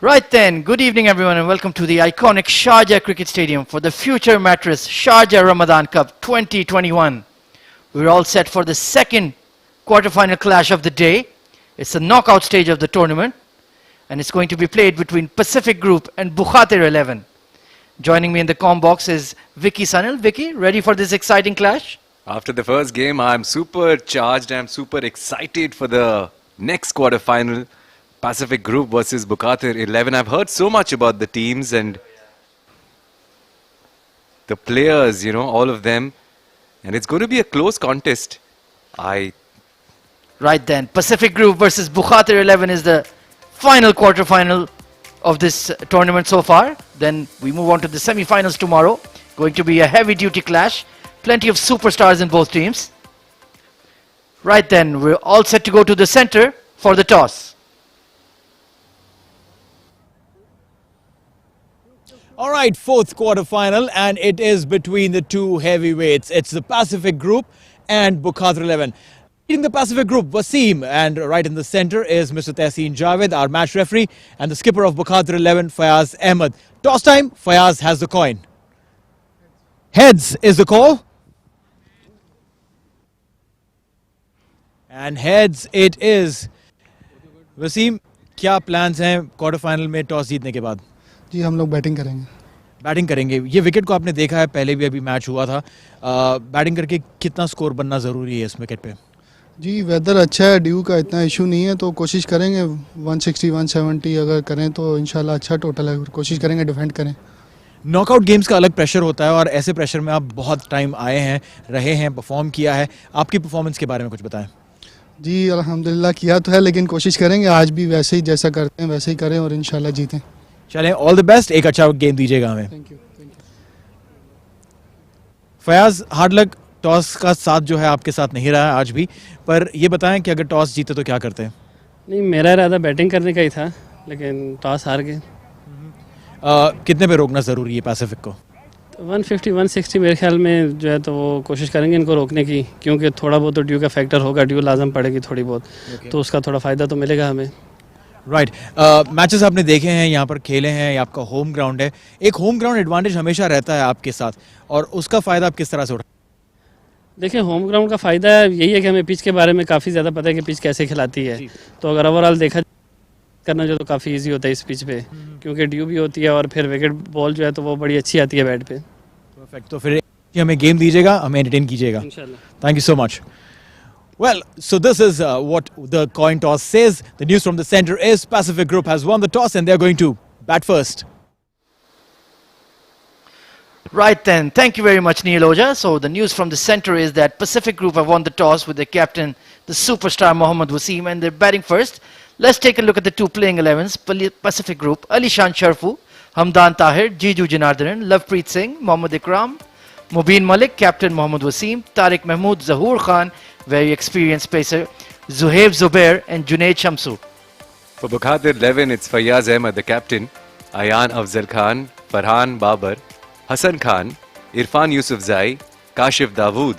Right then, good evening everyone and welcome to the iconic Sharjah Cricket Stadium for the future mattress Sharjah Ramadan Cup 2021. We're all set for the second quarter-final clash of the day. It's the knockout stage of the tournament and it's going to be played between Pacific Group and Bukhatir 11. Joining me in the comm box is Vicky Sanil. Vicky, ready for this exciting clash? After the first game, I'm super charged. I'm super excited for the next quarter-final. Pacific Group versus Bukhatir 11. I've heard so much about the teams and the players, you know, all of them. And it's going to be a close contest. Right then, Pacific Group versus Bukhatir 11 is the final quarter-final of this tournament so far. Then we move on to the semi-finals tomorrow. Going to be a heavy-duty clash. Plenty of superstars in both teams. Right then, we're all set to go to the center for the toss. All right, fourth quarter-final, and it is between the two heavyweights. It's the Pacific Group and Bukhatir 11. In the Pacific Group, Wasim, and right in the center is Mr. Tehseen Javed, our match referee, and the skipper of Bukhatir 11, Fayaz Ahmed. Toss time, Fayaz has the coin. Heads is the call. And heads it is. Wasim, क्या plans हैं quarter final में toss जीतने के बाद? जी हम लोग batting करेंगे ये विकेट को आपने देखा है पहले भी अभी मैच हुआ था बैटिंग करके कितना स्कोर बनना ज़रूरी है इस विकेट पे जी वेदर अच्छा है ड्यू का इतना इशू नहीं है तो कोशिश करेंगे 160 170 अगर करें तो इंशाल्लाह अच्छा टोटल है कोशिश करेंगे डिफेंड करें नॉकआउट गेम्स का अलग प्रेशर होता है और ऐसे प्रेशर में आप बहुत टाइम आए हैं रहे हैं परफॉर्म किया है आपकी परफॉर्मेंस के बारे में कुछ बताएं जी अल्हम्दुलिल्लाह किया तो है लेकिन कोशिश करेंगे आज भी वैसे ही जैसा करते हैं वैसे ही करें और इंशाल्लाह जीतें चलें ऑल द बेस्ट एक अच्छा गेम दीजिएगा हमें thank you Fayaz hard luck toss का साथ जो है आपके साथ नहीं रहा है आज भी पर ये बताएं कि अगर टॉस जीते तो क्या करते हैं नहीं मेरा इरादा बैटिंग करने का ही था लेकिन टॉस हार गए कितने पे रोकना ज़रूरी है पैसिफिक को 150 160 मेरे ख्याल में जो है तो वो कोशिश करेंगे इनको रोकने की क्योंकि थोड़ा बहुत तो ड्यू का फैक्टर होगा ड्यू लाजम पड़ेगी थोड़ी बहुत तो उसका थोड़ा फ़ायदा तो मिलेगा हमें राइट मैचेस आपने देखे हैं यहाँ पर खेले हैं ये आपका होम ग्राउंड है एक होम ग्राउंड एडवांटेज हमेशा रहता है आपके साथ और उसका फ़ायदा आप किस तरह से उठा देखिए होम ग्राउंड का फ़ायदा यही है कि हमें पिच के बारे में काफ़ी ज़्यादा पता है कि पिच कैसे खिलाती है तो अगर ओवरऑल देखा करना जो तो काफ़ी ईजी होता है इस पिच पे क्योंकि ड्यू भी होती है और फिर विकेट बॉल जो है तो वो बड़ी अच्छी आती है बैट पे परफेक्ट तो फिर हमें गेम दीजिएगा हमें एंटरटेन कीजिएगा thank you so much Well, so this is what the coin toss says. The news from the center is Pacific Group has won the toss and they're going to bat first. Right then, thank you very much Neil Oja. So the news from the center is that Pacific Group have won the toss with their captain, the superstar Mohammad Wasim, and they're batting first. Let's take a look at the two playing 11s. Pacific Group, Alishan Sharfu, Hamdan Tahir, Jiju Janardhanan, Lovepreet Singh, Mohammad Ikram, Mubin Malik, captain Mohammad Wasim, Tariq Mahmood, Zahoor Khan, very experienced pacer, Zuhaib Zubair and Junaid Shamsu. For Bukhatir 11, it's Fayaz Ahmed, the captain, Ayan Afzal Khan, Farhan Babar, Hassan Khan, Irfan Yusuf Zai, Kashif Dawood,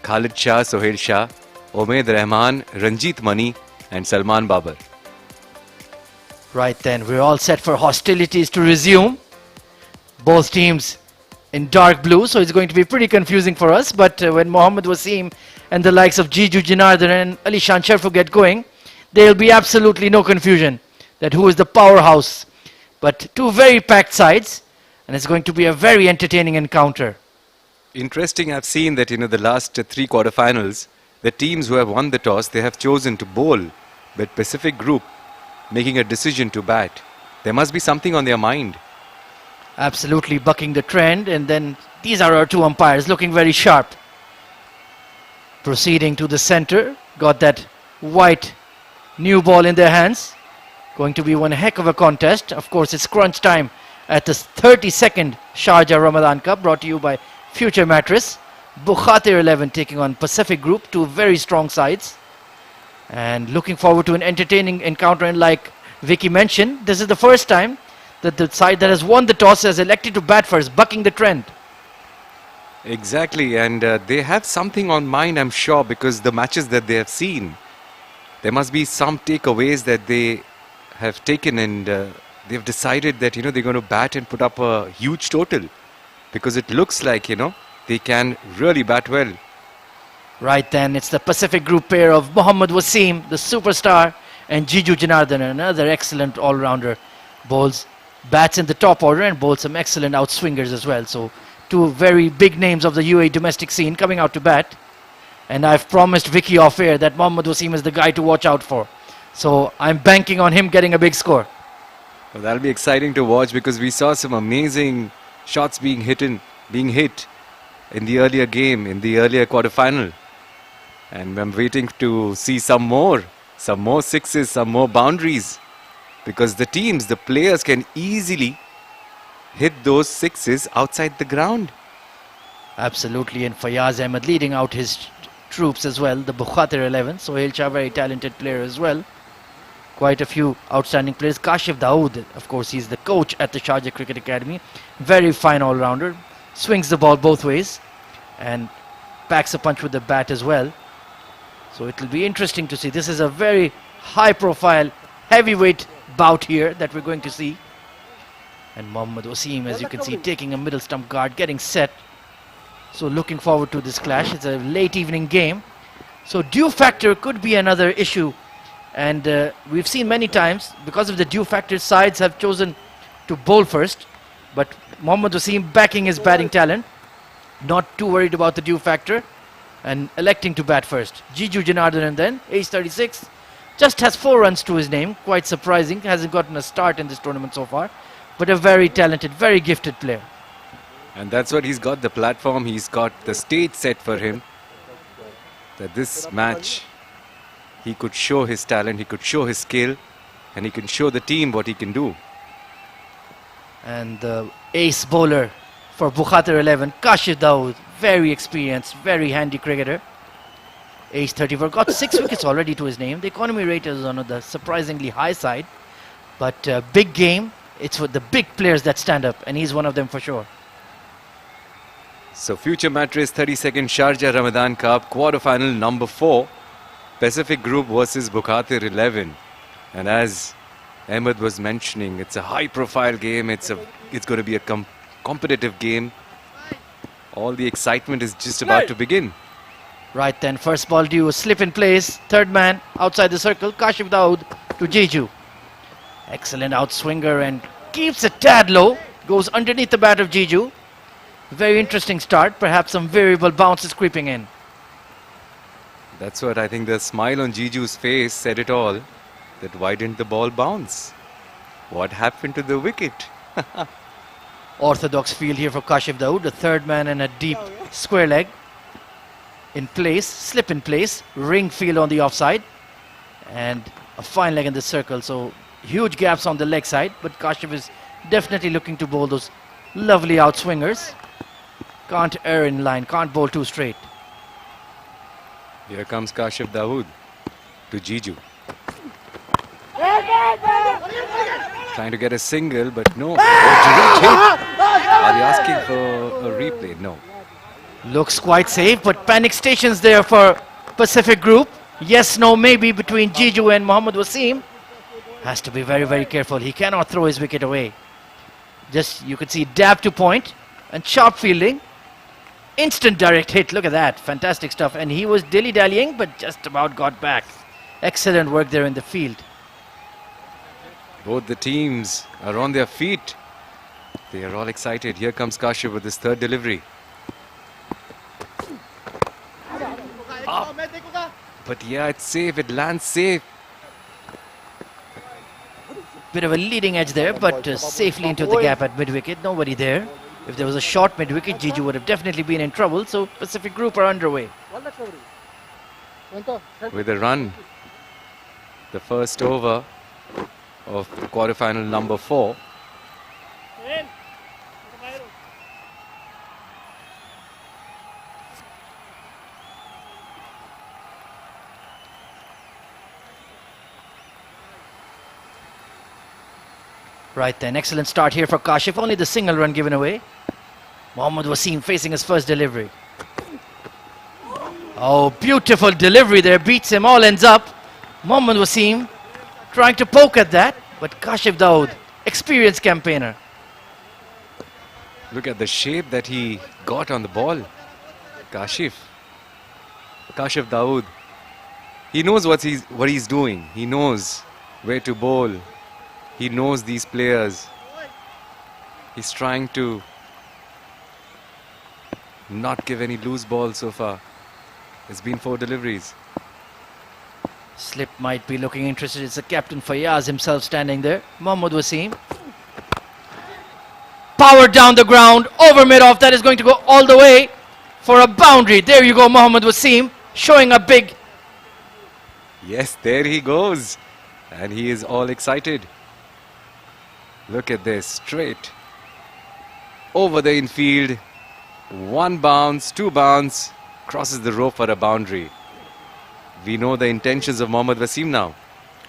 Khalid Shah, Sohail Shah, Umaid Rahman, Ranjit Mani and Salman Babar. Right then, we're all set for hostilities to resume. Both teams in dark blue, so it's going to be pretty confusing for us. But when Mohammad Wasim and the likes of Jiju Janardhanan and Alishan Sharfu get going, there will be absolutely no confusion that who is the powerhouse. But two very packed sides, and it's going to be a very entertaining encounter. Interesting, I've seen that, the last three quarterfinals, the teams who have won the toss, they have chosen to bowl, but Pacific Group making a decision to bat. There must be something on their mind. Absolutely bucking the trend, and then these are our two umpires looking very sharp. Proceeding to the center, got that white new ball in their hands. Going to be one heck of a contest. Of course, it's crunch time at the 32nd Sharjah Ramadan Cup, brought to you by Future Mattress. Bukhatir 11 taking on Pacific Group, two very strong sides. And looking forward to an entertaining encounter, and like Vicky mentioned, this is the first time that the side that has won the toss has elected to bat first, bucking the trend. Exactly, and they have something on mind, I'm sure, because the matches that they have seen, there must be some takeaways that they have taken and they've decided that, they're going to bat and put up a huge total. Because it looks like, they can really bat well. Right then, it's the Pacific Group pair of Mohammad Wasim, the superstar, and Jiju Janardhan, another excellent all-rounder. Bowls bats in the top order and bowls some excellent outswingers as well. So two very big names of the UAE domestic scene coming out to bat. And I've promised Vicky off air that Mohammad Wasim is the guy to watch out for. So I'm banking on him getting a big score. Well, that'll be exciting to watch because we saw some amazing shots being hit in the earlier game, in the earlier quarterfinal. And I'm waiting to see some more sixes, some more boundaries. Because the players can easily hit those sixes outside the ground. Absolutely, and Fayaz Ahmed leading out his troops as well, the Bukhatir 11. Sohail Shah, very talented player as well. Quite a few outstanding players. Kashif Dawood, of course, he's the coach at the Sharjah Cricket Academy. Very fine all-rounder. Swings the ball both ways and packs a punch with the bat as well. So it will be interesting to see. This is a very high-profile, heavyweight bout here that we're going to see. And Mohammad Wasim, as you can see, taking a middle stump guard, getting set. So looking forward to this clash. It's a late evening game. So dew factor could be another issue. And we've seen many times, because of the dew factor, sides have chosen to bowl first. But Mohammad Wasim backing his batting talent, not too worried about the dew factor, and electing to bat first. Jiju Janardhan and then, age 36, just has 4 runs to his name. Quite surprising, hasn't gotten a start in this tournament so far. But a very talented, very gifted player. And that's what he's got the platform, he's got the stage set for him. That this match, he could show his talent, he could show his skill, and he can show the team what he can do. And the ace bowler for Bukhatir 11, Kashif Dawood, very experienced, very handy cricketer. Age 34, got 6 wickets already to his name. The economy rate is on the surprisingly high side. But big game, it's with the big players that stand up, and he's one of them for sure. So future mattress 32nd Sharjah Ramadan Cup quarterfinal number 4, Pacific Group versus Bukhatir 11. And as Ahmed was mentioning, it's a high profile game, it's going to be a competitive game. All the excitement is just about to begin. Right then, first ball due, slip in place, third man outside the circle, Kashif Dawood to Jiju. Excellent outswinger and keeps it tad low, goes underneath the bat of Jiju. Very interesting start, perhaps some variable bounces creeping in. That's what I think the smile on Jiju's face said it all. That why didn't the ball bounce? What happened to the wicket? Orthodox field here for Kashif Dawood, the third man and a deep square leg. In place, slip in place, ring field on the offside. And a fine leg in the circle, so huge gaps on the leg side. But Kashif is definitely looking to bowl those lovely outswingers. Can't err in line, can't bowl too straight. Here comes Kashif Dawood to Jiju. Trying to get a single, but no. Direct hit. Are they asking for a replay? No. Looks quite safe, but panic stations there for Pacific Group. Yes, no, maybe between Jiju and Mohammad Wasim. Has to be very, very careful. He cannot throw his wicket away. Just, you could see dab to point and sharp fielding. Instant direct hit. Look at that. Fantastic stuff. And he was dilly-dallying, but just about got back. Excellent work there in the field. Both the teams are on their feet. They are all excited. Here comes Kashif with his third delivery. Up. But yeah, it's safe. It lands safe. Bit of a leading edge there, but safely into the gap at mid-wicket. Nobody there. If there was a short mid-wicket, Jiju would have definitely been in trouble. So Pacific Group are underway. With a run. The first over of quarterfinal number 4. Right then, excellent start here for Kashif. Only the single run given away. Mohammad Wasim facing his first delivery. Oh, beautiful delivery there. Beats him, all ends up. Mohammad Wasim trying to poke at that, but Kashif Dawood experienced campaigner. Look at the shape that he got on the ball. Kashif Dawood. He knows what he's doing. He knows where to bowl. He knows these players. He's trying to not give any loose balls so far. It's been 4 deliveries. Slip might be looking interested. It's the captain Fayaz himself standing there. Mohammad Wasim. Powered down the ground, over mid-off. That is going to go all the way for a boundary. There you go, Mohammad Wasim, showing a big... Yes, there he goes. And he is all excited. Look at this, straight over the infield. 1 bounce, 2 bounce, crosses the rope for a boundary. We know the intentions of Mohammad Wasim now.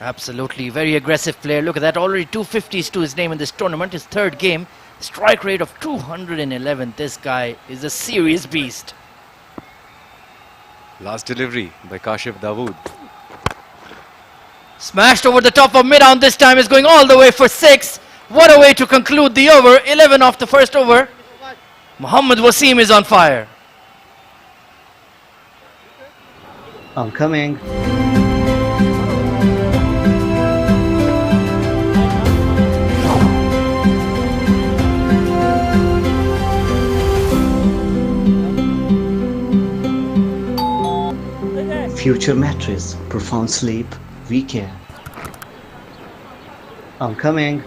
Absolutely, very aggressive player. Look at that, already 250s to his name in this tournament. His 3rd game, strike rate of 211. This guy is a serious beast. Last delivery by Kashif Dawood. Smashed over the top of mid-on. This time is going all the way for 6. What a way to conclude the over. 11 off the first over. Mohammad Wasim is on fire. I'm coming. Future mattress, profound sleep, we care. I'm coming.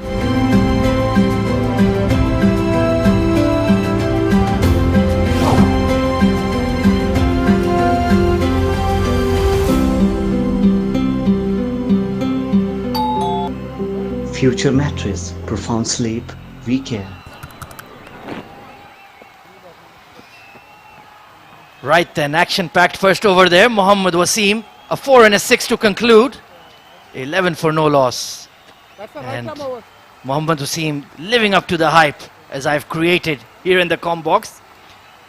Future mattress, profound sleep, we care. Right then, action-packed first over there. Mohammad Wasim, a 4 and a 6 to conclude. 11 for no loss. And Mohammad Wasim living up to the hype as I've created here in the comm box.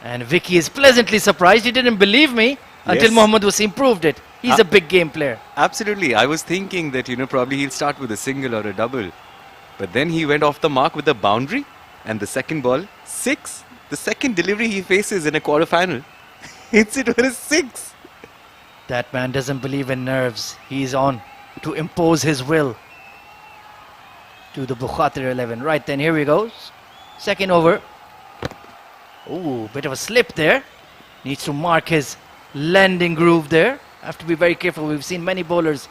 And Vicky is pleasantly surprised. He didn't believe me until Yes. Mohammad Wasim proved it. He's a big game player. Absolutely. I was thinking that, probably he'll start with a single or a double. But then he went off the mark with a boundary. And the second ball, 6. The second delivery he faces in a quarter-final. Hits it for a 6. That man doesn't believe in nerves. He's on to impose his will to the Bukhatir 11. Right then, here he goes. Second over. Ooh, bit of a slip there. Needs to mark his landing groove there. Have to be very careful. We've seen many bowlers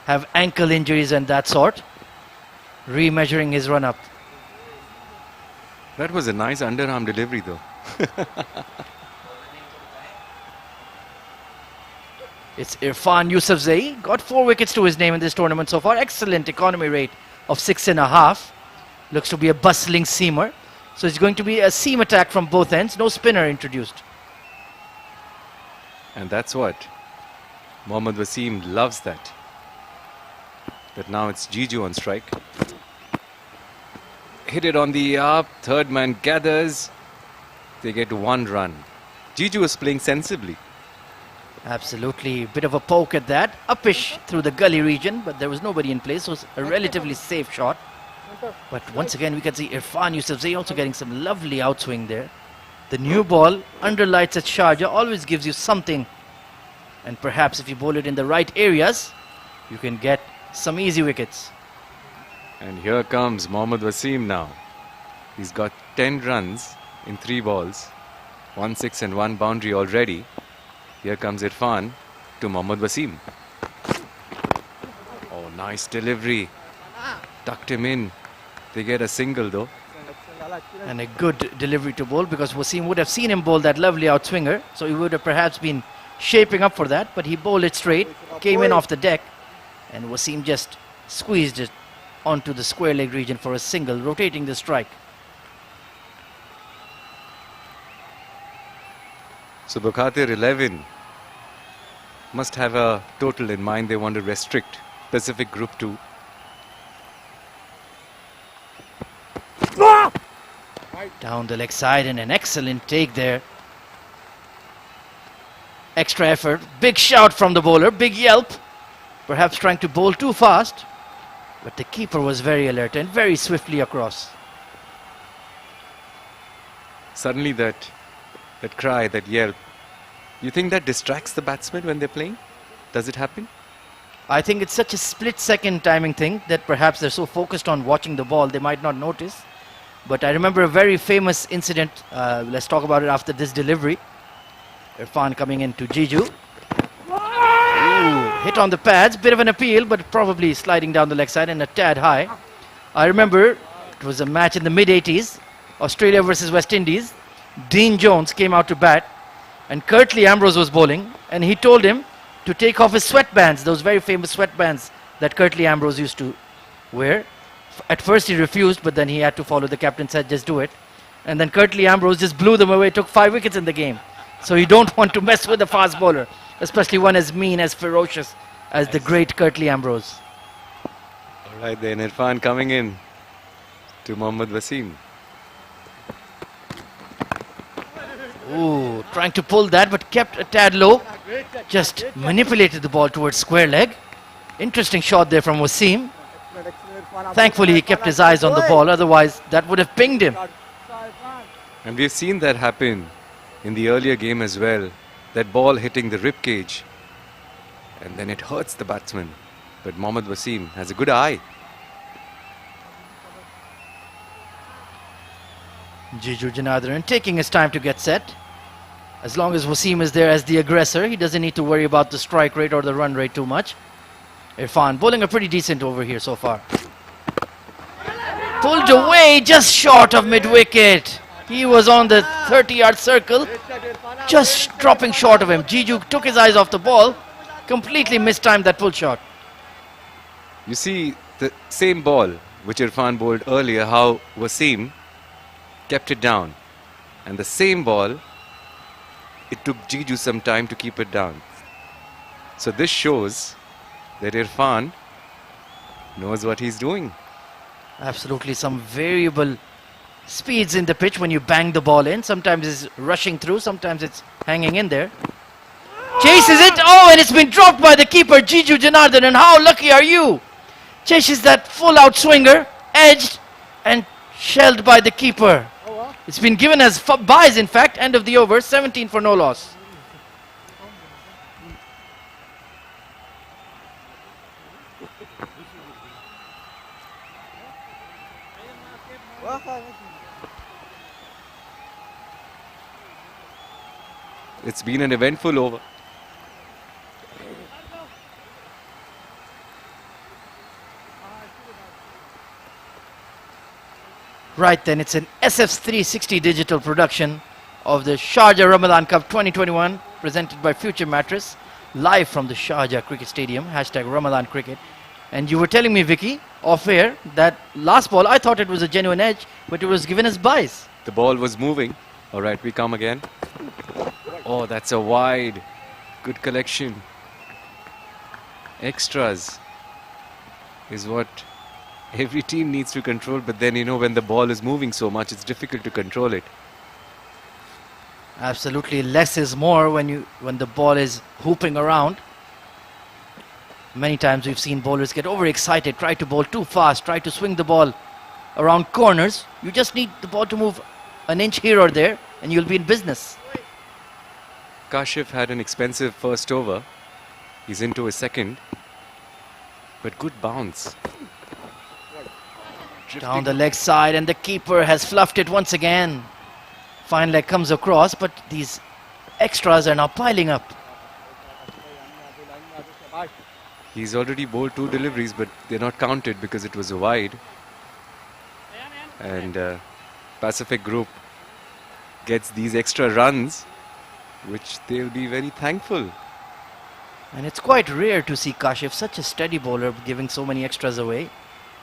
have ankle injuries and that sort. Remeasuring his run up. That was a nice underarm delivery though. It's Irfan Yusufzai. Got 4 wickets to his name in this tournament so far. Excellent economy rate of 6.5. Looks to be a bustling seamer. So it's going to be a seam attack from both ends. No spinner introduced. And that's what Mohammad Wasim loves that. But now it's Jiju on strike. Hit it on the up. Third man gathers. They get 1 run. Jiju is playing sensibly. Absolutely. Bit of a poke at that. Upish through the gully region, but there was nobody in place. So it's a relatively safe shot. But once again, we can see Irfan Yusufzai also getting some lovely outswing there. The new ball under lights at Sharjah always gives you something. And perhaps if you bowl it in the right areas, you can get some easy wickets. And here comes Mohammad Wasim now. He's got 10 runs in 3 balls. 1 6 and 1 boundary already. Here comes Irfan to Mohammad Wasim. Oh, nice delivery. Tucked him in. They get a single though. And a good delivery to bowl, because Wasim would have seen him bowl that lovely outswinger. So he would have perhaps been shaping up for that. But he bowled it straight, came in off the deck. And Wasim just squeezed it onto the square leg region for a single, rotating the strike. So Bukhatir 11 must have a total in mind. They want to restrict Pacific Group 2. Down the leg side, and an excellent take there. Extra effort. Big shout from the bowler. Big yelp. Perhaps trying to bowl too fast. But the keeper was very alert and very swiftly across. Suddenly that cry, that yelp, you think that distracts the batsman when they're playing? Does it happen? I think it's such a split-second timing thing that perhaps they're so focused on watching the ball they might not notice. But I remember a very famous incident. Let's talk about it after this delivery. Irfan coming into Jiju. Ooh, hit on the pads, bit of an appeal, but probably sliding down the leg side and a tad high. I remember it was a match in the mid-80s, Australia versus West Indies. Dean Jones came out to bat and Curtly Ambrose was bowling, and he told him to take off his sweatbands, those very famous sweatbands that Curtly Ambrose used to wear. At first he refused, but then he had to follow the captain, said just do it. And then Curtly Ambrose just blew them away, took 5 wickets in the game. So you don't want to mess with a fast bowler, especially one as mean, as ferocious as the great Curtly Ambrose. All right then, Irfan coming in to Mohammad Wasim. Ooh, trying to pull that, but kept a tad low. Just manipulated the ball towards square leg. Interesting shot there from Wasim. Thankfully, he kept his eyes on the ball, otherwise that would have pinged him. And we've seen that happen in the earlier game as well. That ball hitting the rib cage, and then it hurts the batsman. But Mohammad Wasim has a good eye. Jiju Janardhan taking his time to get set. As long as Wasim is there as the aggressor, he doesn't need to worry about the strike rate or the run rate too much. Irfan bowling a pretty decent over here so far. Pulled away just short of mid-wicket. He was on the 30-yard circle, just dropping short of him. Jiju took his eyes off the ball, completely mistimed that pull shot. You see the same ball which Irfan bowled earlier, how Wasim kept it down. And the same ball, it took Jiju some time to keep it down. So this shows that Irfan knows what he's doing. Absolutely some variable speeds in the pitch when you bang the ball in. Sometimes it's rushing through, sometimes it's hanging in there. Chases it, oh, and it's been dropped by the keeper, Jiju Janardhan, and how lucky are you? Chases that full out swinger, edged and shelled by the keeper. It's been given as buys, in fact. End of the over, 17 for no loss. It's been an eventful over. Right then, it's an SF360 digital production of the Sharjah Ramadan Cup 2021, presented by Future Mattress, live from the Sharjah Cricket Stadium, hashtag Ramadan Cricket. And you were telling me, Vicky, off air, that last ball, I thought it was a genuine edge, but it was given as buys. The ball was moving. All right, we come again. Oh, that's a wide. Good collection. Extras is what every team needs to control, but then, you know, when the ball is moving so much, it's difficult to control it. Absolutely, less is more when the ball is hooping around. Many times we've seen bowlers get overexcited, try to bowl too fast, try to swing the ball around corners. You just need the ball to move an inch here or there, and you'll be in business. Kashif had an expensive first over. He's into his second. But good bounce. Down the leg side, and the keeper has fluffed it once again. Fine leg comes across, but these extras are now piling up. He's already bowled 2 deliveries, but they're not counted because it was a wide. And Pacific Group gets these extra runs, which they'll be very thankful. And it's quite rare to see Kashif, such a steady bowler, giving so many extras away.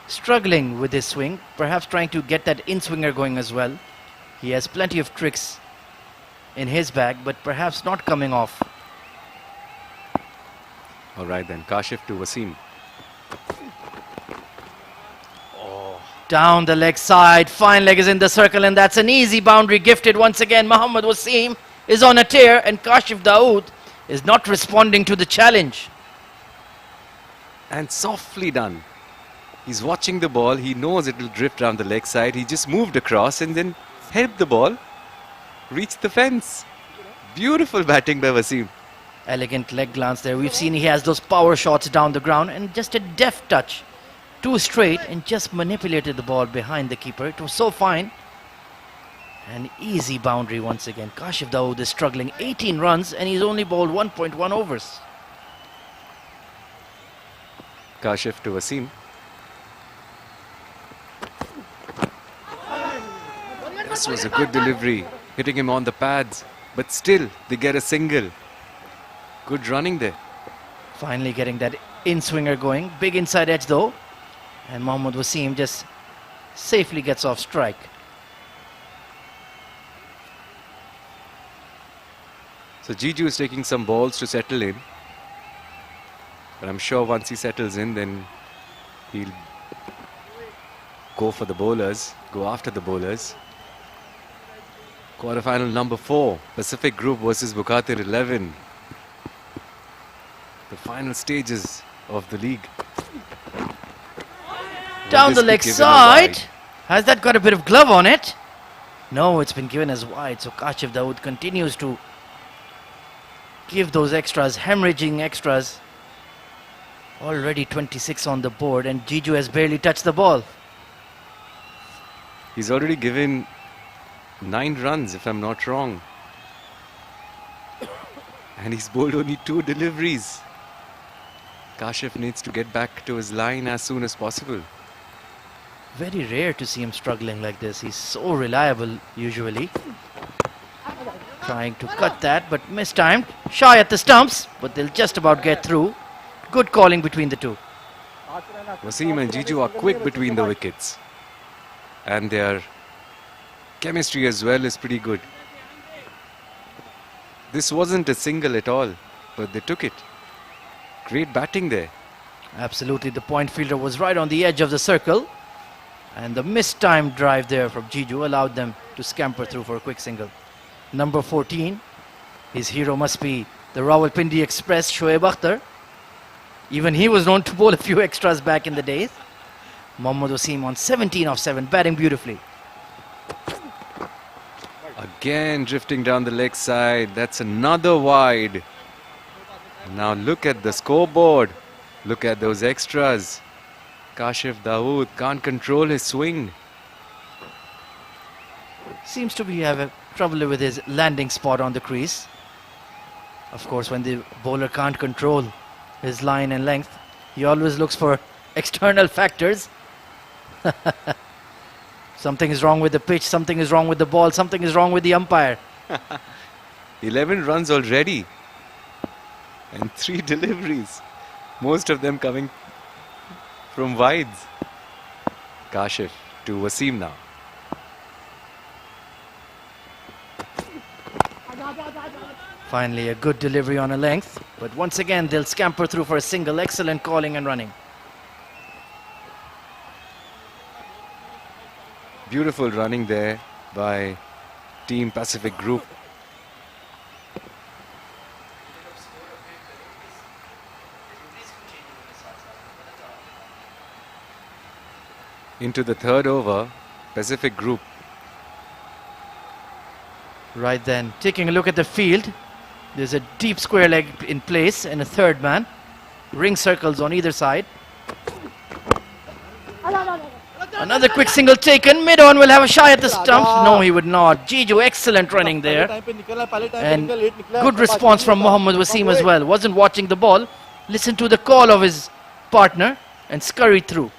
Struggling with his swing, perhaps trying to get that in-swinger going as well. He has plenty of tricks in his bag, but perhaps not coming off. All right then, Kashif to Wasim. Down the leg side, fine leg is in the circle, and that's an easy boundary gifted once again. Mohammad Wasim is on a tear, and Kashif Dawood is not responding to the challenge. And softly done. He's watching the ball. He knows it will drift around the leg side. He just moved across and then helped the ball reach the fence. Beautiful batting by Wasim. Elegant leg glance there. We've seen he has those power shots down the ground and just a deft touch. Too straight and just manipulated the ball behind the keeper. It was so fine. An easy boundary once again. Kashif Dawood is struggling. 18 runs and he's only bowled 1.1 overs. Kashif to Wasim. This was a good delivery, hitting him on the pads, but still they get a single. Good running there. Finally getting that in-swinger going. Big inside edge though. And Mohammad Wasim just safely gets off strike. So Jiju is taking some balls to settle in. But I'm sure once he settles in, then he'll go for the bowlers, go after the bowlers. Quarterfinal number 4, Pacific Group versus Bukhatir 11. The final stages of the league. Down Will the this be leg given a side. wide? Has that got a bit of glove on it? No, it's been given as wide. So Kashif Dawood continues to give those extras, hemorrhaging extras. Already 26 on the board and Jiju has barely touched the ball. He's already given 9 runs, if I'm not wrong. And he's bowled only 2 deliveries. Kashif needs to get back to his line as soon as possible. Very rare to see him struggling like this. He's so reliable usually. Trying to cut that but mistimed. Shy at the stumps but they'll just about get through. Good calling between the two. Wasim and Jiju are quick between the wickets. And their chemistry as well is pretty good. This wasn't a single at all, but they took it. Great batting there. Absolutely, the point fielder was right on the edge of the circle. And the mistimed drive there from Jiju allowed them to scamper through for a quick single. Number 14, his hero must be the Rawalpindi Express, Shoaib Akhtar. Even he was known to bowl a few extras back in the days. Mohammad Wasim on 17 of 7, batting beautifully. Again drifting down the leg side. That's another wide. Now look at the scoreboard. Look at those extras. Kashif Dawood can't control his swing. Seems to be having trouble with his landing spot on the crease. Of course, when the bowler can't control his line and length, he always looks for external factors. Something is wrong with the pitch, something is wrong with the ball, something is wrong with the umpire. 11 runs already. And 3 deliveries. Most of them coming from wides. Kashif to Wasim now. Finally, a good delivery on a length. But once again, they'll scamper through for a single. Excellent calling and running. Beautiful running there by Team Pacific Group. Into the 3rd over, Pacific Group. Right then, taking a look at the field. There's a deep square leg in place and a third man. Ring circles on either side. Another quick single taken. Mid-on will have a shy at the stumps. No, he would not. Jiju, excellent running there. And good response from Mohammad Wasim as well. Wasn't watching the ball. Listened to the call of his partner and scurried through.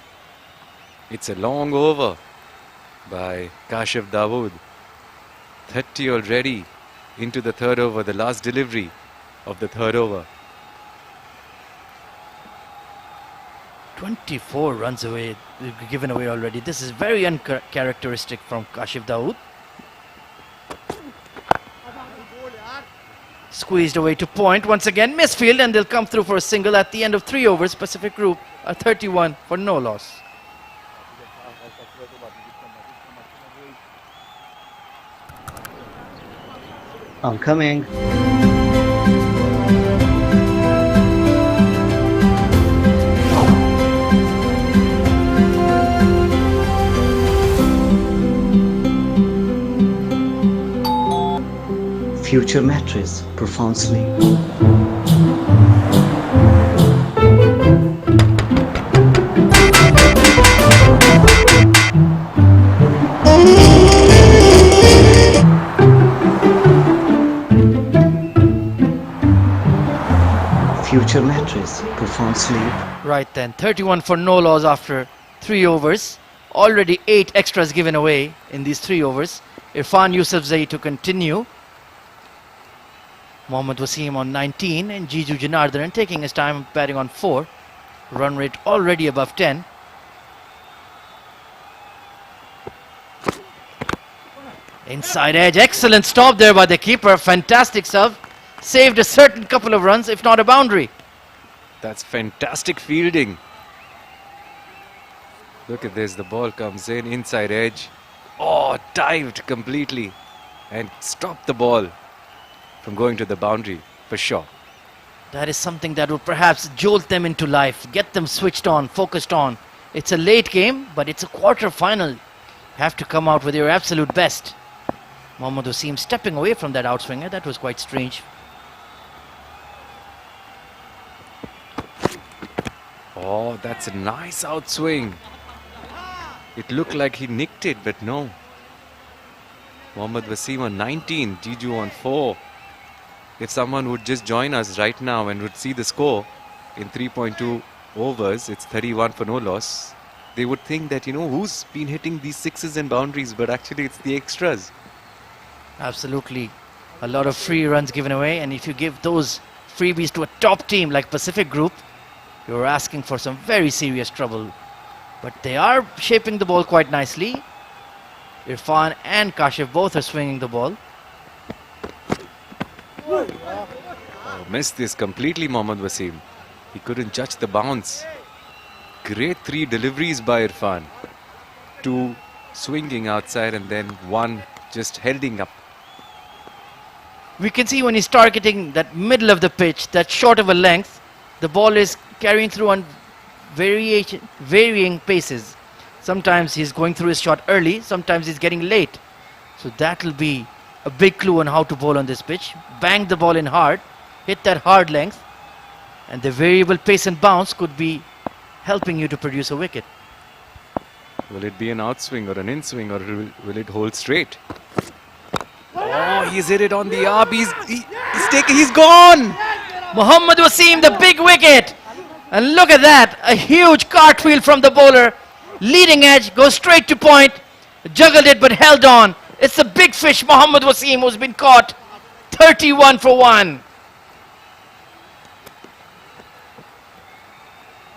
It's a long over by Kashif Dawood. 30 already into the 3rd over, the last delivery of the 3rd over. 24 runs away, given away already. This is very uncharacteristic from Kashif Dawood. Squeezed away to point once again, misfield, and they'll come through for a single at the end of 3 overs. Pacific Group are 31 for no loss. I'm coming. Future mattress, profound sleep. Future mattress, profound sleep. Right then, 31 for no loss after 3 overs. Already 8 extras given away in these 3 overs. Irfan Yusufzai to continue. Mohammad Wasim on 19 and Jiju Janardhan taking his time batting on 4. Run rate already above 10. Inside edge, excellent stop there by the keeper. Fantastic serve. Saved a certain couple of runs, if not a boundary. That's fantastic fielding. Look at this, the ball comes in, inside edge. Oh, dived completely and stopped the ball from going to the boundary for sure. That is something that would perhaps jolt them into life, get them switched on, focused on. It's a late game, but it's a quarter final. You have to come out with your absolute best. Mohammad Wasim stepping away from that outswinger. That was quite strange. Oh, that's a nice outswing. It looked like he nicked it, but no. Mohammad Wasim on 19, Jiju on 4. If someone would just join us right now and would see the score in 3.2 overs, it's 31 for no loss. They would think that, you know, who's been hitting these sixes and boundaries, but actually it's the extras. Absolutely. A lot of free runs given away, and if you give those freebies to a top team like Pacific Group, you're asking for some very serious trouble. But they are shaping the ball quite nicely. Irfan and Kashif both are swinging the ball. Oh, missed this completely, Mohammad Wasim. He couldn't judge the bounce. Great 3 deliveries by Irfan. 2 swinging outside and then 1 just holding up. We can see when he's targeting that middle of the pitch, that short of a length, the ball is carrying through on varying paces. Sometimes he's going through his shot early, sometimes he's getting late. So that will be a big clue on how to bowl on this pitch. Bang the ball in hard, hit that hard length, and the variable pace and bounce could be helping you to produce a wicket. Will it be an outswing or an inswing, or will it hold straight? Oh, he's hit it on the arm. He's gone! Mohammad Wasim, the big wicket. And look at that, a huge cartwheel from the bowler. Leading edge, goes straight to point. Juggled it but held on. It's the big fish, Mohammad Wasim, who's been caught. 31 for 1.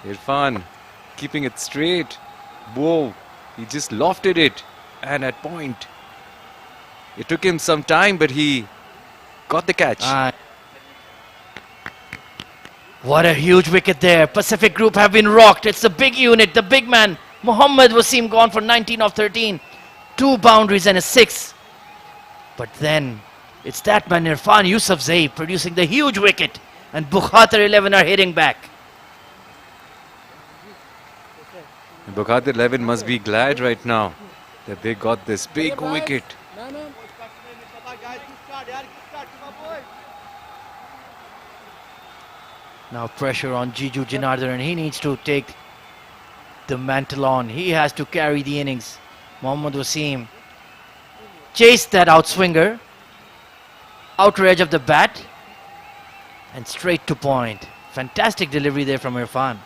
Irfan keeping it straight. Whoa, he just lofted it and at point. It took him some time, but he got the catch. What a huge wicket there. Pacific Group have been rocked. It's the big unit, the big man. Mohammad Wasim gone for 19 of 13. 2 boundaries and a 6. But then it's that man Irfan Yusufzai producing the huge wicket. And Bukhatir 11 are hitting back. Bukhatir 11 must be glad right now that they got this big wicket. Now pressure on Jiju Janardhan, and he needs to take the mantle on. He has to carry the innings. Mohammad Wasim chased that outswinger, outer edge of the bat, and straight to point. Fantastic delivery there from Irfan.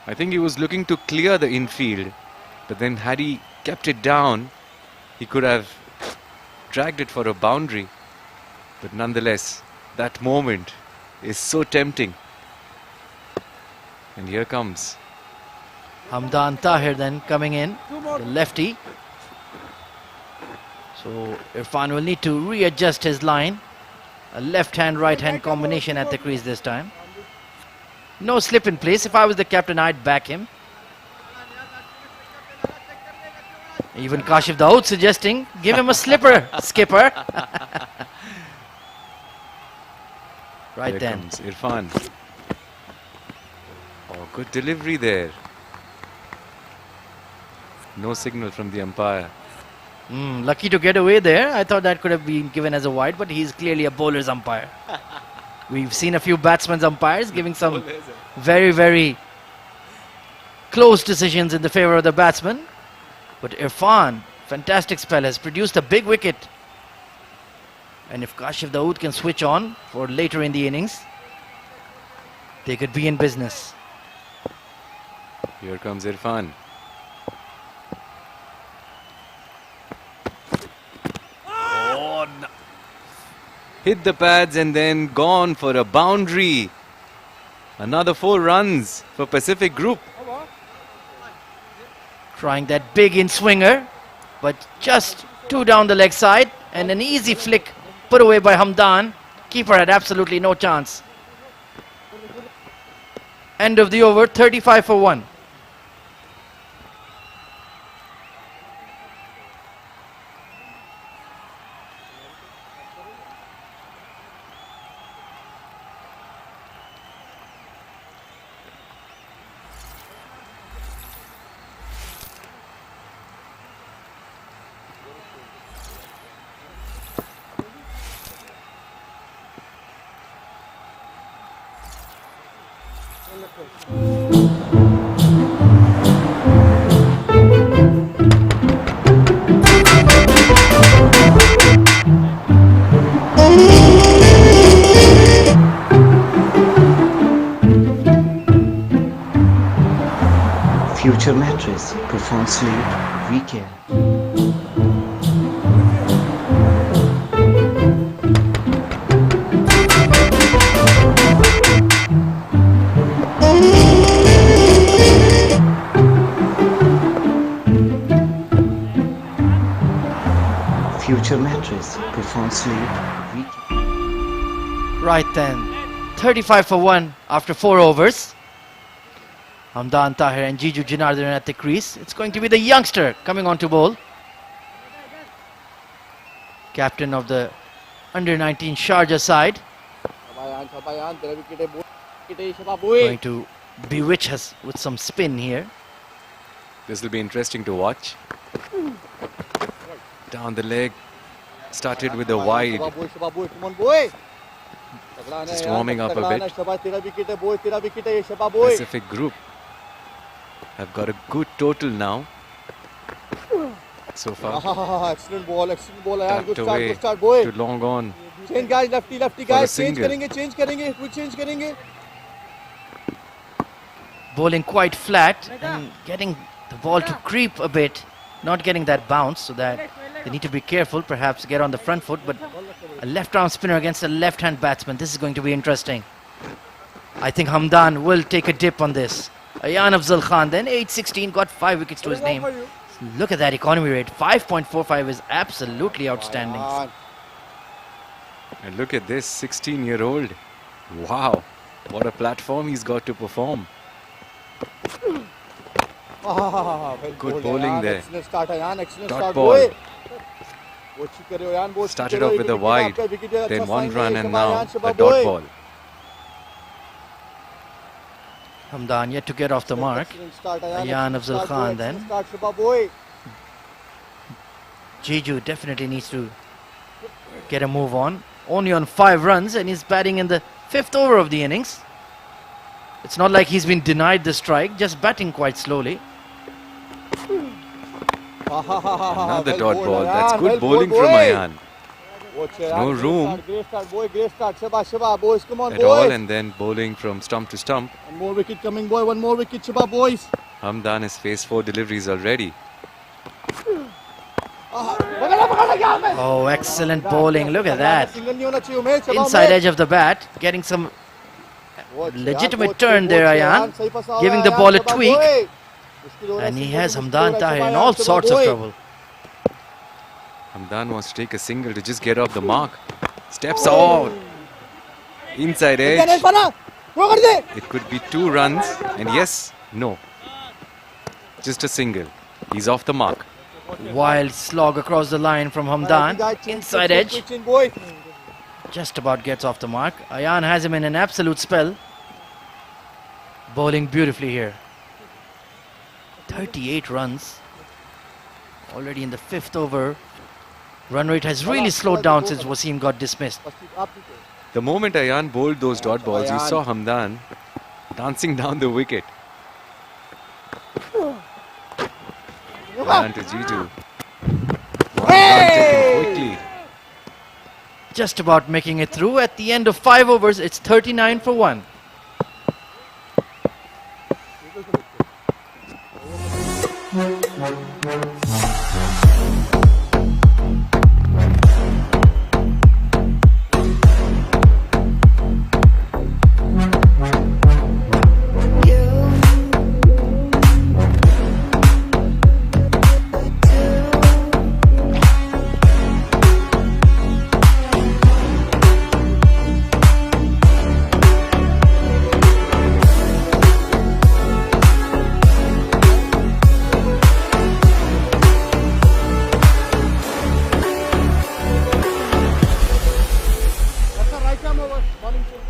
I think he was looking to clear the infield, but then had he kept it down, he could have dragged it for a boundary. But nonetheless, that moment is so tempting. And here comes Hamdan Tahir then coming in, the lefty. So Irfan will need to readjust his line. A left-hand, right-hand combination at the crease this time. No slip in place. If I was the captain, I'd back him. Even Kashif Dawood suggesting, give him a slipper, skipper. Right Here then. comes Irfan. Oh, good delivery there. No signal from the umpire. Lucky to get away there. I thought that could have been given as a wide, but he's clearly a bowler's umpire. We've seen a few batsmen's umpires giving some very, very close decisions in the favor of the batsman. But Irfan, fantastic spell, has produced a big wicket. And if Kashif Dawood can switch on for later in the innings, they could be in business. Here comes Irfan. Oh, no. Hit the pads and then gone for a boundary. Another 4 runs for Pacific Group. Trying that big in swinger, but just 2 down the leg side, and an easy flick put away by Hamdan. Keeper had absolutely no chance. End of the over, 35 for 1. Future mattress, profound sleep, weekend. Future mattress, profound sleep, weekend. Right then, 35 for 1 after 4 overs. Hamdan Tahir and Jiju Janardhan at the crease. It's going to be the youngster coming on to bowl. Captain of the under-19 Sharjah side. Going to bewitch us with some spin here. This will be interesting to watch. Down the leg. Started with a wide. Just warming up a bit. Pacific Group have got a good total now. So far. Excellent ball, Tucked good away start, boy. to long on. Change guys, lefty For a guys, change single. करेंगे, quick change करेंगे. Bowling quite flat and getting the ball to creep a bit. Not getting that bounce, so that they need to be careful, perhaps get on the front foot. But a left-arm spinner against a left-hand batsman, this is going to be interesting. I think Hamdan will take a dip on this. Ayan Afzal Khan then, age 16, got 5 wickets to his name. Look at that economy rate, 5.45 is absolutely outstanding. And look at this 16-year-old. Wow, what a platform he's got to perform. Good bowling there. Excellent start, Ayan. Excellent Dot start, ball. boy. Started off with a wide, then 1 run and now a dot ball. Hamdan yet to get off the mark. Ayan Afzal Khan then. Jiju definitely needs to get a move on. Only on 5 runs and he's batting in the 5th over of the innings. It's not like he's been denied the strike, just batting quite slowly. Another dot ball. That's good bowling from Ayan. No room at all, and then bowling from stump to stump. One more wicket coming, boy. One more wicket, Shiba boys. Hamdan has faced 4 deliveries already. Oh, excellent bowling. Look at that. Inside edge of the bat, getting some legitimate turn there, Ayan. Giving the ball a tweak. And he has Hamdan Tahir in all sorts of trouble. Hamdan wants to take a single to just get off the mark. Steps out. Inside edge. It could be 2 runs. And yes, no. Just a single. He's off the mark. Wild slog across the line from Hamdan. Inside edge. Just about gets off the mark. Ayan has him in an absolute spell. Bowling beautifully here. 38 runs Already in the 5th over. Run rate has really slowed down since Wasim got dismissed. The moment Ayan bowled those dot balls, you Ayan. saw Hamdan dancing down the wicket. Ayan to Jiju. One run taken quickly. Just about making it through. At the end of 5 overs, it's 39 for 1. That's a right arm over. Bowling change.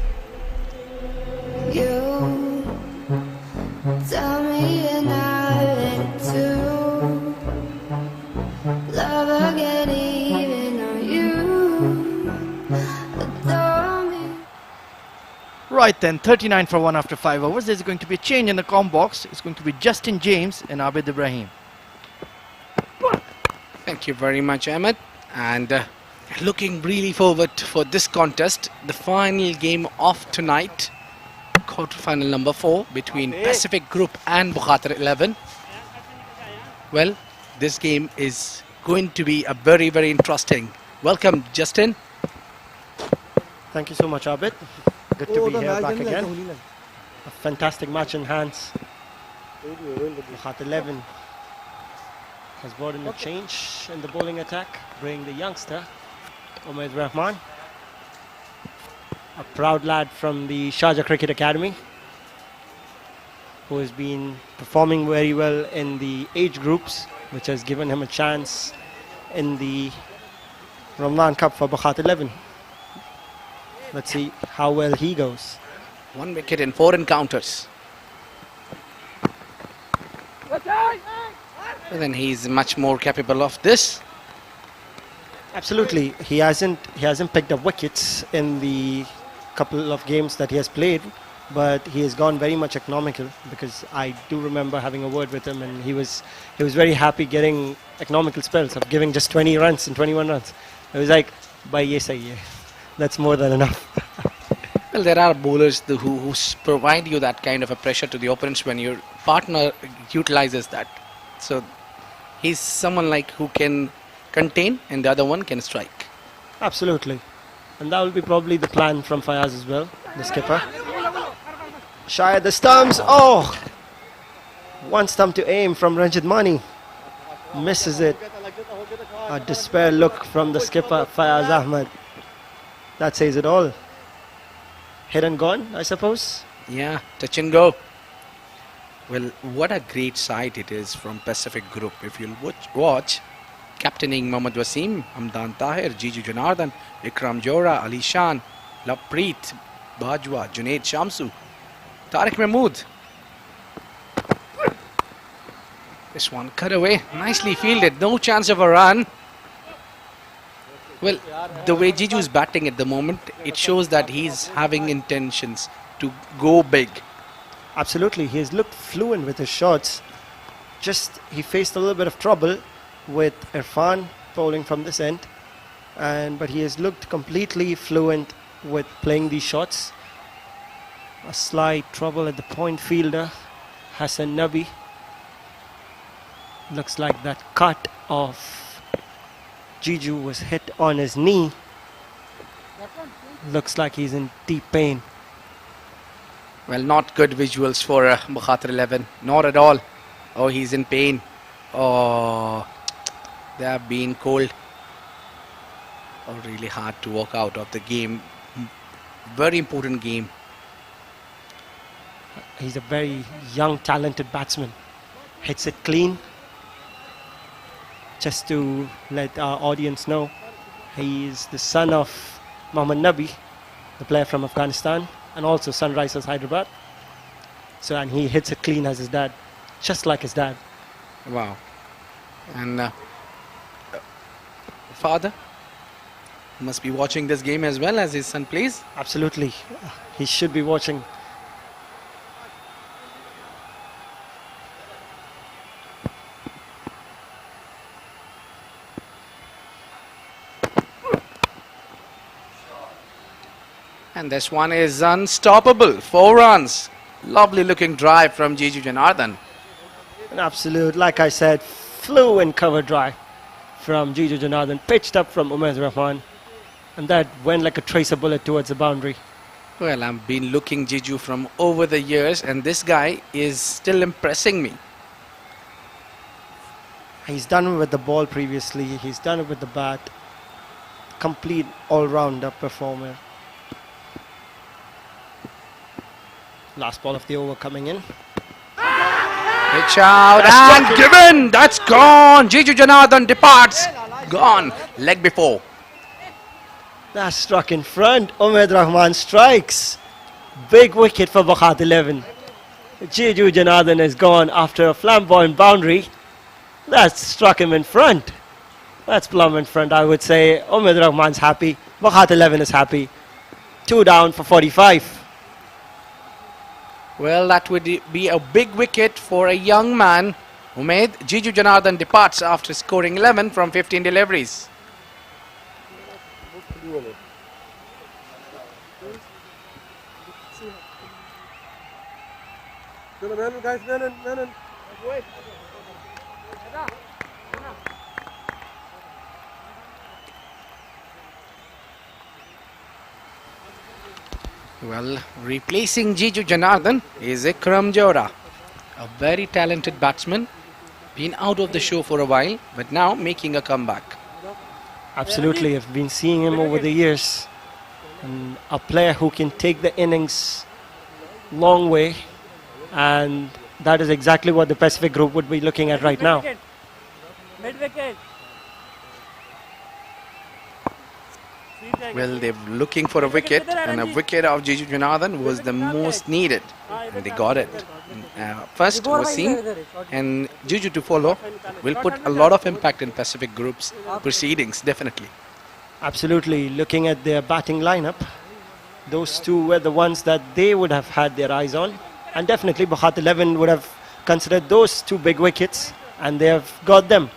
You tell me you're not into love again, even though you adore me. Right then, 39 for 1 after 5 overs. There's going to be a change in the comm box. It's going to be Justin James and Abid Ibrahim. Thank you very much, Ahmed. And looking really forward for this contest, the final game of tonight, quarter-final number 4 between Pacific Group and Bukhatir 11. Well, this game is going to be a very, very interesting. Welcome, Justin. Thank you so much, Abid. Good to be here back again. A fantastic match in hands. Bukhatir 11 has brought in a change in the bowling attack, bringing the youngster, Umaid Rahman, a proud lad from the Sharjah Cricket Academy, who has been performing very well in the age groups, which has given him a chance in the Ramadan Cup for Bukhatir 11. Let's see how well he goes. 1 wicket in 4 encounters. Well, then he's much more capable of this. Absolutely, he hasn't picked up wickets in the couple of games that he has played, but he has gone very much economical, because I do remember having a word with him, and he was very happy getting economical spells of giving just 20 runs and 21 runs. It was like, bhai ye sahi hai. That's more than enough. Well, there are bowlers who provide you that kind of a pressure to the opponents when your partner utilizes that. So he's someone like who can contain and the other one can strike. Absolutely, and that will be probably the plan from Fayaz as well, the skipper. Shy at the stumps. Oh, one stump to aim from Ranjit Mani. Misses it. A despair look from the skipper, Fayaz Ahmed. That says it all. Hit and gone, I suppose. Yeah, touch and go. Well, what a great sight it is from Pacific Group. If you'll watch, captaining Mohammad Wasim, Hamdan Tahir, Jiju Janardhan, Ikram Johra, Ali Shan, Lapreet, Bajwa, Junaid Shamsu, Tariq Mahmood. This one cut away, nicely fielded, no chance of a run. Well, the way Jiju is batting at the moment, it shows that he's having intentions to go big. Absolutely, he has looked fluent with his shots. Just he faced a little bit of trouble with Irfan bowling from this end, but he has looked completely fluent with playing these shots. A slight trouble at the point fielder, Hassan Nabi. Looks like that cut of Jiju was hit on his knee. Looks like he's in deep pain. Well, not good visuals for Bukhatir 11, not at all. Oh, he's in pain. Oh, they have been cold. Oh, really hard to walk out of the game. Very important game. He's a very young, talented batsman. Hits it clean. Just to let our audience know, he is the son of Mohammad Nabi, the player from Afghanistan, and also Sunrisers Hyderabad. So, and he hits it clean as his dad, just like his dad. Wow. And father must be watching this game as well as his son plays. Absolutely. He should be watching. And this one is unstoppable. 4 runs. Lovely looking drive from Jiju Janardhan. An absolute, like I said, fluent cover drive from Jiju Janardhan, pitched up from Umaid Rahman, and that went like a tracer bullet towards the boundary. Well, I've been looking Jiju from over the years, and this guy is still impressing me. He's done it with the ball previously, he's done it with the bat. Complete all-rounder performer. Last ball of the over coming in. Pitch out and given. That's gone. Jiju Janardhan departs. Gone. Leg before. That's struck in front. Umaid Rahman strikes. Big wicket for Bukhatir 11. Jiju Janardhan is gone after a flamboyant boundary. That's struck him in front. That's plumb in front, I would say. Umaid Rahman's happy. Bukhatir 11 is happy. 2 down for 45. Well, that would be a big wicket for a young man. Umaid. Jiju Janardhan departs after scoring 11 from 15 deliveries. Well, replacing Jiju Janardhan is Ikram Johra, a very talented batsman, been out of the show for a while, but now making a comeback. Absolutely, I've been seeing him over the years. And a player who can take the innings long way, and that is exactly what the Pacific Group would be looking at right now. Well, they're looking for a wicket, and a wicket of Jiju Janardhan was the most needed, and they got it. First Wasim and Jiju to follow will put a lot of impact in Pacific Group's proceedings, definitely. Absolutely, looking at their batting lineup, those two were the ones that they would have had their eyes on, and definitely Bukhatir 11 would have considered those 2 big wickets, and they have got them.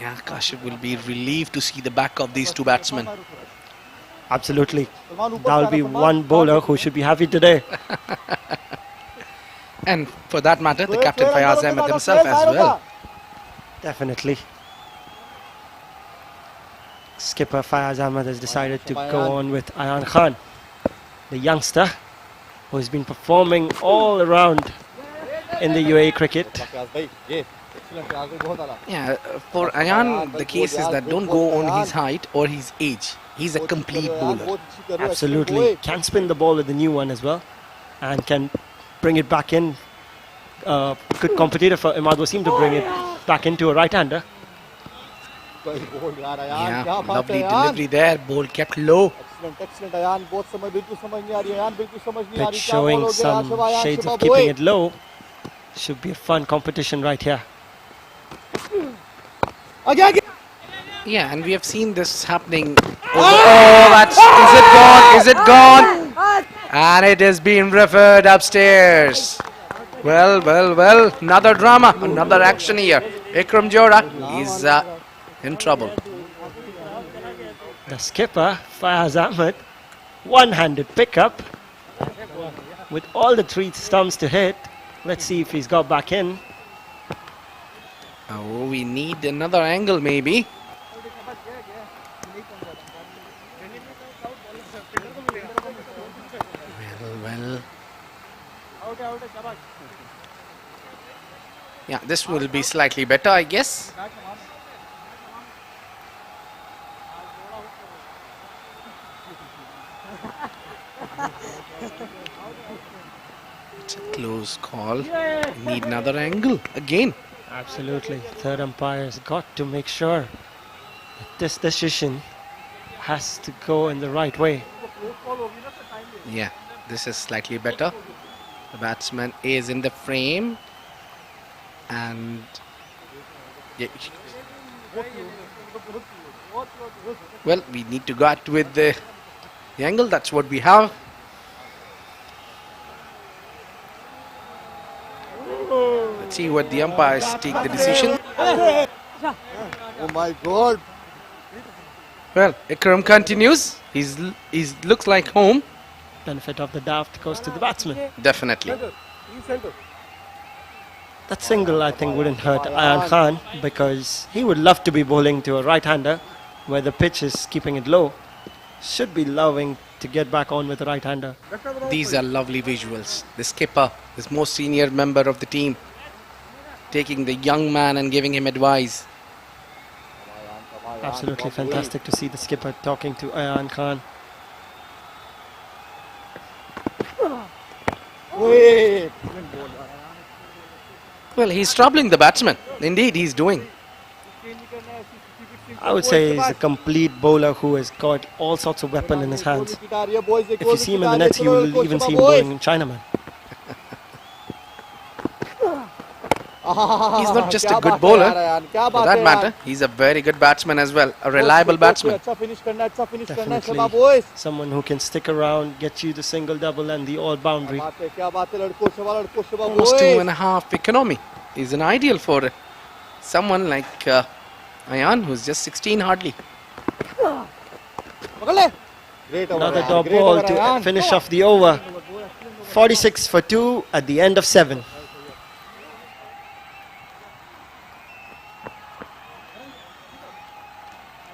Yeah, Kashif will be relieved to see the back of these 2 batsmen. Absolutely, that will be one bowler who should be happy today. And for that matter, the captain Fayaz Ahmed himself as well. Definitely. Skipper Fayaz Ahmed has decided to go on with Ayan Khan, the youngster who has been performing all around in the UAE cricket. Yeah, for Ayan, the case is that don't go on his height or his age. He's a complete bowler. Absolutely. Can spin the ball with the new one as well, and can bring it back in. Good competitor for Imad Wasim to bring it back into a right-hander. Yeah, lovely delivery there. Ball kept low. Pitch showing some shades of keeping it low. Should be a fun competition right here. Yeah, and we have seen this happening. Oh, that's, is it gone? Is it gone? And it is being referred upstairs. Well, another drama, another action here. Ikram Johra is in trouble. The skipper, Fayaz Ahmed, one-handed pickup with all the 3 stumps to hit. Let's see if he's got back in. Oh, we need another angle maybe. Well. Yeah, this will be slightly better, I guess. It's a close call. Need another angle again. Absolutely. Third umpire's got to make sure that this decision has to go in the right way. Yeah, this is slightly better. The batsman is in the frame. And yeah, Well, we need to go out with the angle. That's what we have. Let's see what the umpires take the decision. Oh my God. Well, Ikram continues. He's looks like home. Benefit of the doubt goes to the batsman. Definitely. That single, I think, wouldn't hurt Ayan Khan because he would love to be bowling to a right-hander where the pitch is keeping it low. Should be loving to get back on with a right-hander. These are lovely visuals. The skipper, this most senior member of the team, taking the young man and giving him advice. Absolutely fantastic to see the skipper talking to Ayan Khan. Well, he's troubling the batsman. Indeed, he's doing. I would say he's a complete bowler who has got all sorts of weapons in his hands. If you see him in the nets, you will even see him bowling in Chinaman. He's not just a good bowler, for that matter. He's a very good batsman as well, a reliable batsman. Definitely someone who can stick around, get you the single, double and the all boundary. Almost 2.5 economy is an ideal for someone like Ayan, who's just 16 hardly. Another dot ball to finish off the over. 46 for 2 at the end of 7.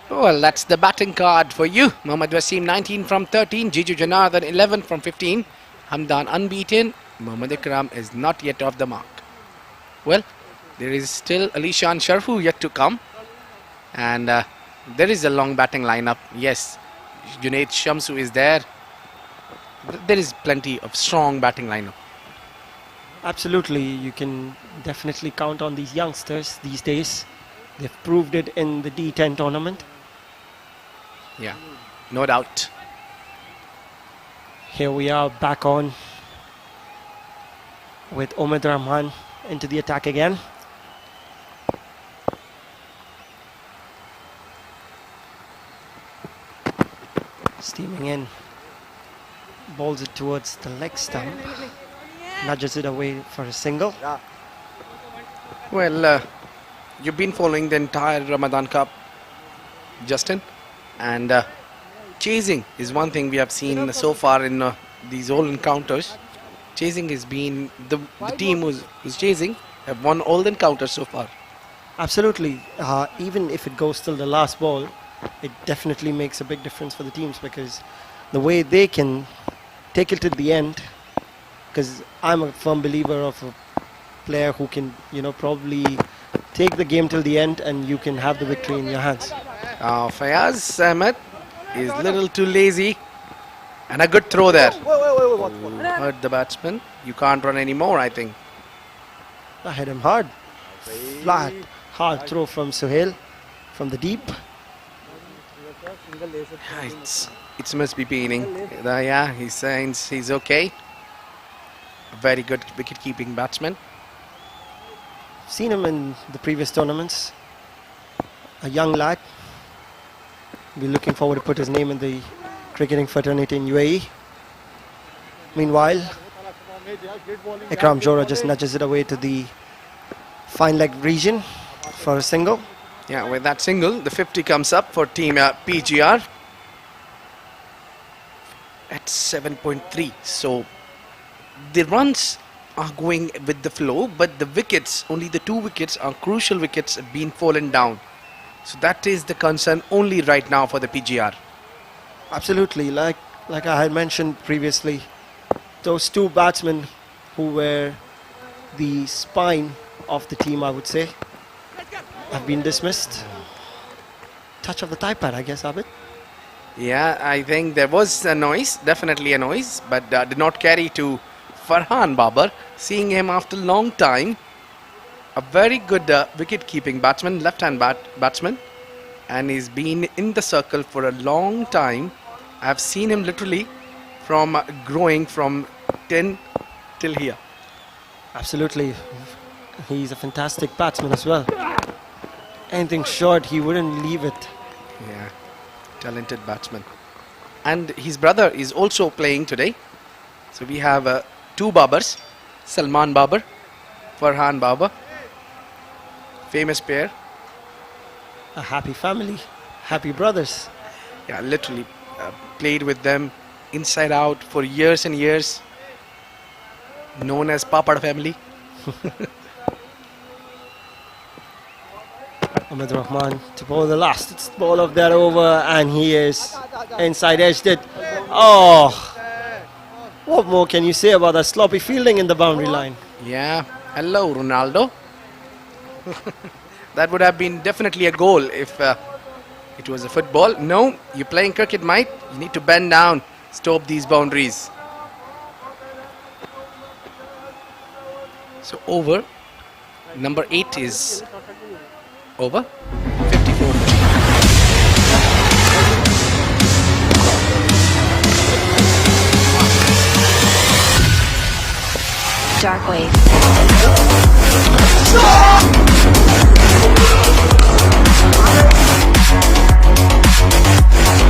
Well, that's the batting card for you. Mohammad Wasim 19 from 13, Jiju Janardhan 11 from 15, Hamdan unbeaten, Mohammad Ikram is not yet off the mark. Well, there is still Alishan Sharfu yet to come, and there is a long batting lineup. Yes, Junaid Shamsu is there. There is plenty of strong batting lineup. Absolutely, you can definitely count on these youngsters these days. They've proved it in the D10 tournament. Yeah, no doubt. Here we are back on with Omid Rahman into the attack again. Steaming in, bowls it towards the leg stump, nudges it away for a single. Well, you've been following the entire Ramadan Cup, Justin, and chasing is one thing we have seen so far in these all encounters. Chasing has been the team who's chasing have won all the encounters so far. Absolutely. Even if it goes till the last ball, it definitely makes a big difference for the teams because the way they can take it to the end, because I'm a firm believer of a player who can, probably take the game till the end and you can have the victory in your hands. Fayaz Ahmed is a little too lazy, and a good throw there. Hurt the batsman. You can't run anymore, I think. I hit him hard. Flat, hard throw from Suhail from the deep. It must be paining. Yeah, he's saying he's okay. A very good wicket-keeping batsman. Seen him in the previous tournaments. A young lad. Be looking forward to put his name in the cricketing fraternity in UAE. Meanwhile, Ikram Johra just nudges it away to the fine leg region for a single. Yeah, with that single, the 50 comes up for team PGR at 7.3. So the runs are going with the flow, but the wickets, only the 2 wickets are crucial wickets, have been fallen down. So that is the concern only right now for the PGR. Absolutely, like I had mentioned previously, those 2 batsmen who were the spine of the team, I would say, have been dismissed. Touch of the thigh pad, I guess, Abid. Yeah, I think there was a noise, definitely a noise, but did not carry to Farhan Babar. Seeing him after a long time, a very good wicket-keeping batsman, left-hand batsman, and he's been in the circle for a long time. I've seen him literally from growing from 10 till here. Absolutely. He's a fantastic batsman as well. Anything short, he wouldn't leave it. Yeah, talented batsman. And his brother is also playing today. So we have two Babars, Salman Babar, Farhan Babar. Famous pair. A happy family, happy brothers. Yeah, literally played with them inside out for years and years. Known as Papad family. Ahmed Rahman to bowl the last ball of that over, and he is inside edged it. Oh, what more can you say about that sloppy fielding in the boundary line? Yeah, hello Ronaldo. That would have been definitely a goal if it was a football. No, you're playing cricket, mate. You need to bend down, stop these boundaries. So over, number 8 is over. 54. Dark wave.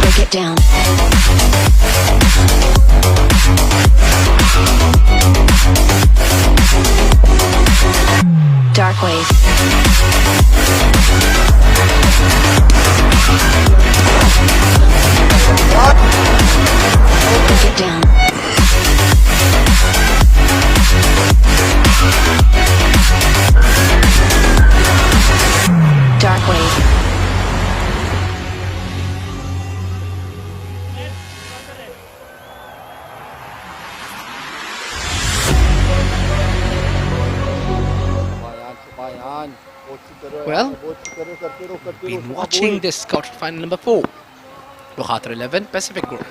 Break it down. Dark wave. Break it down. Dark wave. Well, been watching this quarter-final number 4. Bukhatir 11, Pacific Group.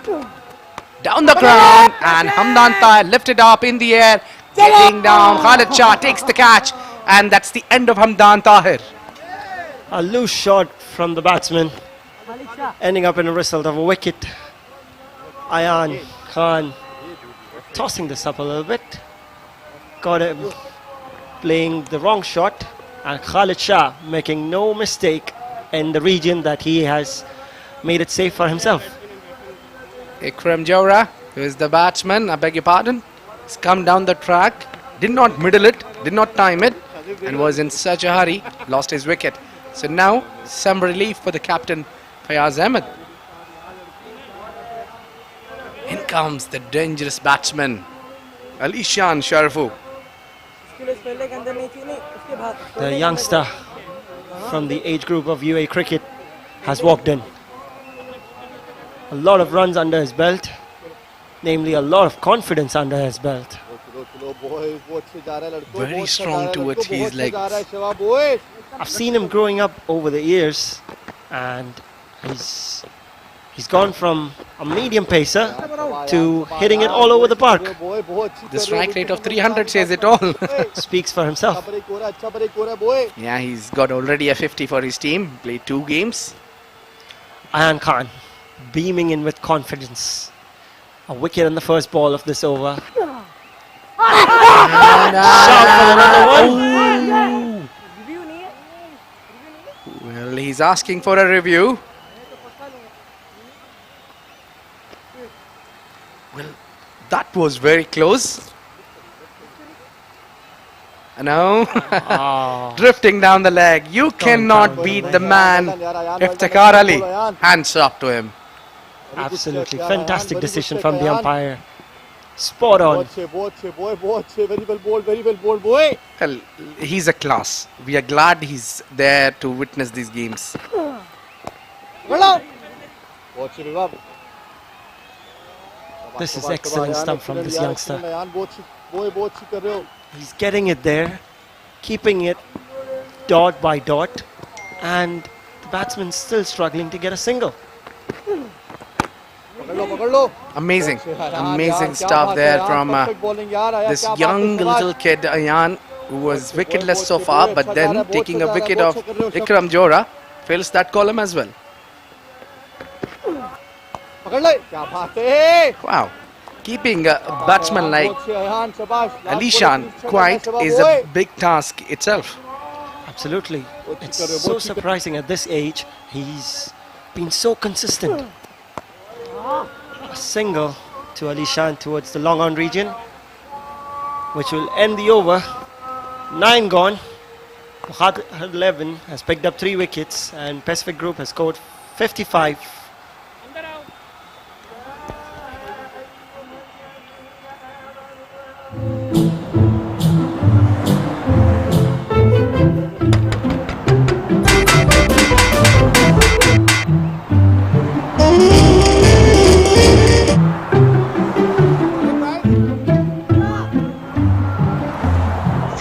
Down the ground, and Hamdan Tahir lifted up in the air, getting down. Khalid Shah takes the catch, and that's the end of Hamdan Tahir. A loose shot from the batsman, ending up in a result of a wicket. Ayan Khan tossing this up a little bit, got him playing the wrong shot, and Khalid Shah making no mistake in the region that he has made it safe for himself. Ikram Jawra, who is the batsman, I beg your pardon, has come down the track, did not middle it, did not time it, and was in such a hurry, lost his wicket. So now, some relief for the captain, Fayaz Ahmed. In comes the dangerous batsman, Alishan Sharifu. The youngster from the age group of UAE cricket has walked in. A lot of runs under his belt, namely a lot of confidence under his belt. Very strong towards his legs. I've seen him growing up over the years, and he's gone from a medium pacer to hitting it all over the park. The strike rate of 300 says it all. Speaks for himself. Yeah, he's got already a 50 for his team, played 2 games. Ayan Khan beaming in with confidence. A wicket on the first ball of this over. Shout for another one. Well, he's asking for a review. Well, that was very close. No, drifting down the leg. You cannot beat the man, Iftikhar Ali. Hands up to him. Absolutely fantastic decision from the umpire. Spot on. Well, he's a class. We are glad he's there to witness these games. This is excellent stuff from this youngster. He's getting it there, keeping it dot by dot, and the batsman's still struggling to get a single. Amazing, amazing stuff there from this young little kid, Ayan, who was wicketless so far, but then taking a wicket of Ikram Jawra fills that column as well. Wow. Keeping a batsman like Alishan quiet is a big task itself. Absolutely. It's so surprising at this age. He's been so consistent. A single to Alishan towards the long on region, which will end the over. 9 gone. Bukhatir 11 has picked up 3 wickets and Pacific Group has scored 55.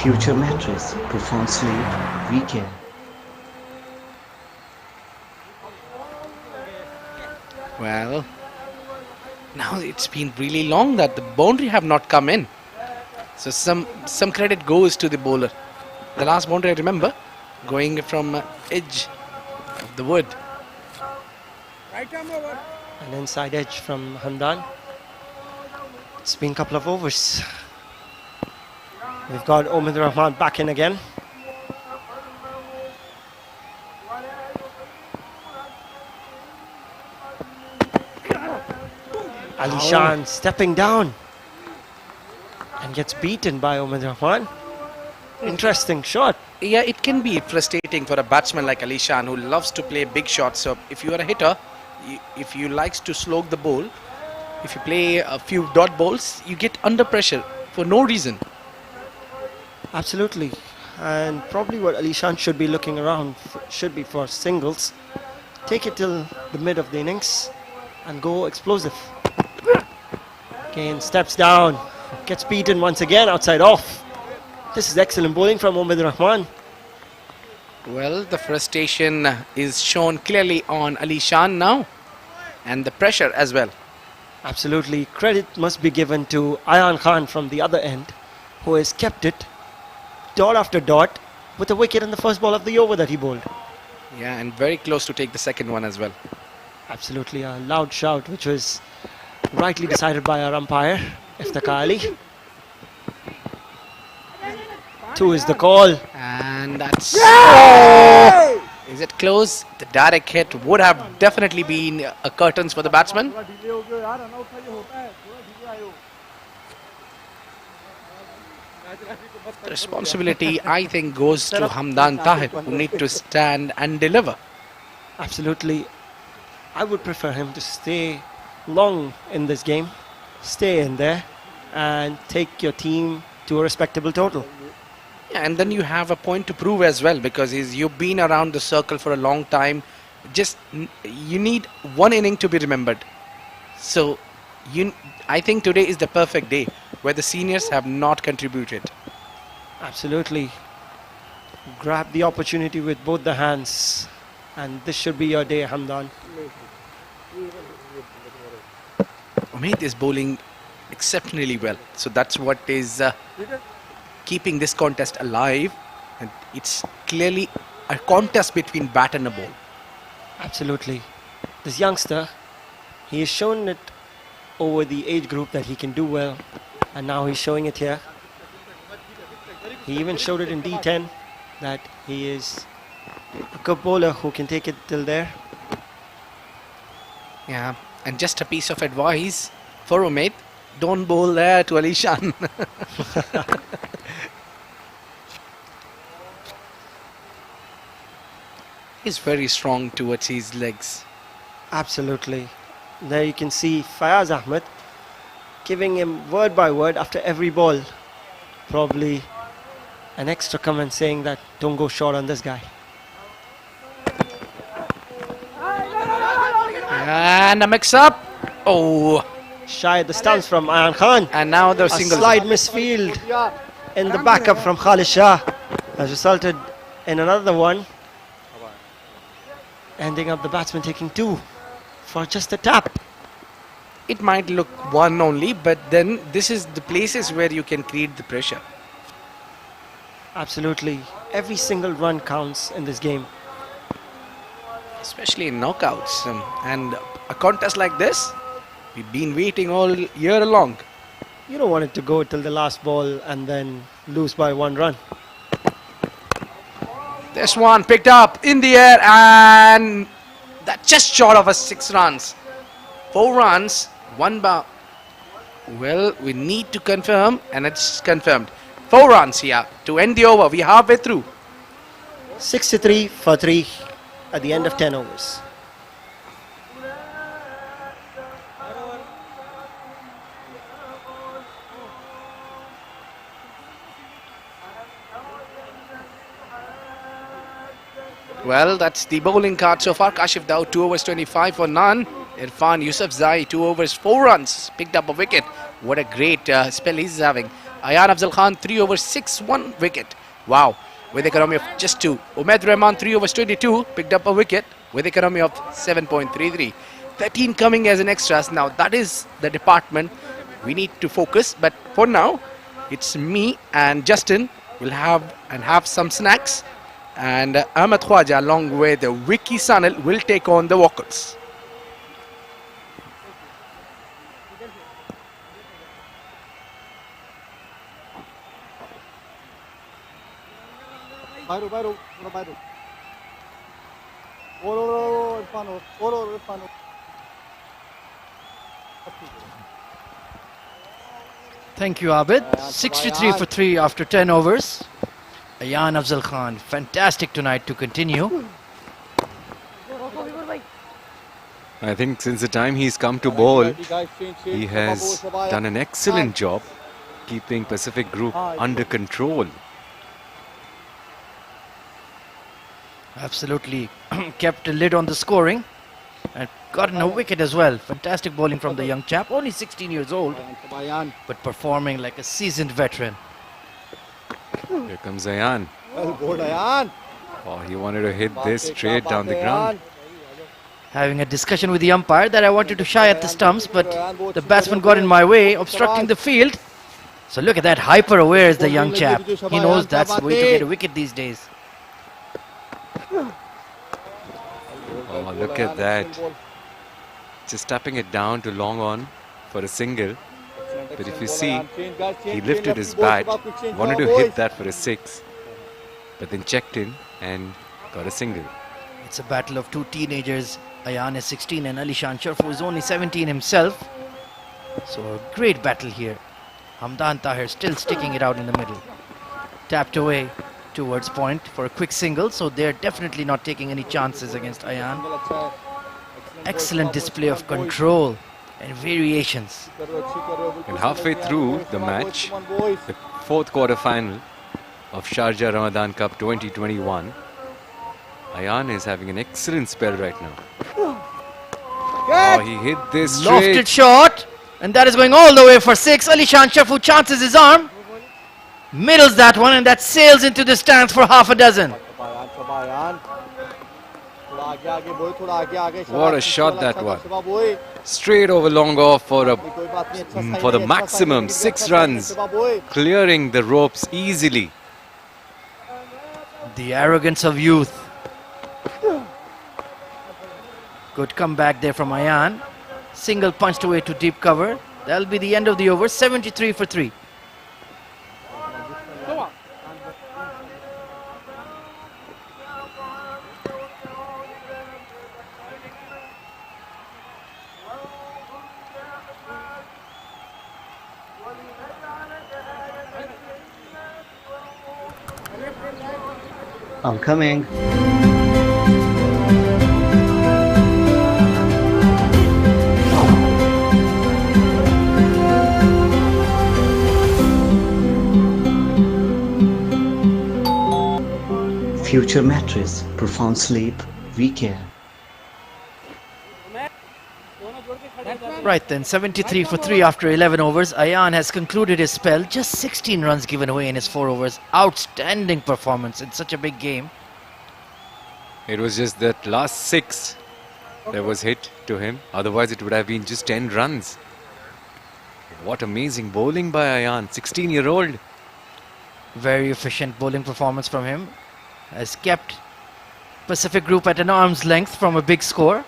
Future mattress, profound sleep, we care. Well, now it's been really long that the boundary have not come in. So some credit goes to the bowler. The last boundary I remember going from edge of the wood. An inside edge from Hamdan. It's been a couple of overs. We've got Omid Rahman back in again. Alishan stepping down and gets beaten by Omid Rahman. Interesting shot. Yeah, it can be frustrating for a batsman like Alishan who loves to play big shots. So if you are a hitter, if you likes to slog the ball, if you play a few dot balls, you get under pressure for no reason. Absolutely. And probably what Alishan should be looking around should be for singles. Take it till the mid of the innings and go explosive. Again, steps down, gets beaten once again outside off. This is excellent bowling from Omid Rahman. Well, the frustration is shown clearly on Alishan now, and the pressure as well. Absolutely. Credit must be given to Ayan Khan from the other end, who has kept it dot after dot with a wicket in the first ball of the over that he bowled. Yeah, and very close to take the second one as well. Absolutely. A loud shout, which was rightly decided by our umpire, Iftikhar Ali. 2 is the call. And that's... Oh! Is it close? The direct hit would have definitely been a curtains for the batsman. The responsibility, I think, goes to Hamdan Tahir, who need to stand and deliver. Absolutely. I would prefer him to stay long in this game, stay in there and take your team to a respectable total. Yeah, and then you have a point to prove as well, because you've been around the circle for a long time. Just you need one inning to be remembered. So I think today is the perfect day where the seniors have not contributed. Absolutely. Grab the opportunity with both the hands, and this should be your day, Hamdan. Umaid is bowling exceptionally well, so that's what is keeping this contest alive, and it's clearly a contest between bat and a ball. Absolutely. This youngster, he has shown it over the age group that he can do well, and now he's showing it here. He even showed it in D10 that he is a good bowler who can take it till there. Yeah, and just a piece of advice for Umaid, don't bowl there to Alishan. He's very strong towards his legs. Absolutely. There you can see Fayaz Ahmed giving him word by word after every ball. Probably an extra comment saying that don't go short on this guy. And a mix-up. Oh. Shy the stumps from Ayan Khan. And now the a single. Slide misfield in the backup from Khalid Shah has resulted in another one. Ending up the batsman taking 2 for just a tap. It might look 1 only, but then this is the places where you can create the pressure. Absolutely. Every single run counts in this game. Especially in knockouts. And a contest like this, we've been waiting all year long. You don't want it to go till the last ball and then lose by 1 run. This one picked up in the air and that just short of a 6 runs. 4 runs, 1 bound. Well, we need to confirm, and it's confirmed. 4 runs here to end the over. We're halfway through. 63 for 3 at the end of 10 overs. Well, that's the bowling card so far. Kashif Dawood 2 overs 25 for none. Irfan Yusufzai 2 overs 4 runs, picked up a wicket. What a great spell he's having. Ayan Afzal Khan 3 overs 6, 1 wicket. Wow, with economy of just 2. Umaid Rahman 3 overs 22, picked up a wicket with economy of 7.33. 13 coming as an extras. Now that is the department we need to focus. But for now, it's me and Justin will have some snacks. And Ahmed Khwaja along with Vicky Sanil will take on the Walkers. Thank you, Abid. 63 for 3 after 10 overs. Ayan Afzal Khan, fantastic tonight to continue. I think since the time he's come to bowl, he has done an excellent job keeping Pacific Group under control. Absolutely kept a lid on the scoring and gotten a wicket as well. Fantastic bowling from the young chap, only 16 years old, but performing like a seasoned veteran. Here comes Ayan. Well, good, Ayan. Oh, he wanted to hit this straight down the ground. Having a discussion with the umpire that I wanted to shy at the stumps, but the batsman got in my way, obstructing the field. So look at that, hyper aware is the young chap. He knows that's the way to get a wicket these days. Oh, look at that. Just tapping it down to long on for a single. But if you see, he lifted his bat, wanted to hit that for a 6, but then checked in and got a single. It's a battle of two teenagers. Ayan is 16 and Alishan Sharfu is only 17 himself. So a great battle here. Hamdan Tahir still sticking it out in the middle. Tapped away towards point for a quick single, so they're definitely not taking any chances against Ayan. Excellent display of control and variations. And halfway through the match, the 4th quarter final of Sharjah Ramadan Cup 2021, Ayan is having an excellent spell right now. Oh, he hit this straight. Lofted shot, and that is going all the way for 6. Alishan Sharfu chances his arm, middles that one, and that sails into the stands for half a dozen. What a shot that was. Straight over long off for the maximum 6 runs, clearing the ropes easily. The arrogance of youth. Good comeback there from Ayan. Single punched away to deep cover. That'll be the end of the over. 73 for 3. I'm coming. Future mattress, profound sleep, we care. Right then, 73 for 3 after 11 overs. Ayan has concluded his spell. Just 16 runs given away in his 4 overs. Outstanding performance in such a big game. It was just that last 6 that was hit to him. Otherwise, it would have been just 10 runs. What amazing bowling by Ayan, 16-year-old. Very efficient bowling performance from him. Has kept Pacific Group at an arm's length from a big score.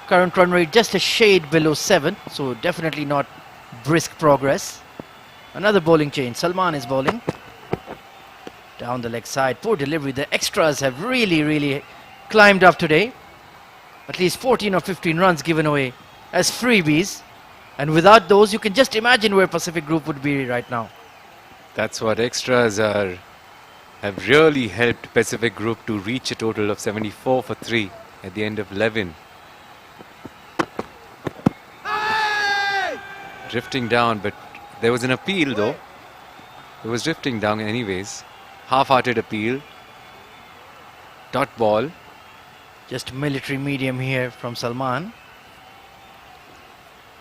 Current run rate just a shade below 7, so definitely not brisk progress. Another bowling change. Salman is bowling. Down the leg side, poor delivery. The extras have really climbed up today. At least 14 or 15 runs given away as freebies. And without those, you can just imagine where Pacific Group would be right now. That's what extras are. Have really helped Pacific Group to reach a total of 74 for 3 at the end of 11. Drifting down, but there was an appeal though. It was drifting down anyways. Half-hearted appeal. Dot ball. Just military medium here from Salman.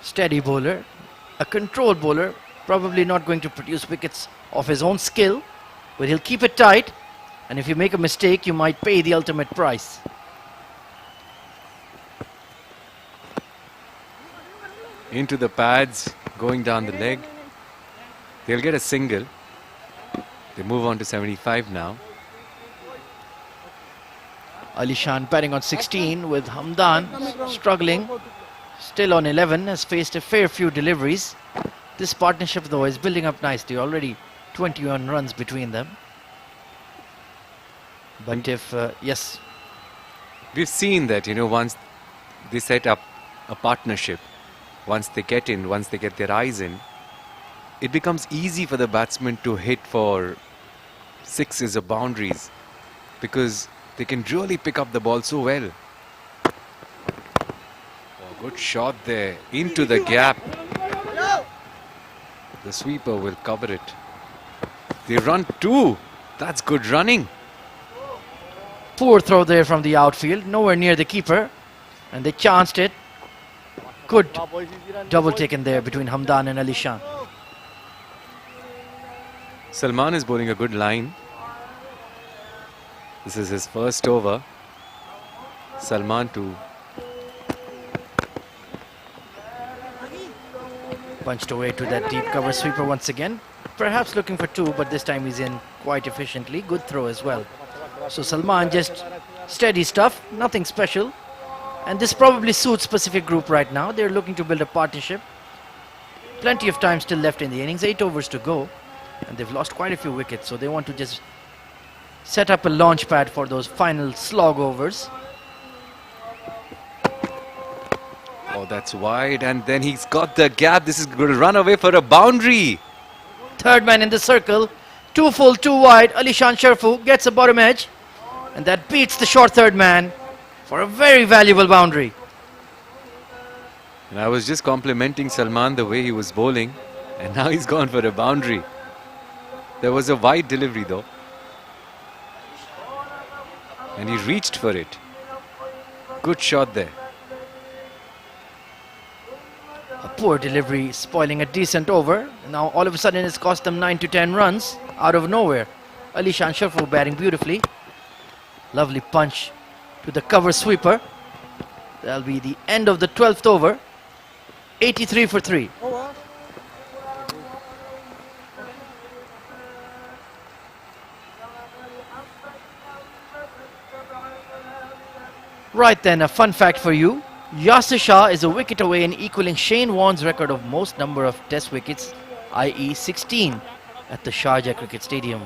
Steady bowler. A controlled bowler. Probably not going to produce wickets of his own skill. But he'll keep it tight. And if you make a mistake, you might pay the ultimate price. Into the pads. Going down the leg. They'll get a single. They move on to 75 now. Ali Shan batting on 16 with Hamdan struggling. Still on 11, has faced a fair few deliveries. This partnership though is building up nicely. Already 21 runs between them. But if, yes. We've seen that, once they set up a partnership, once they get in, once they get their eyes in, it becomes easy for the batsmen to hit for sixes or boundaries because they can really pick up the ball so well. Oh, good shot there into the gap. The sweeper will cover it. They run 2. That's good running. Poor throw there from the outfield, nowhere near the keeper, and they chanced it. Good double taken there between Hamdan and Ali Shan. Salman is bowling a good line. This is his first over. Salman to punched away to that deep cover sweeper once again. Perhaps looking for 2, but this time he's in quite efficiently. Good throw as well. So Salman just steady stuff, nothing special. And this probably suits Pacific Group right now. They're looking to build a partnership. Plenty of time still left in the innings, 8 overs to go. And they've lost quite a few wickets, so they want to just set up a launch pad for those final slog overs. Oh, that's wide, and then he's got the gap. This is going to run away for a boundary. Third man in the circle. 2 full, 2 wide. Ali Shan Sharfu gets a bottom edge. And that beats the short third man for a very valuable boundary. And I was just complimenting Salman the way he was bowling. And now he's gone for a boundary. There was a wide delivery though. And he reached for it. Good shot there. A poor delivery spoiling a decent over. Now all of a sudden it's cost them 9 to 10 runs out of nowhere. Ali Shan Sharfu batting beautifully. Lovely punch to the cover sweeper. That'll be the end of the 12th over. 83 for 3. Right then, a fun fact for you. Yasir Shah is a wicket away in equaling Shane Warne's record of most number of test wickets, i.e. 16 at the Sharjah Cricket Stadium.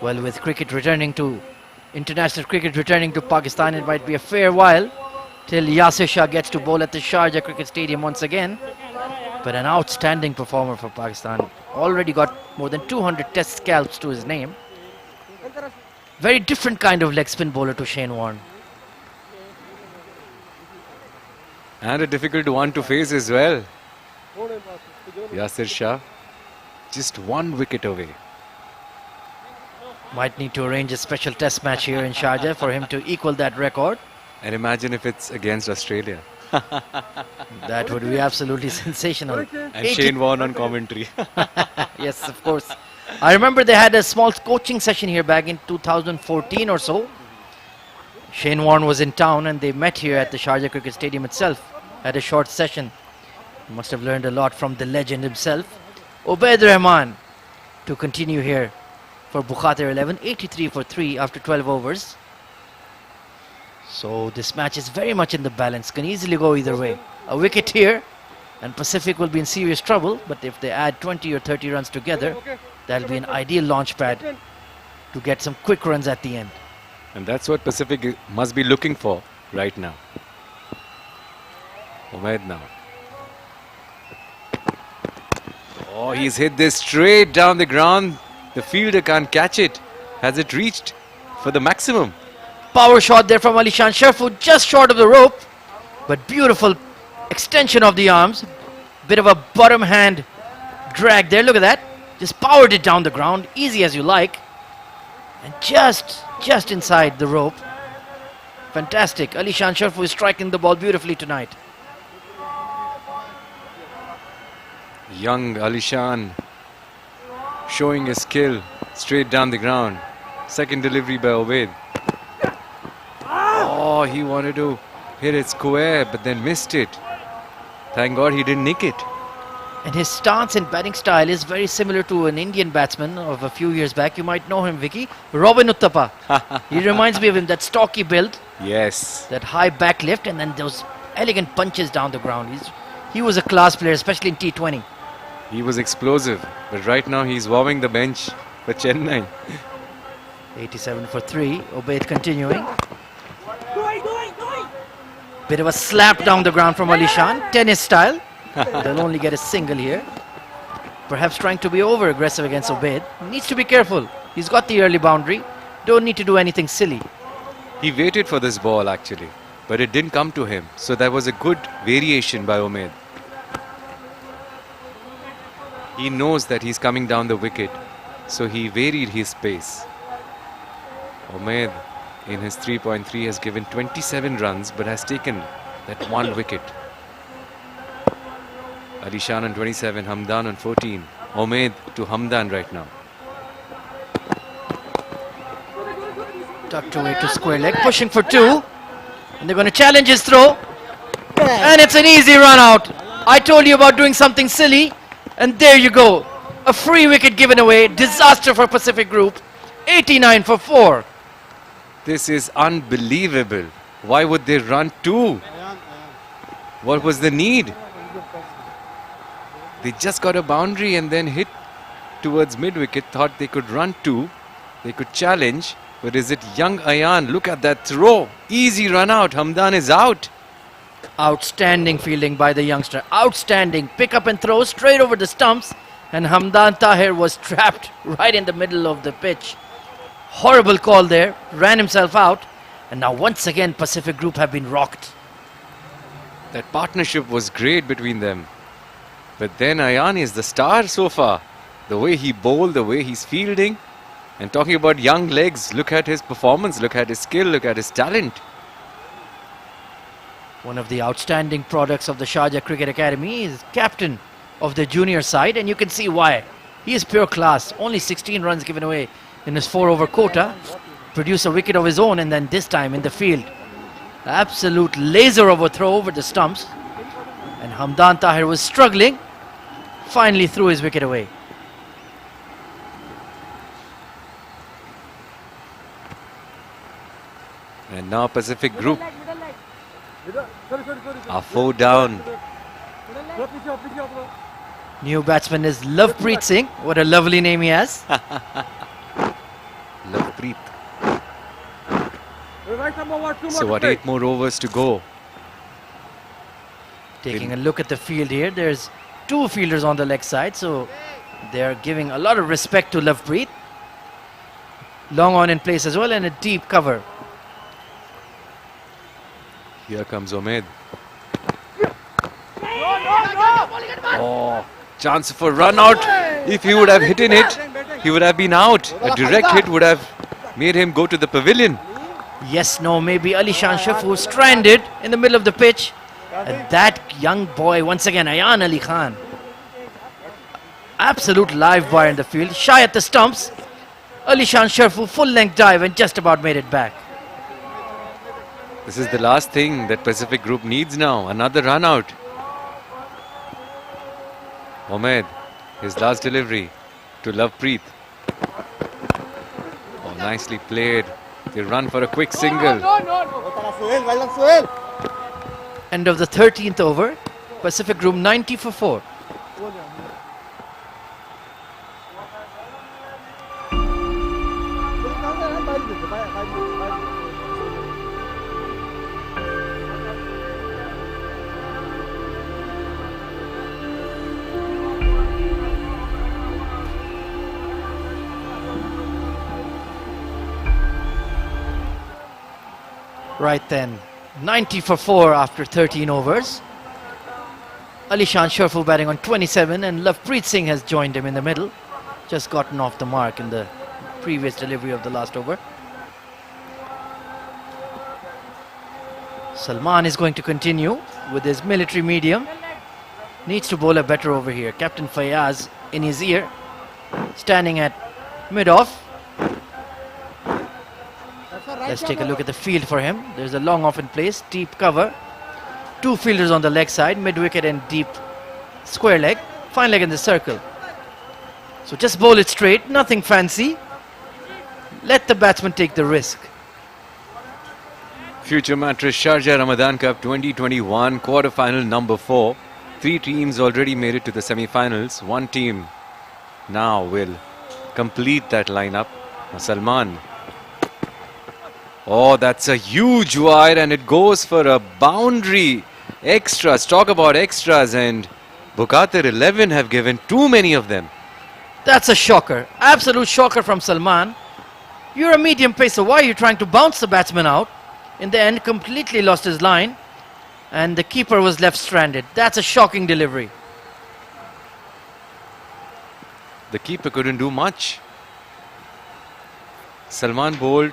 Well, with international cricket returning to Pakistan, it might be a fair while till Yasir Shah gets to bowl at the Sharjah Cricket Stadium once again. But an outstanding performer for Pakistan. Already got more than 200 test scalps to his name. Very different kind of leg spin bowler to Shane Warne. And a difficult one to face as well. Yasir Shah, just 1 wicket away. Might need to arrange a special test match here in Sharjah for him to equal that record. And imagine if it's against Australia. That would be absolutely sensational. And Shane Warne on commentary. Yes, of course. I remember they had a small coaching session here back in 2014 or so. Shane Warne was in town and they met here at the Sharjah Cricket Stadium itself. Had a short session. Must have learned a lot from the legend himself. Ubaid Rahman to continue here for Bukhatir 11. 83 for 3 after 12 overs. So this match is very much in the balance. Can easily go either way. A wicket here and Pacific will be in serious trouble. But if they add 20 or 30 runs together, that'll be an ideal launch pad to get some quick runs at the end. And that's what Pacific must be looking for right now. Umaid now. Oh, he's hit this straight down the ground. The fielder can't catch it. Has it reached for the maximum? Power shot there from Alishan Sharfu, just short of the rope, but beautiful extension of the arms. Bit of a bottom hand drag there, look at that. Just powered it down the ground, easy as you like. And just inside the rope. Fantastic. Alishan Sharfu is striking the ball beautifully tonight. Young Alishan showing his skill straight down the ground. Second delivery by Ubaid. Oh, he wanted to hit it square but then missed it. Thank God he didn't nick it. And his stance and batting style is very similar to an Indian batsman of a few years back. You might know him, Vicky. Robin Uttapa. He reminds me of him, that stocky build. Yes. That high back lift and then those elegant punches down the ground. He was a class player, especially in T20. He was explosive, but right now he's warming the bench for Chennai. 87 for 3. Ubaid continuing. Bit of a slap down the ground from Alishan. Tennis style. They'll only get a single here. Perhaps trying to be over aggressive against Ubaid. Needs to be careful. He's got the early boundary. Don't need to do anything silly. He waited for this ball actually, but it didn't come to him. So that was a good variation by Umaid. He knows that he's coming down the wicket, so he varied his pace. Umaid in his 3.3 has given 27 runs but has taken that one wicket. Alishan on 27, Hamdan on 14. Umaid to Hamdan right now. Tucked away to square leg, pushing for 2. And they're going to challenge his throw. And it's an easy run out. I told you about doing something silly. And there you go. A free wicket given away. Disaster for Pacific Group. 89 for 4. This is unbelievable. Why would they run 2? What was the need? They just got a boundary and then hit towards mid-wicket. Thought they could run 2. They could challenge. But is it young Ayan? Look at that throw. Easy run out. Hamdan is out. Outstanding fielding by the youngster. Outstanding. Pick up and throw straight over the stumps. And Hamdan Tahir was trapped right in the middle of the pitch. Horrible call there. Ran himself out. And now once again Pacific Group have been rocked. That partnership was great between them. But then Ayan is the star so far. The way he bowled, the way he's fielding. And talking about young legs, look at his performance, look at his skill, look at his talent. One of the outstanding products of the Sharjah Cricket Academy is captain of the junior side, and you can see why. He is pure class. Only 16 runs given away in his 4-over quota. Produced a wicket of his own, and then this time in the field. Absolute laser of a throw over the stumps. And Hamdan Tahir was struggling. Finally threw his wicket away. And now Pacific Group are 4 down. New batsman is Lovepreet Singh. What a lovely name he has. Lovepreet. So what, 8 more overs to go. Taking a look at the field here, there's 2 fielders on the leg side, so they're giving a lot of respect to Lovepreet. Long on in place as well, and a deep cover. Here comes Umaid. Oh, chance for run out. If he would have hit in it, he would have been out. A direct hit would have made him go to the pavilion. Yes, no, maybe Alishan Sharfu stranded in the middle of the pitch. And that young boy, once again, Ayan Ali Khan. Absolute live wire in the field. Shy at the stumps. Alishan Sharfu full length dive and just about made it back. This is the last thing that Pacific Group needs now. Another run out. Umaid, his last delivery to Lovepreet. Oh, nicely played. They run for a quick single. End of the 13th over. Pacific Group 90 for 4. Right then, 90 for 4 after 13 overs. Alishan Sharfu batting on 27 and Lovepreet Singh has joined him in the middle. Just gotten off the mark in the previous delivery of the last over. Salman is going to continue with his military medium. Needs to bowl a better over here. Captain Fayaz in his ear, standing at mid-off. Let's take a look at the field for him. There's a long off in place, deep cover. Two fielders on the leg side, mid-wicket and deep square leg. Fine leg in the circle. So just bowl it straight, nothing fancy. Let the batsman take the risk. Future mattress Sharjah Ramadan Cup 2021 quarter-final number 4. 3 teams already made it to the semi-finals. 1 team now will complete that lineup. Salman. Oh, that's a huge wide and it goes for a boundary. Extras, talk about extras, and Bukhatir 11 have given too many of them. That's a shocker. Absolute shocker from Salman. You're a medium pacer. Why are you trying to bounce the batsman out? In the end, completely lost his line. And the keeper was left stranded. That's a shocking delivery. The keeper couldn't do much. Salman bowled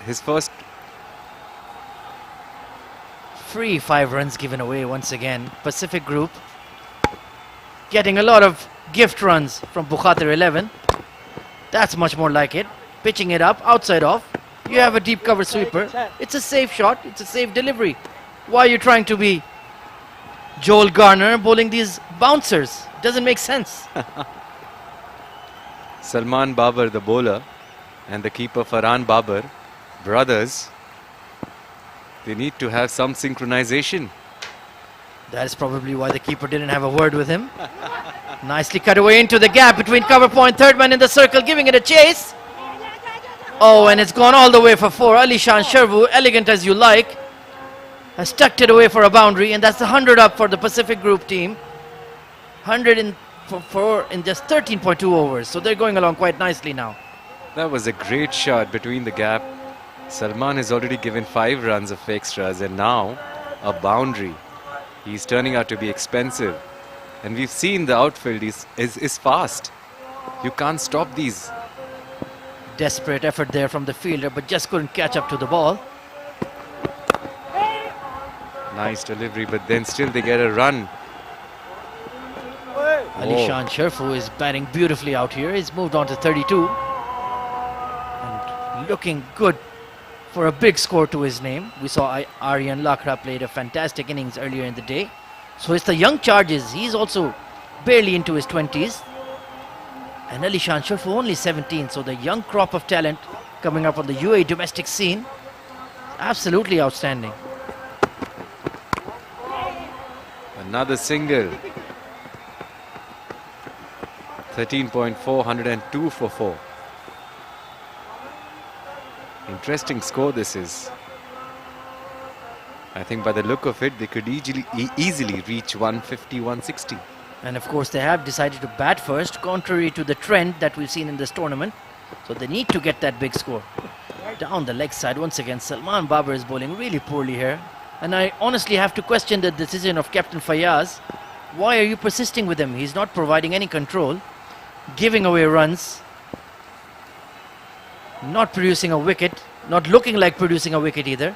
his first. Free 5 runs given away once again. Pacific Group getting a lot of gift runs from Bukhatir 11. That's much more like it. Pitching it up, outside off. You have a deep cover sweeper. It's a safe shot. It's a safe delivery. Why are you trying to be Joel Garner bowling these bouncers? Doesn't make sense. Salman Babar, the bowler, and the keeper Farhan Babar, brothers. They need to have some synchronization. That is probably why the keeper didn't have a word with him. Nicely cut away into the gap between cover point, third man in the circle, giving it a chase. Oh, and it's gone all the way for 4. Alishan Sharfu, elegant as you like, has tucked it away for a boundary, and that's the 100 up for the Pacific Group team. 100 for 4 in just 13.2 overs, so they're going along quite nicely now. That was a great shot between the gap. Salman has already given 5 runs of extras and now a boundary. He's turning out to be expensive. And we've seen the outfield is fast. You can't stop these. Desperate effort there from the fielder, but just couldn't catch up to the ball. Nice delivery, but then still they get a run. Alishan Sharfu is batting beautifully out here. He's moved on to 32. And looking good for a big score to his name. We saw Aryan Lakra played a fantastic innings earlier in the day. So it's the young charges. He's also barely into his 20s. And Alishan Sharfu only 17. So the young crop of talent coming up on the UAE domestic scene. Absolutely outstanding. Another single. 13.4, 102 for 4. Interesting score this is. I think by the look of it, they could easily reach 150, 160. And of course, they have decided to bat first, contrary to the trend that we've seen in this tournament. So they need to get that big score. Down the leg side, once again, Salman Babar is bowling really poorly here. And I honestly have to question the decision of Captain Fayaz. Why are you persisting with him? He's not providing any control, giving away runs, not producing a wicket, not looking like producing a wicket either.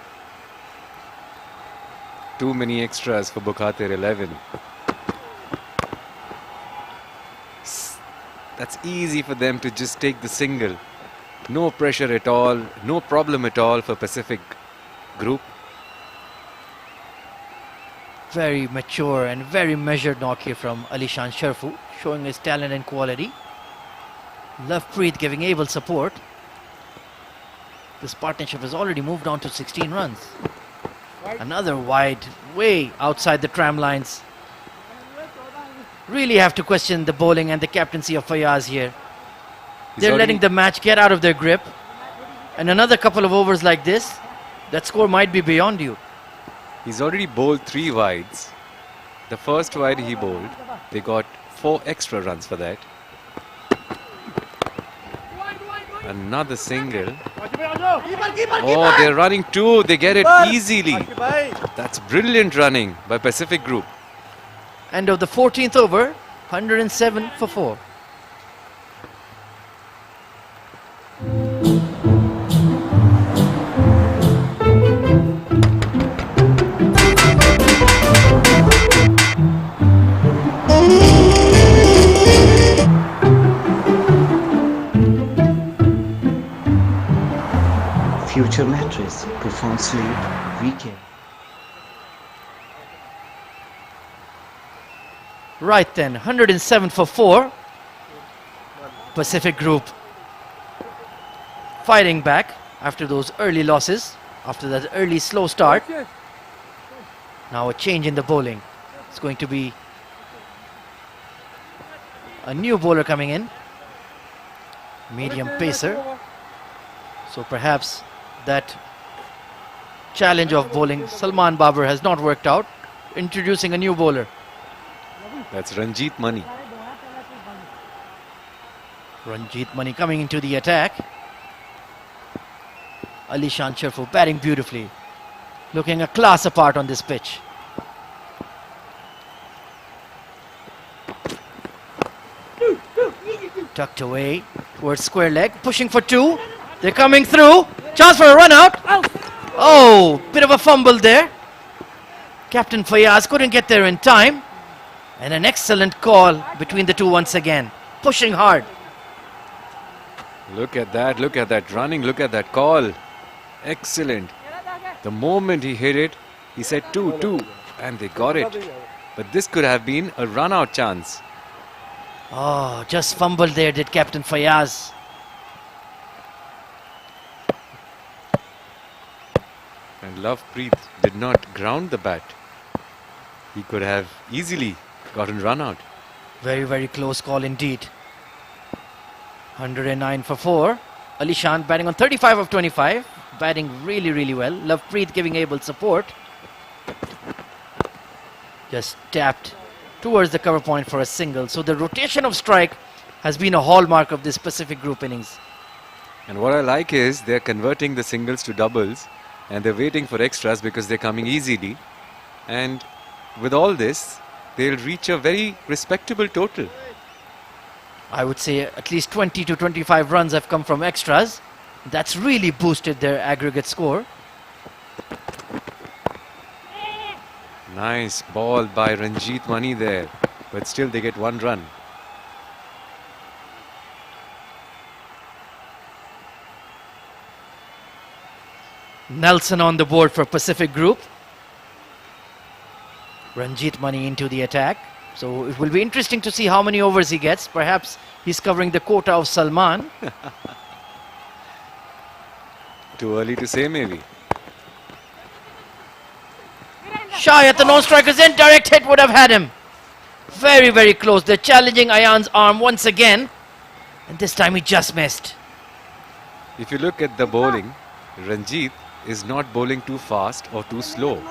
Too many extras for Bukhatir 11. That's easy for them to just take the single. No pressure at all, no problem at all for Pacific Group. Very mature and very measured knock here from Alishan Sharfu, showing his talent and quality. Lovepreet giving able support. This partnership has already moved on to 16 runs. Another wide, way outside the tram lines. Really have to question the bowling and the captaincy of Fayaz here. They're letting the match get out of their grip. And another couple of overs like this, that score might be beyond you. He's already bowled 3 wides. The first wide he bowled, they got 4 extra runs for that. Another single. Oh, they're running 2. They get it easily. That's brilliant running by Pacific Group. End of the 14th over, 107 for 4. Future mattress, profound sleep, weekend. Right then, 107 for 4. Pacific Group fighting back after those early losses, after that early slow start. Now a change in the bowling. It's going to be a new bowler coming in. Medium pacer. So perhaps that challenge of bowling Salman Babar has not worked out. Introducing a new bowler. That's Ranjit Mani. Ranjit Mani coming into the attack. Ali Shan Sharfu batting beautifully. Looking a class apart on this pitch. Tucked away towards square leg. Pushing for 2. They're coming through. Chance for a run out. Oh, bit of a fumble there. Captain Fayaz couldn't get there in time. And an excellent call between the two once again. Pushing hard. Look at that running, look at that call. Excellent. The moment he hit it, he said 2-2 and they got it. But this could have been a run out chance. Oh, just fumbled there did Captain Fayaz. And Lovepreet did not ground the bat. He could have easily gotten run out. Very, very close call indeed. 109 for 4. Ali Shan batting on 35 of 25. Batting really, really well. Lovepreet giving able support. Just tapped towards the cover point for a single. So the rotation of strike has been a hallmark of this Pacific Group innings. And what I like is they're converting the singles to doubles and they're waiting for extras because they're coming easily. And with all this, they'll reach a very respectable total. I would say at least 20 to 25 runs have come from extras. That's really boosted their aggregate score. Nice ball by Ranjit Mani there. But still they get 1 run. Nelson on the board for Pacific Group. Ranjit Mani into the attack. So it will be interesting to see how many overs he gets. Perhaps he's covering the quota of Salman. Too early to say maybe. Shy at the non-striker's end. Direct hit would have had him. Very, very close. They're challenging Ayan's arm once again. And this time he just missed. If you look at the bowling, Ranjit is not bowling too fast or too slow.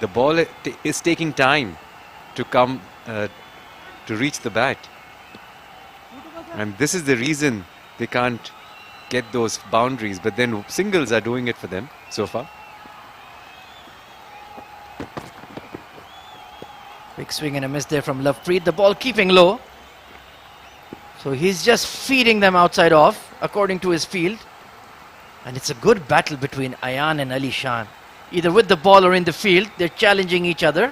The ball is taking time to come to reach the bat. And this is the reason they can't get those boundaries. But then singles are doing it for them so far. Big swing and a miss there from Lovepreet. The ball keeping low. So he's just feeding them outside off according to his field. And it's a good battle between Ayan and Ali Shan. Either with the ball or in the field, they're challenging each other,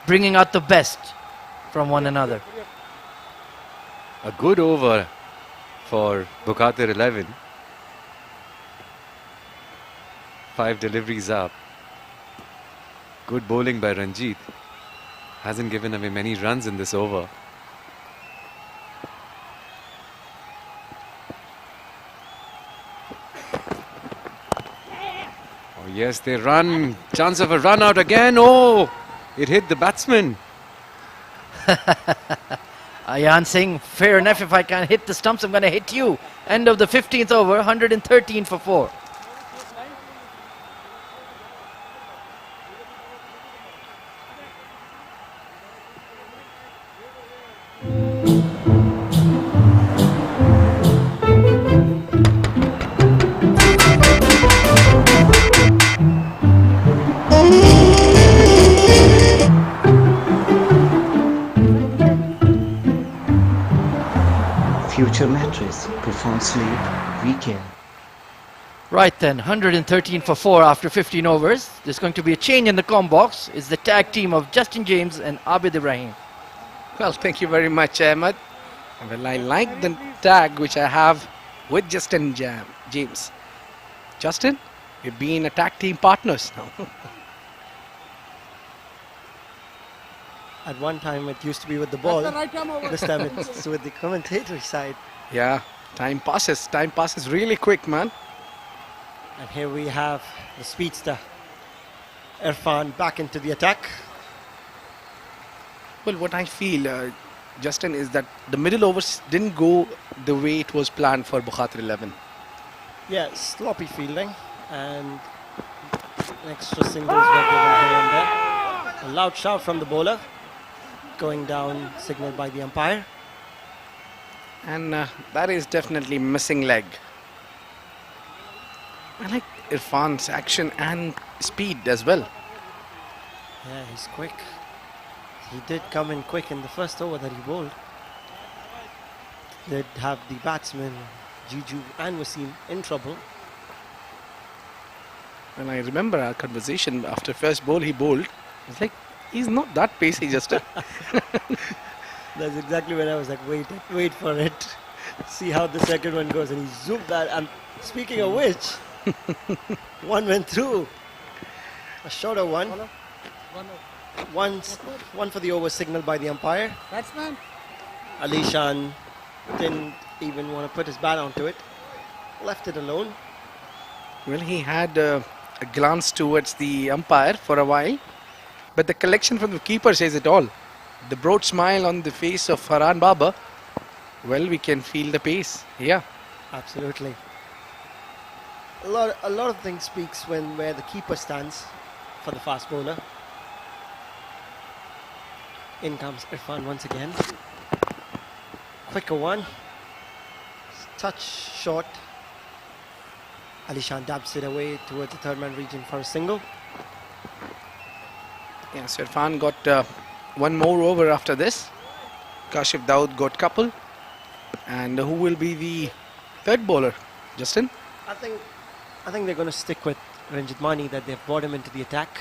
bringing out the best from one another. A good over for Bukhatir 11. 5 deliveries up. Good bowling by Ranjit. Hasn't given away many runs in this over. Oh yes, they run. Chance of a run out again. Oh, it hit the batsman. Ayan saying, fair enough, if I can hit the stumps, I'm going to hit you. End of the 15th over, 113 for 4. Future mattress, profound sleep, weekend. Right then, 113 for 4 after 15 overs. There's going to be a change in the com box. It's the tag team of Justin James and Abid Ibrahim. Well, thank you very much, Ahmed. Well, I like the tag which I have with Justin James. Justin, we've been a tag team partners now. At one time it used to be with the ball. This time it's with the commentatory side. Yeah, time passes really quick, man. And here we have the speedster, Irfan, back into the attack. Well, what I feel, Justin, is that the middle overs didn't go the way it was planned for Bukhatir 11. Yeah, sloppy fielding and an extra singles were given here and there. A loud shout from the bowler, going down, signaled by the umpire. And that is definitely missing leg. I like Irfan's action and speed as well. Yeah, he's quick. He did come in quick in the first over that he bowled. Did have the batsmen Juju and Wasim in trouble. And I remember our conversation after first ball he bowled. It's like, he's not that pacey, Justin. That's exactly when I was like, wait for it. See how the second one goes. And he zoomed that. And speaking of which, one went through. A shorter one. One for the over signaled by the umpire. Batsman. Ali Shan didn't even want to put his bat onto it. Left it alone. Well, he had a glance towards the umpire for a while. But the collection from the keeper says it all. The broad smile on the face of Farhan Baba. Well, we can feel the pace. Yeah. Absolutely. A lot of things speaks when where the keeper stands for the fast bowler. In comes Irfan once again. Quicker one. Touch short. Alishan dabs it away towards the third man region for a single. Yeah, so Irfan got one more over after this. Kashif Dawood got couple. And who will be the third bowler, Justin? I think they're going to stick with Ranjit Mani, that they've brought him into the attack.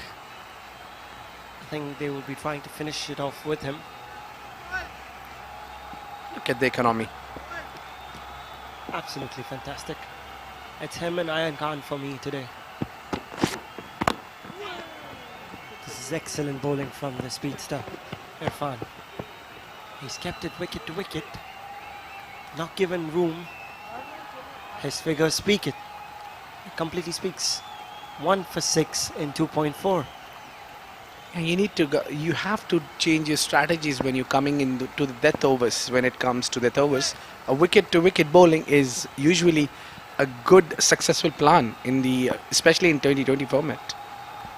I think they will be trying to finish it off with him. Look at the economy. Absolutely fantastic. It's him and Ayan Khan for me today. This is excellent bowling from the speedster, Irfan. He's kept it wicket to wicket. Not given room. His figures speak it. It completely speaks. 1 for 6 in 2.4. And you have to change your strategies when you're coming into the death overs. When it comes to death overs, a wicket to wicket bowling is usually a good successful plan especially in 2020 format.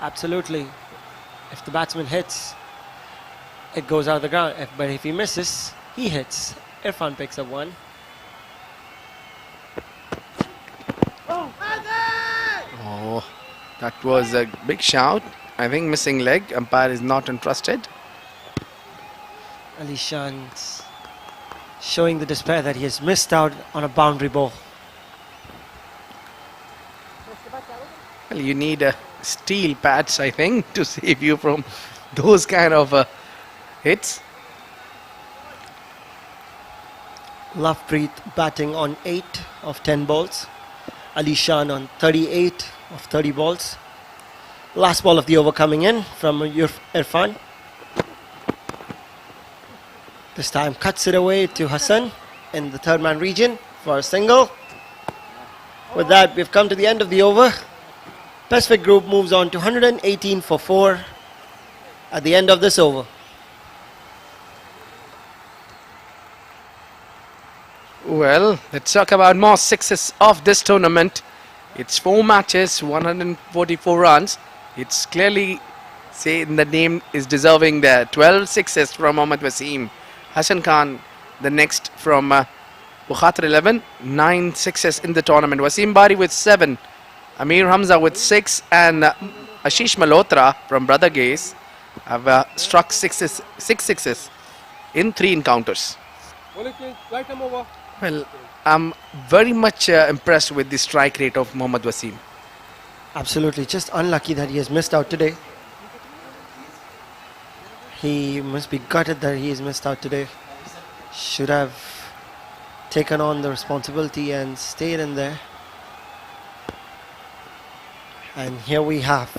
Absolutely. If the batsman hits, it goes out of the ground. But if he misses, he hits. Irfan picks up one. Oh, that was a big shout. I think missing leg. Umpire is not entrusted. Ali Shan's showing the despair that he has missed out on a boundary ball. Well, you need steel pads, I think, to save you from those kind of hits. Lovepreet batting on 8 of 10 balls. Ali Shan on 38 of 30 balls. Last ball of the over coming in from Irfan. This time cuts it away to Hassan in the third man region for a single. With that, we've come to the end of the over. Pacific Group moves on to 118 for 4 at the end of this over. Well, let's talk about more sixes of this tournament. It's 4 matches, 144 runs. It's clearly saying the name is deserving there. 12 sixes from Mohammad Wasim. Hassan Khan, the next from Bukhatir 11. 9 sixes in the tournament. Wasim Bari with 7. Amir Hamza with 6. And Ashish Malhotra from Brother Gaze have struck 6 sixes in 3 encounters. Well, I'm very much impressed with the strike rate of Mohammad Wasim. Absolutely, just unlucky that he has missed out today. He must be gutted that he has missed out today. Should have taken on the responsibility and stayed in there. And here we have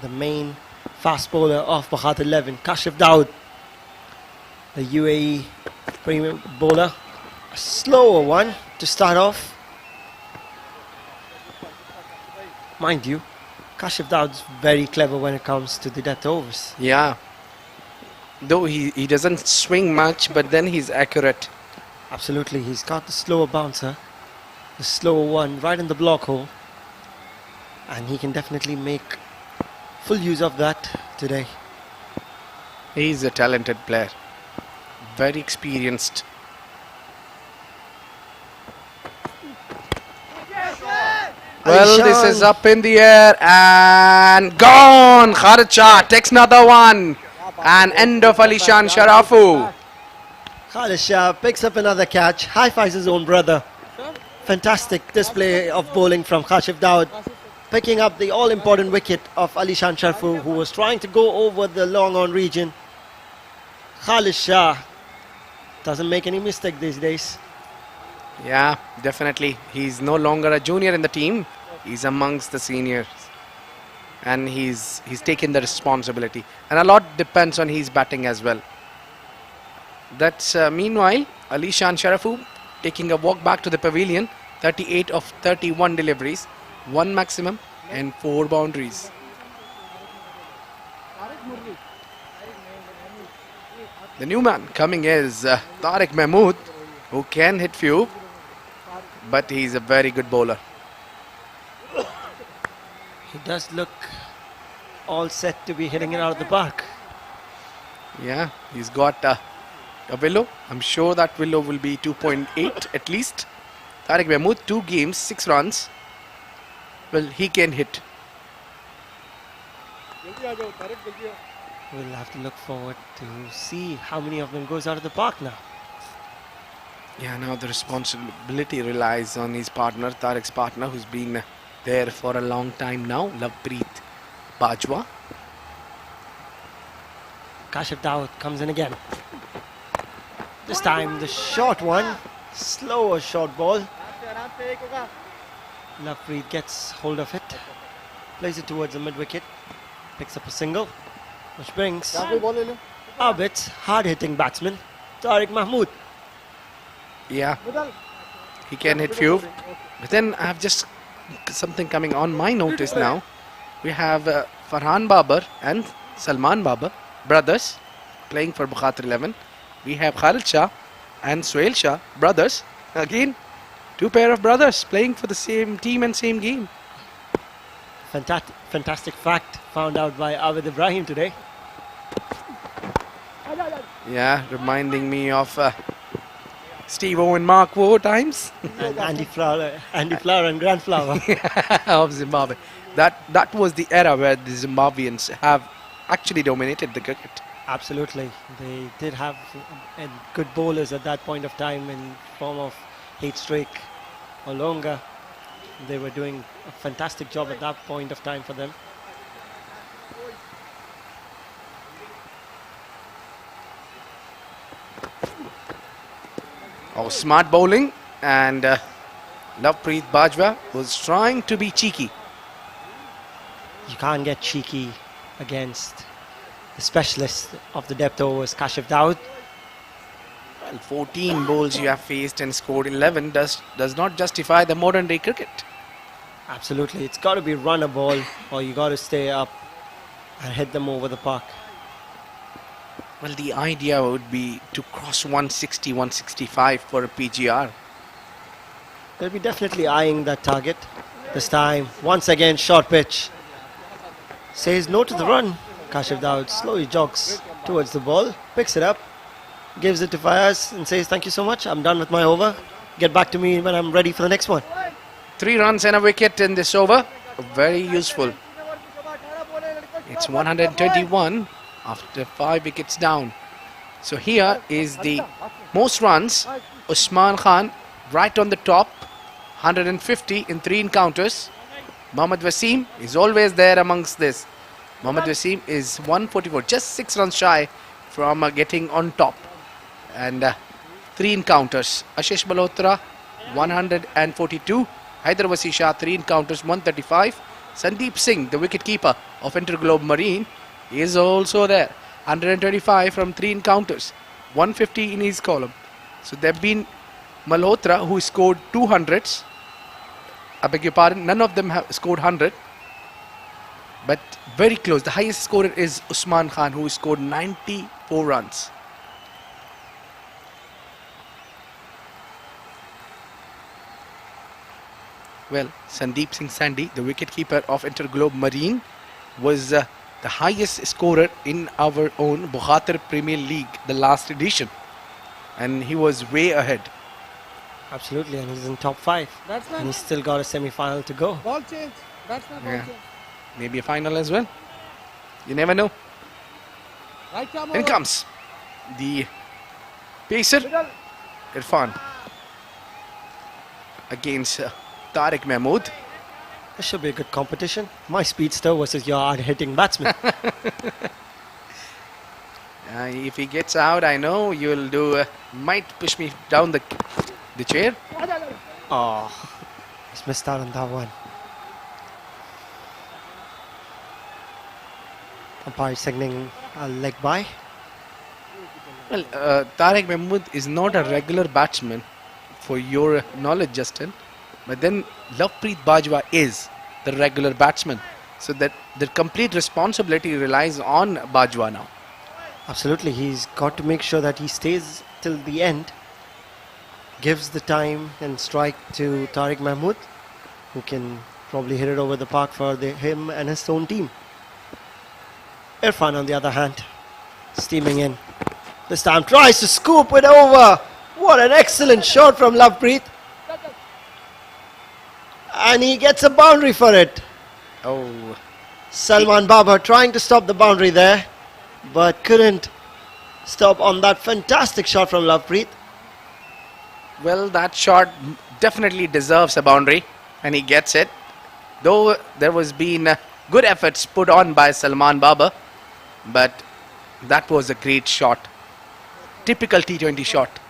the main fast bowler of Bukhatir 11, Kashif Dawood, the UAE premium bowler. A slower one to start off. Mind you, Kashif Dawood's very clever when it comes to the death overs. Yeah. Though he doesn't swing much, but then he's accurate. Absolutely, he's got the slower bouncer, the slower one right in the block hole. And he can definitely make full use of that today. He's a talented player. Very experienced. Well, this is up in the air and gone. Khalid Shah takes another one. And end of Alishan Sharafu. Khalid Shah picks up another catch, high fives his own brother. Fantastic display of bowling from Kashif Dawood, picking up the all-important wicket of Alishan Sharafu, who was trying to go over the long-on region. Khalid Shah doesn't make any mistake these days. Yeah, definitely. He's no longer a junior in the team. He's amongst the seniors. And he's taken the responsibility. And a lot depends on his batting as well. That's meanwhile, Alishan Sharafu taking a walk back to the pavilion. 38 of 31 deliveries. 1 maximum and 4 boundaries. The new man coming is Tariq Mahmood, who can hit few, but he's a very good bowler. He does look all set to be hitting it out of the park. Yeah, he's got a willow. I'm sure that willow will be 2.8 at least. Tariq Mahmood, 2 games, 6 runs. Well, he can hit. We'll have to look forward to see how many of them goes out of the park now. Yeah, now the responsibility relies on his partner, Tariq's partner, who's been there for a long time now, Lovepreet Bajwa. Kashif Dawood comes in again. This time the short one, slower short ball. Lovepreet gets hold of it, plays it towards the mid-wicket, picks up a single, which brings a bit hard-hitting batsman, Tariq Mahmood. Yeah, he can hit few. But then I have just something coming on my notice now. We have Farhan Babar and Salman Babar, brothers, playing for Bukhatir 11. We have Khalid Shah and Suhail Shah, brothers. Again, 2 pair of brothers playing for the same team and same game. Fantastic fact found out by Abid Ibrahim today. Yeah, reminding me of Steve O and Mark Woe times. And Andy Flower and Grant Flower. Of Zimbabwe. That was the era where the Zimbabweans have actually dominated the cricket. Absolutely. They did have good bowlers at that point of time in form of Heatstreak or Longa. They were doing a fantastic job at that point of time for them. Oh, smart bowling, and Lovepreet Bajwa was trying to be cheeky. You can't get cheeky against the specialist of the depth overs, Kashif Dawood. Well, 14 bowls you have faced and scored 11 does not justify the modern day cricket. Absolutely, it's got to be run a ball or you got to stay up and hit them over the park. Well, the idea would be to cross 160, 165 for a PGR. They'll be definitely eyeing that target. This time, once again, short pitch. Says no to the run. Kashif Dawood slowly jogs towards the ball, picks it up, gives it to Fayaz and says, thank you so much, I'm done with my over. Get back to me when I'm ready for the next one. 3 runs and a wicket in this over. Very useful. It's 121 after 5 wickets down. So here is the most runs. Usman Khan right on the top. 150 in 3 encounters. Mohammad Wasim is always there amongst this. Mohammad Wasim is 144, just 6 runs shy from getting on top. And 3 encounters. Ashish Malhotra 142. Haider Wasi Shah 3 encounters, 135. Sandeep Singh, the wicketkeeper of Interglobe Marine, is also there. 125 from 3 encounters, 150 in his column. So there have been Malhotra who scored 200s. I beg your pardon, none of them have scored 100. But very close. The highest scorer is Usman Khan, who scored 94 runs. Well, Sandeep Singh Sandy, the wicketkeeper of Interglobe Marine, was the highest scorer in our own Bukhatir Premier League, the last edition. And he was way ahead. Absolutely, and he's in top 5. And he's still got a semi-final to go. Ball change. That's not ball Yeah. change. Maybe a final as well. You never know. Right arm In over. comes the pacer, Irfan, against Tariq Mahmood. This should be a good competition. My speedster versus your hard-hitting batsman. If he gets out, I know you'll do. Might push me down the chair. Oh, he's missed out on that one. Umpire signaling a leg by. Well, Tariq Mahmood is not a regular batsman, for your knowledge, Justin. But then Lovepreet Bajwa is the regular batsman. So that the complete responsibility relies on Bajwa now. Absolutely, he's got to make sure that he stays till the end. Gives the time and strike to Tariq Mahmood, who can probably hit it over the park for him and his own team. Irfan, on the other hand, steaming in. This time tries to scoop it over. What an excellent shot from Lovepreet. And he gets a boundary for it. Oh, Salman Babar trying to stop the boundary there, but couldn't stop on that fantastic shot from Lovepreet. well, that shot definitely deserves a boundary, and he gets it. Though there was been good efforts put on by Salman Babar, but that was a great shot. Typical T20 shot.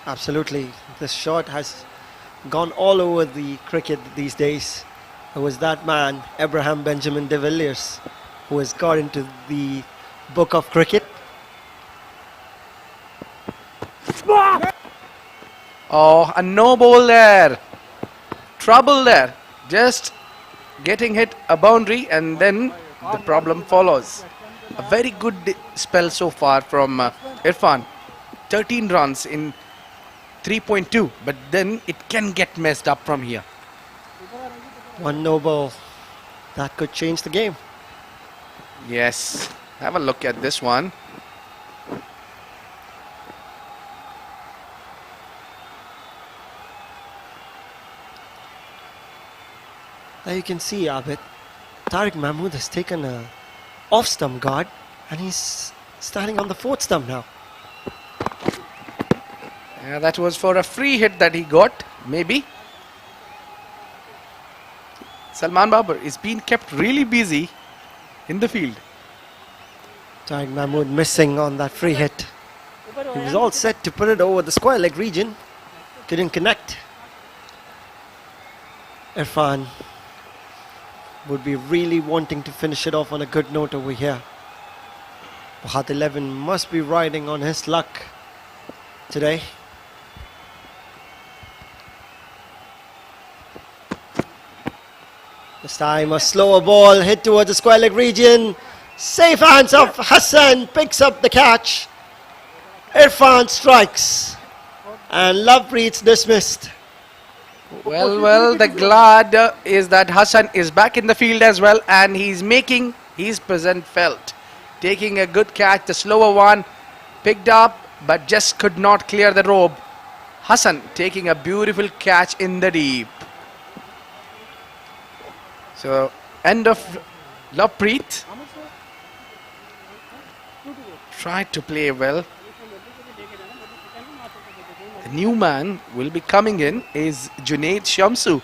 Absolutely. This shot has gone all over the cricket these days. It was that man, Abraham Benjamin de Villiers, who has got into the book of cricket. Oh, a no ball there. Trouble there. Just getting hit a boundary and then the problem follows. A very good spell so far from Irfan. 13 runs in 3.2, but then it can get messed up from here. One no ball. That could change the game. Yes, have a look at this one. There you can see, Abid, Tariq Mahmood has taken a off-stump guard and he's standing on the 4th stump now. Yeah, that was for a free hit that he got, maybe. Salman Babar is being kept really busy in the field. Tariq Mahmood missing on that free hit. He was all set to put it over the square leg region. Couldn't connect. Irfan would be really wanting to finish it off on a good note over here. Bukhatir 11 must be riding on his luck today. This time a slower ball hit towards the square leg region. Safe hands of Hassan, picks up the catch. Irfan strikes. And Lovepreet's dismissed. Well, the glad is that Hassan is back in the field as well, and he's making his presence felt. Taking a good catch, the slower one picked up, but just could not clear the rope. Hassan taking a beautiful catch in the deep. So, end of Lovepreet. Tried to play well. The new man will be coming in is Junaid Shamsu,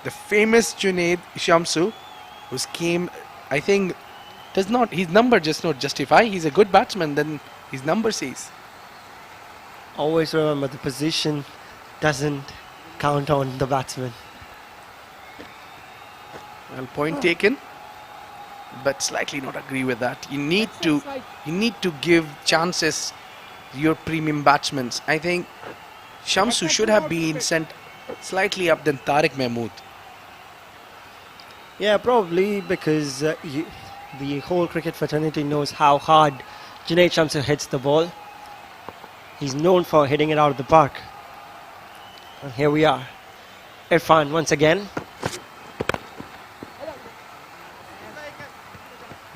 the famous Junaid Shamsu, who's came, I think, does not, his number does not justify. He's a good batsman, then his number says. Always remember the position doesn't count on the batsman. Well, point taken, but slightly not agree with that. You need to give chances to your premium batsmen. I think Shamsu should have been sent slightly up than Tariq Mahmood. Yeah, probably because the whole cricket fraternity knows how hard Junaid Shamsu hits the ball. He's known for hitting it out of the park. And here we are. Irfan once again.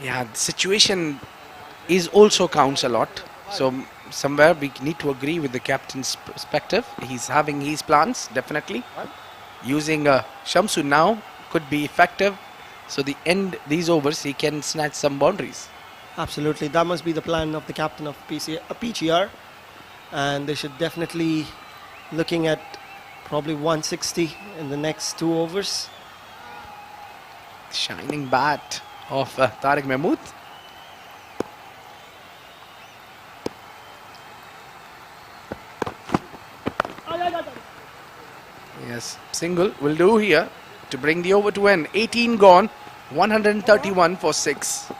Yeah, the situation is also counts a lot. So somewhere we need to agree with the captain's perspective. He's having his plans, definitely. Using Shamsu now could be effective. So the end these overs, he can snatch some boundaries. Absolutely, that must be the plan of the captain of PGR. And they should definitely looking at probably 160 in the next 2 overs. Shining bat of Tariq Mahmood. Yes, single will do here to bring the over to end. 18 gone, 131 for 6.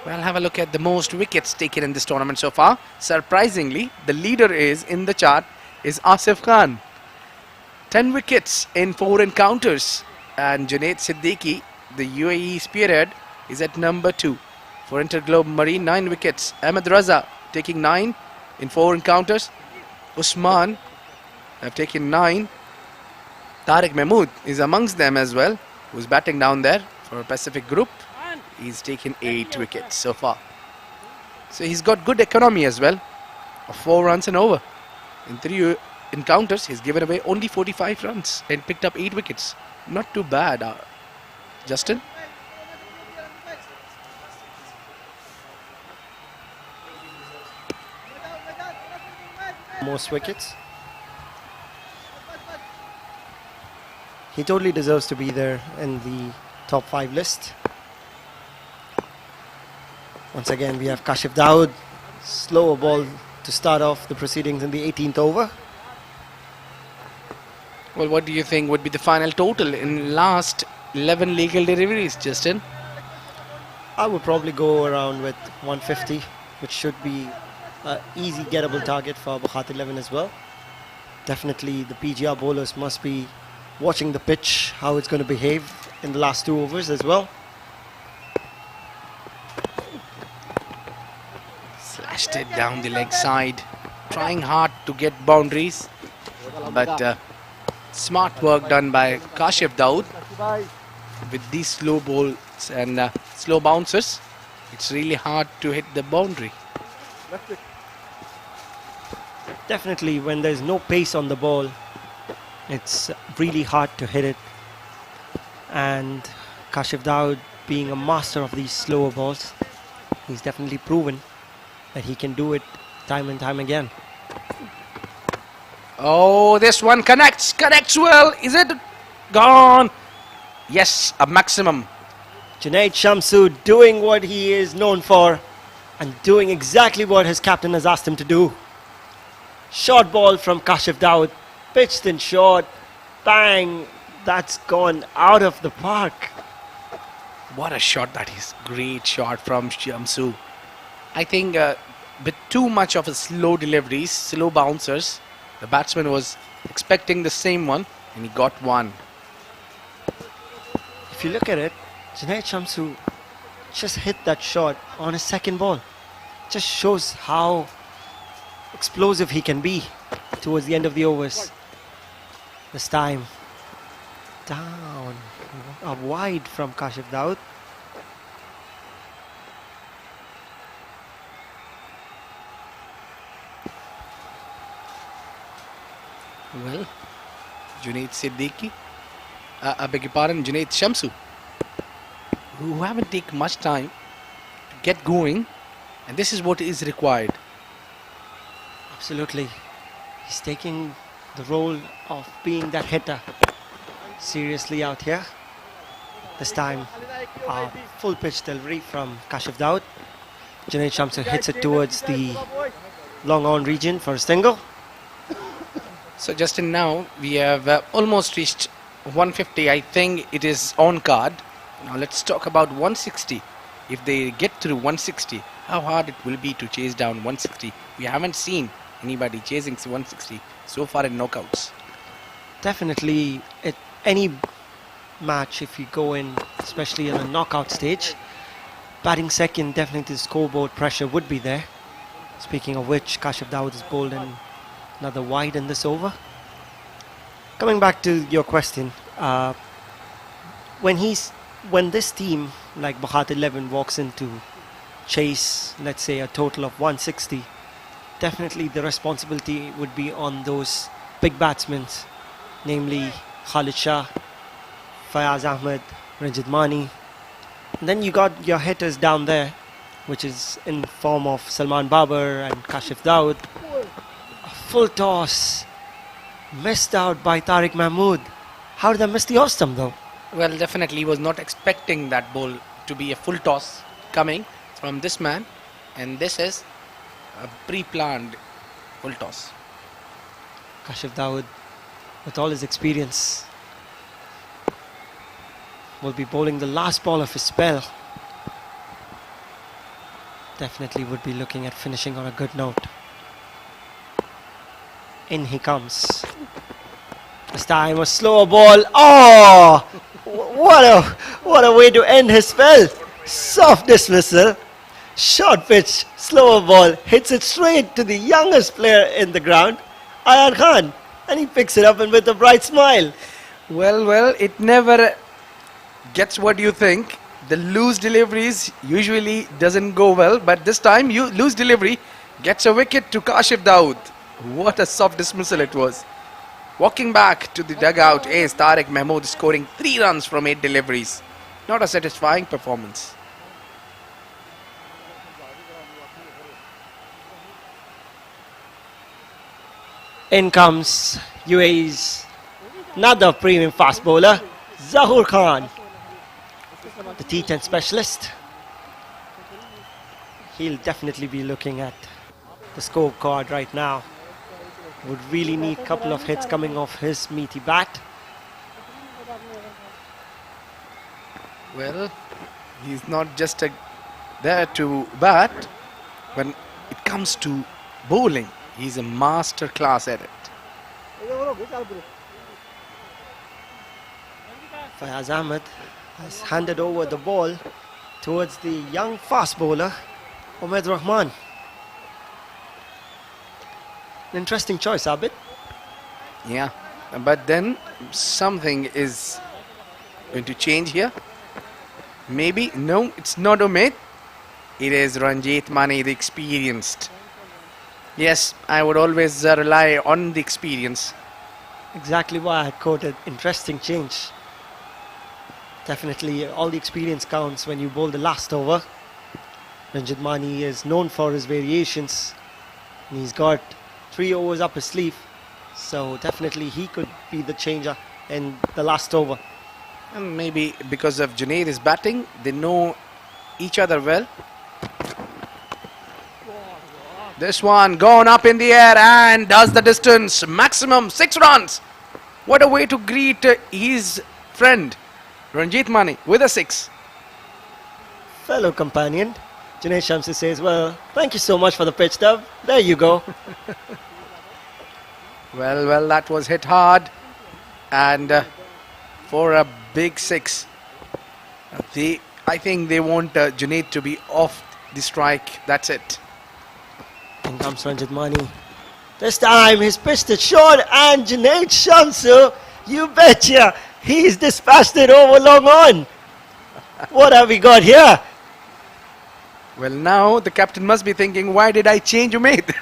Well, have a look at the most wickets taken in this tournament so far. Surprisingly, the leader is in the chart is Asif Khan. 10 wickets in 4 encounters. And Junaid Siddiqui, the UAE spearhead, is at number 2. For Interglobe Marine, 9 wickets. Ahmed Raza taking 9 in 4 encounters. Usman have taken 9. Tariq Mahmood is amongst them as well, who's batting down there for Pacific Group. He's taken 8 wickets so far. So he's got good economy as well, of 4 runs and over. In 3 encounters, he's given away only 45 runs and picked up 8 wickets. Not too bad, Justin. Most wickets. He totally deserves to be there in the top 5 list. Once again, we have Kashif Dawood. Slower ball to start off the proceedings in the 18th over. Well, what do you think would be the final total in last 11 legal deliveries, Justin? I would probably go around with 150, which should be an easy gettable target for Bukhatir 11 as well. Definitely the PGR bowlers must be watching the pitch, how it's going to behave in the last 2 overs as well. Slashed it down the leg side, trying hard to get boundaries, but smart work done by Kashif Dawood. With these slow balls and slow bouncers, it's really hard to hit the boundary. Definitely, when there's no pace on the ball, it's really hard to hit it. And Kashif Dawood, being a master of these slower balls, he's definitely proven that he can do it time and time again. Oh, this one connects well. Is it gone? Yes, a maximum. Junaid Shamsu doing what he is known for and doing exactly what his captain has asked him to do. Short ball from Kashif Dawood, pitched in short, bang, that's gone out of the park. What a shot that is. Great shot from Shamsu. I think with too much of a slow deliveries, slow bouncers, the batsman was expecting the same one and he got one. If you look at it, Junaid Shamsu just hit that shot on his second ball. Just shows how explosive he can be towards the end of the overs. This time, down, wide from Kashif Daud. Well, Junaid Siddiqui, I beg your pardon, Junaid Shamsu, who haven't taken much time to get going, and this is what is required. Absolutely. He's taking the role of being that hitter seriously out here. This time, a full pitch delivery from Kashif Daud. Junaid Shamsu hits it towards the long on region for a single. So Justin, now we have almost reached 150. I think it is on card. Now let's talk about 160. If they get through 160, how hard it will be to chase down 160. We haven't seen anybody chasing 160 so far in knockouts. Definitely, at any match, if you go in, especially in a knockout stage, batting second, definitely the scoreboard pressure would be there. Speaking of which, Kashif Daud is bowled in another wide in this over. Coming back to your question, when this team like Bukhatir 11 walks into chase, let's say a total of 160, definitely the responsibility would be on those big batsmen, namely Khalid Shah, Fayaz Ahmed, Ranjit Mani. And then you got your hitters down there, which is in form of Salman Babar and Kashif Daud. A full toss, missed out by Tariq Mahmood. How did I miss the off-stump though? Well, definitely was not expecting that ball to be a full toss coming from this man, and this is a pre-planned full toss. Kashif Daud, with all his experience, will be bowling the last ball of his spell. Definitely would be looking at finishing on a good note. In he comes. This time a slower ball. Oh! What a way to end his spell. Soft dismissal. Short pitch, slower ball. Hits it straight to the youngest player in the ground, Ayan Khan. And he picks it up and with a bright smile. Well, it never gets what you think. The loose deliveries usually doesn't go well, but this time loose delivery gets a wicket to Kashif Daud. What a soft dismissal it was. Walking back to the dugout is Tariq Mahmood, scoring 3 runs from 8 deliveries. Not a satisfying performance. In comes UAE's another premium fast bowler, Zahoor Khan, the T10 specialist. He'll definitely be looking at the scorecard right now. Would really need a couple of hits coming off his meaty bat. Well, he's not just there to bat. When it comes to bowling, he's a master class at it. Fayaz Ahmed has handed over the ball towards the young fast bowler, Umaid Rahman. An interesting choice, Abid. Yeah, but then something is going to change here. Maybe, no, it's not Umaid. It is Ranjit Mani, the experienced. Yes, I would always rely on the experience. Exactly why I quoted interesting change. Definitely all the experience counts when you bowl the last over. Ranjit Mani is known for his variations. And he's got 3 overs up his sleeve. So definitely he could be the changer in the last over. And maybe because of Junaid's batting, they know each other well. This one gone up in the air and does the distance. Maximum 6 runs. What a way to greet his friend Ranjit Mani with a 6. Fellow companion, Junaid Shamsi says, well, thank you so much for the pitch, Dub. There you go. Well, that was hit hard. And for a big 6, they I think they want Junaid to be off the strike. That's it. In comes Ranjit Mani. This time he's pitched it short, and Junaid Shamsu, you betcha, he's dispatched it over long on. What have we got here? Well, now the captain must be thinking, why did I change Junaid?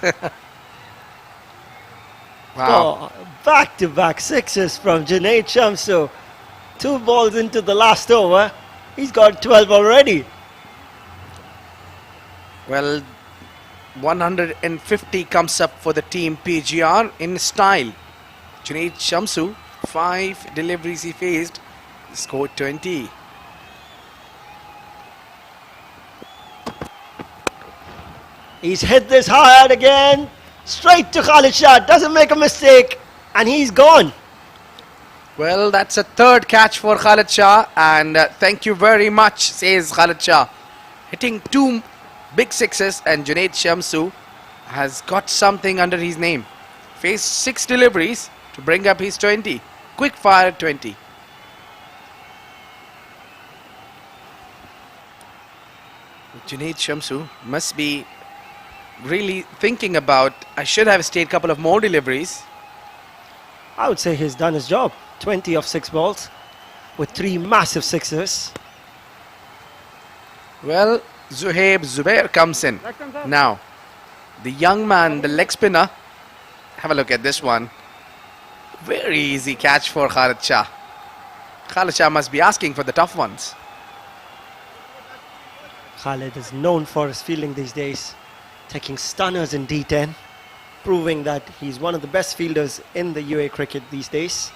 Wow. Oh, back-to-back sixes from Junaid Shamsu. 2 balls into the last over. He's got 12 already. Well, 150 comes up for the team PGR in style. Junaid Shamsu, 5 deliveries he faced, scored 20. He's hit this hard again. Straight to Khalid Shah. Doesn't make a mistake. And he's gone. Well, that's a 3rd catch for Khalid Shah, and thank you very much, says Khalid Shah. Hitting 2 big sixes, and Junaid Shamsu has got something under his name. Faced 6 deliveries to bring up his 20. Quick fire at 20. Junaid Shamsu must be really thinking about, I should have stayed a couple of more deliveries. I would say he's done his job. 20 of 6 balls with 3 massive sixes. Well, Zubair comes in. Now, the young man, the leg spinner, have a look at this one. Very easy catch for Khalid Shah. Khalid Shah must be asking for the tough ones. Khalid is known for his fielding these days, taking stunners in D10, proving that he's one of the best fielders in the UAE cricket these days.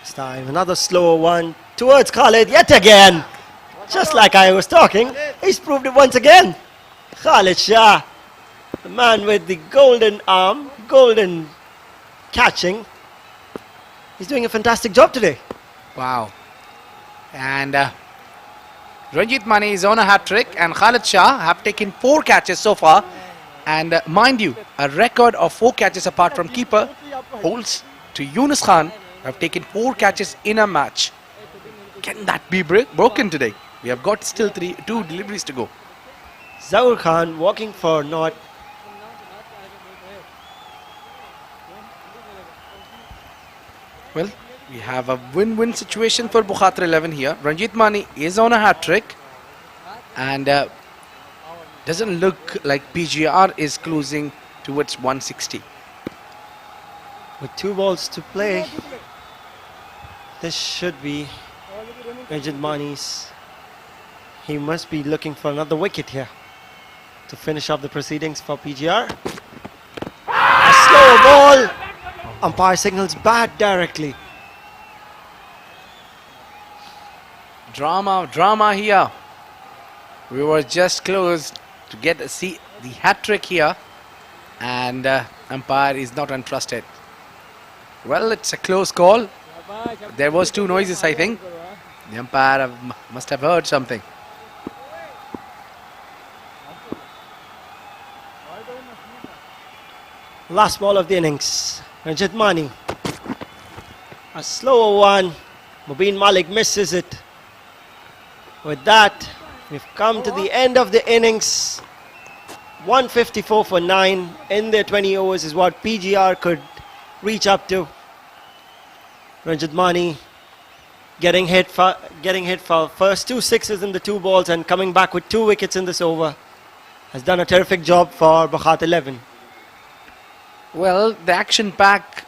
This time another slower one towards Khalid yet again. Just like I was talking, he's proved it once again. Khalid Shah, the man with the golden arm, golden catching. He's doing a fantastic job today. Wow. And Ranjit Mani is on a hat-trick, and Khalid Shah have taken 4 catches so far. And mind you, a record of 4 catches apart from keeper holds to Yunus Khan, who have taken 4 catches in a match. Can that be broken today? We have got still 2 deliveries to go. Zaur Khan walking for naught. Well, we have a win-win situation for Bukhatir 11 here. Ranjit Mani is on a hat-trick, and doesn't look like PGR is closing towards 160. With 2 balls to play, this should be Ranjit Mani's. He must be looking for another wicket here to finish off the proceedings for PGR. A slow ball. Umpire signals bad directly. Drama here. We were just close to get see the hat-trick here, and umpire is not untrusted. Well, it's a close call. There was 2 noises, I think. The umpire must have heard something. Last ball of the innings. Ranjit Mani. A slower one. Mubin Malik misses it. With that, we've come to the end of the innings. 154 for 9 in their 20 overs is what PGR could reach up to. Ranjit Mani getting hit for first 2 sixes in the 2 balls and coming back with 2 wickets in this over. Has done a terrific job for Bukhatir 11. Well, the action-packed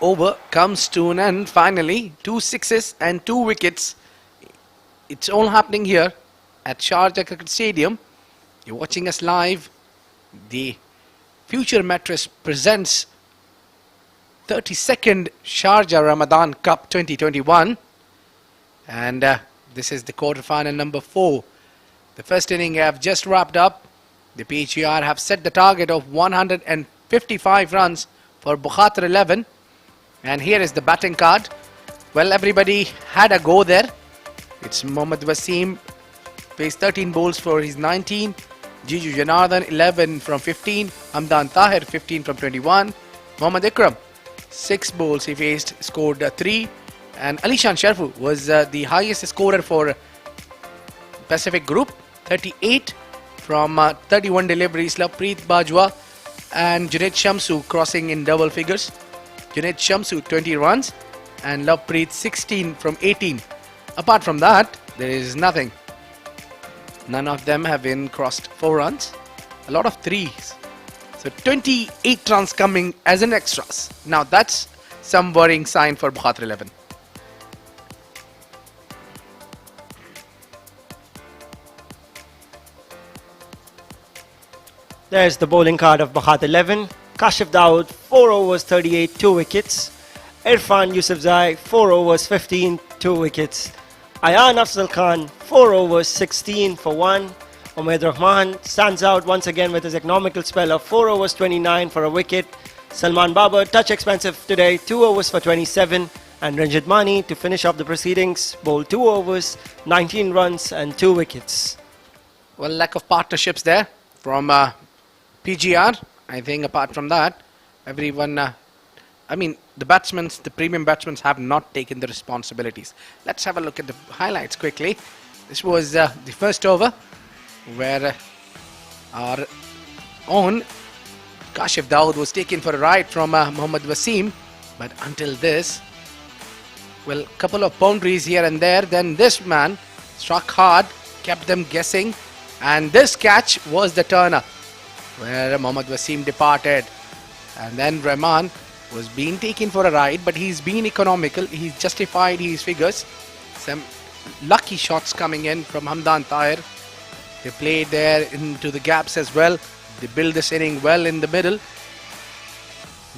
over comes to an end finally. 2 sixes and 2 wickets. It's all happening here at Sharjah Cricket Stadium. You're watching us live. The Future Mattress presents 32nd Sharjah Ramadan Cup 2021. And this is the quarter-final number 4. The first inning have just wrapped up. The PGR have set the target of 155 runs for Bukhatir 11. And here is the batting card. Well, everybody had a go there. It's Mohammad Wasim, faced 13 balls for his 19. Jiju Janardhan, 11 from 15. Hamdan Tahir, 15 from 21. Mohammad Ikram, 6 bowls he faced, scored 3. And Alishan Sharfu was the highest scorer for Pacific Group, 38 from 31 deliveries. Lovepreet Bajwa and Junaid Shamsu crossing in double figures. Junaid Shamsu 20 runs and Lovepreet 16 from 18. Apart from that, there is nothing. None of them have been crossed 4 runs. A lot of threes. So 28 runs coming as an extras. Now that's some worrying sign for Bukhatir 11. There's the bowling card of Bukhatir 11. Kashif Dawood, 4 overs 38, 2 wickets. Irfan Yusufzai, 4 overs 15, 2 wickets. Ayan Afzal Khan, 4 overs 16 for 1. Umaid Rahman stands out once again with his economical spell of 4 overs 29 for a wicket. Salman Babar, touch expensive today, 2 overs for 27. And Ranjit Mani to finish off the proceedings, bowled 2 overs, 19 runs and 2 wickets. Well, lack of partnerships there from PGR. I think apart from that, everyone, the batsmen, the premium batsmen have not taken the responsibilities. Let's have a look at the highlights quickly. This was the first over where our own Kashif Dawood was taken for a ride from Mohammad Wasim. But until this, well, couple of boundaries here and there. Then this man struck hard, kept them guessing. And this catch was the turner, where Mohammad Wasim departed. And then Rahman was being taken for a ride, but he's been economical. He's justified his figures. Some lucky shots coming in from Hamdan Tahir. They played there into the gaps as well. They built this inning well in the middle.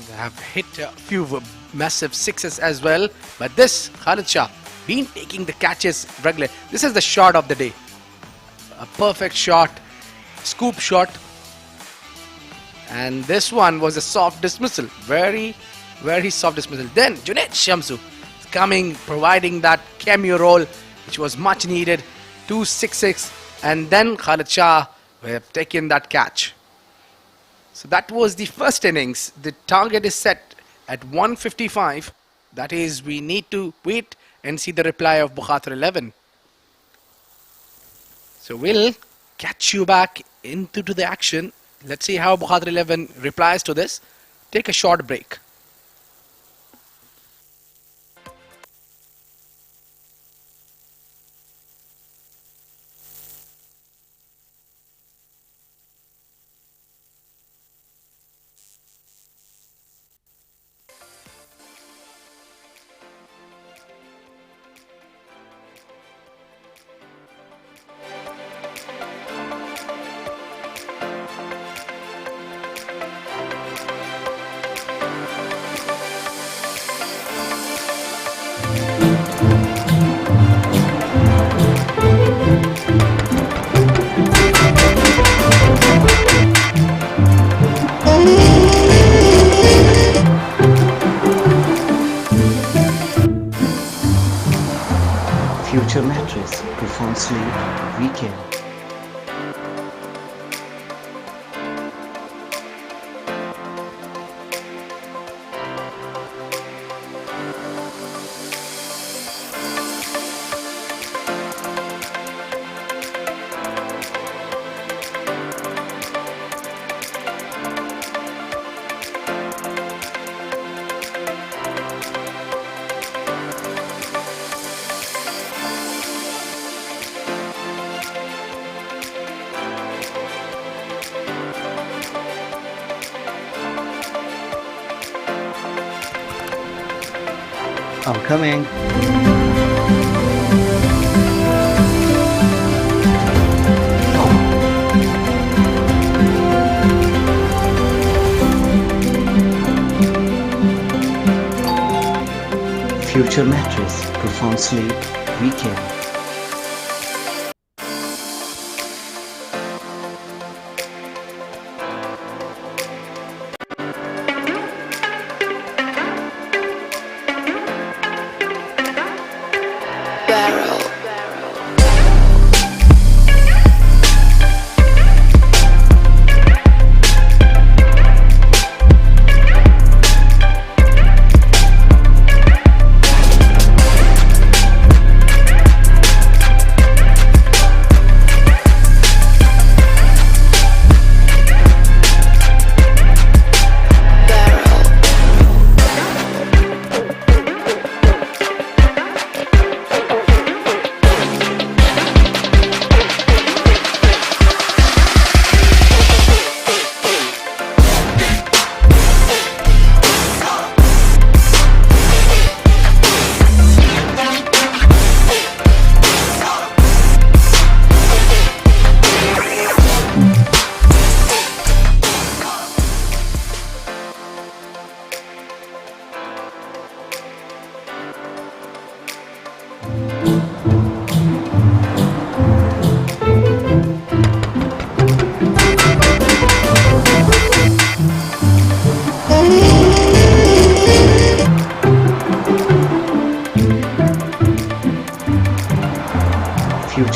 They have hit a few massive sixes as well. But this Khalid Shah been taking the catches regularly. This is the shot of the day. A perfect shot, scoop shot. And this one was a soft dismissal. Very, very soft dismissal. Then Junaid Shamsu is coming, providing that cameo role, which was much needed. 2-6-6. And then Khalid Shah have taken that catch. So that was the first innings. The target is set at 155. That is, we need to wait and see the reply of Bukhatir 11. So we'll catch you back into the action. Let's see how Bukhatir 11 replies to this. Take a short break. Future mattress, profound sleep, weekend. I'm coming. Future mattress, profound sleep, weekend.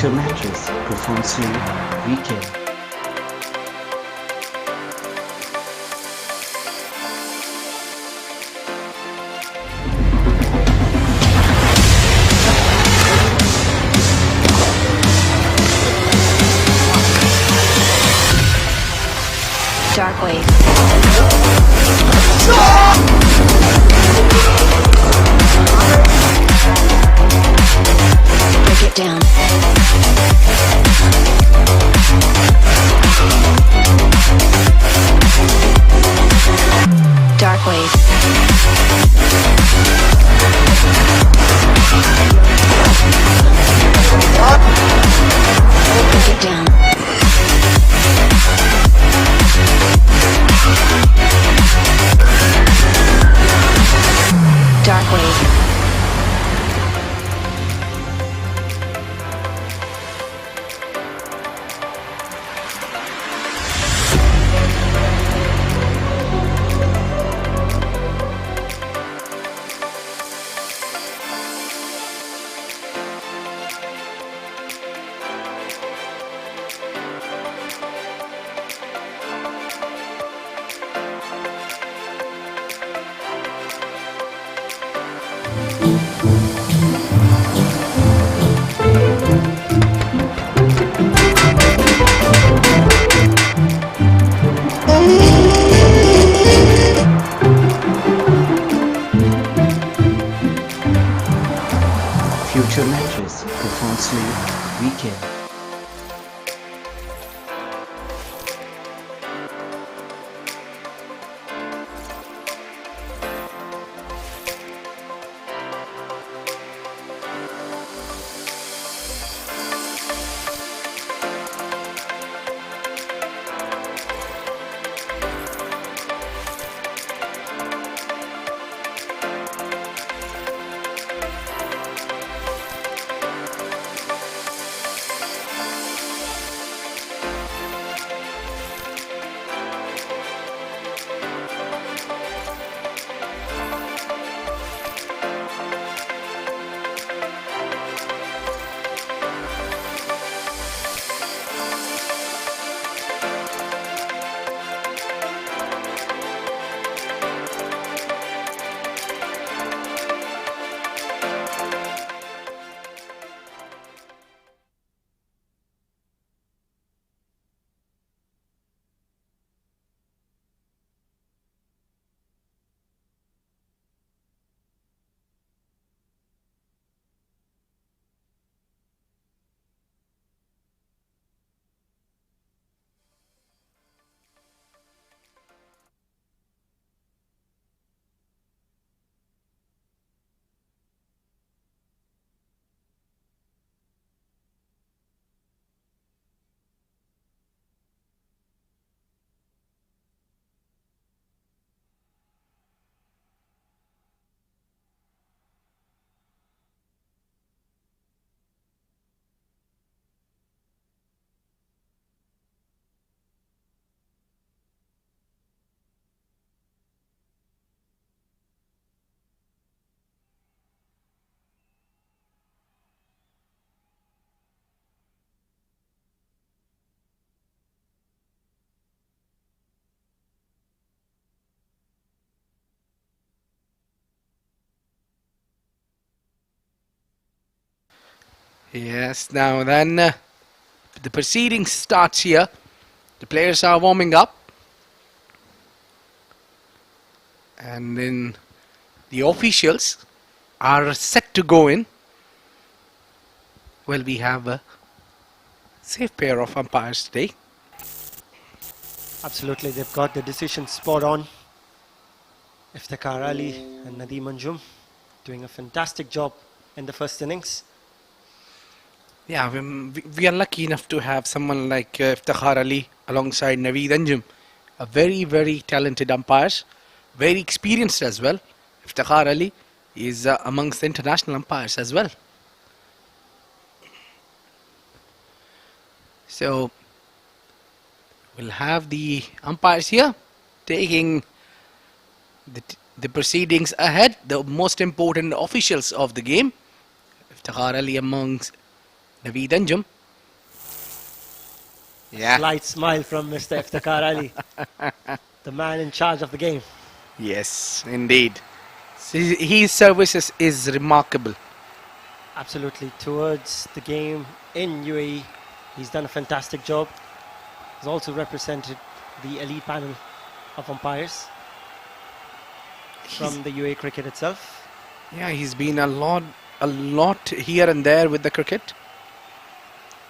Future mattress, profound sleep, weekend. Dark wave. Break it down. Dark wave. Break it down. Dark wave. Future mattress, profound sleep, weekend. Yes, now then the proceedings starts here. The players are warming up. And then the officials are set to go in. Well, we have a safe pair of umpires today. Absolutely, they've got the decision spot on. Iftikhar Ali and Nadeem Anjum doing a fantastic job in the first innings. Yeah, we are lucky enough to have someone like Iftikhar Ali alongside Naveed Anjum. A very, very talented umpires. Very experienced as well. Iftikhar Ali is amongst the international umpires as well. So, we'll have the umpires here taking the proceedings ahead. The most important officials of the game. Iftikhar Ali amongst Naveed Anjum Yeah. Slight smile from Mr. Iftikhar Ali, the man in charge of the game. Yes, indeed. His services is remarkable. Absolutely. Towards the game in UAE, he's done a fantastic job. He's also represented the elite panel of umpires from the UAE cricket itself. Yeah, he's been a lot here and there with the cricket.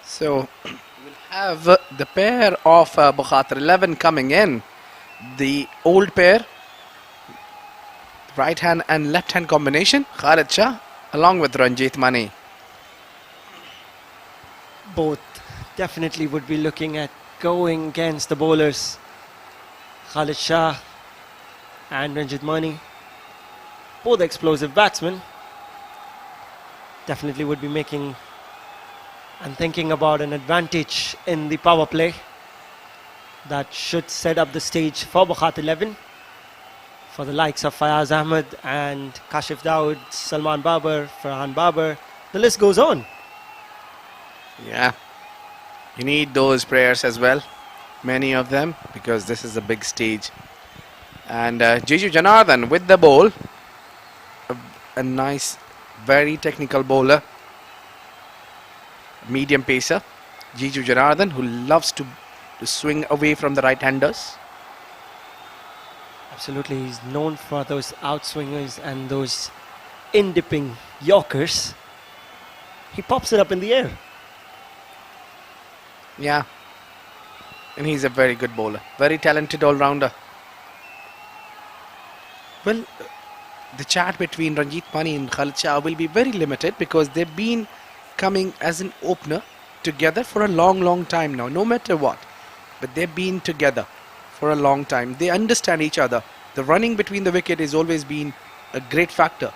So we'll have the pair of Bukhatir 11 coming in. The old pair, right hand and left hand combination, Khalid Shah along with Ranjit Mani. Both definitely would be looking at going against the bowlers, Khalid Shah and Ranjit Mani. Both explosive batsmen. Definitely would be making and thinking about an advantage in the power play that should set up the stage for Bukhatir 11, for the likes of Fayaz Ahmed and Kashif Dawood, Salman Babar, Farhan Babar. The list goes on. Yeah, you need those players as well, many of them, because this is a big stage. And Jiju Janardhan with the ball, a nice, very technical bowler, medium pacer, Jiju Janardhan, who loves to swing away from the right-handers. Absolutely, he's known for those outswingers and those in-dipping Yorkers. He pops it up in the air. Yeah, and he's a very good bowler, very talented all-rounder. Well, the chat between Ranjit Mani and Khalid Shah will be very limited because they've been coming as an opener together for a long time now, no matter what. But they've been together for a long time. They understand each other. The running between the wicket has always been a great factor.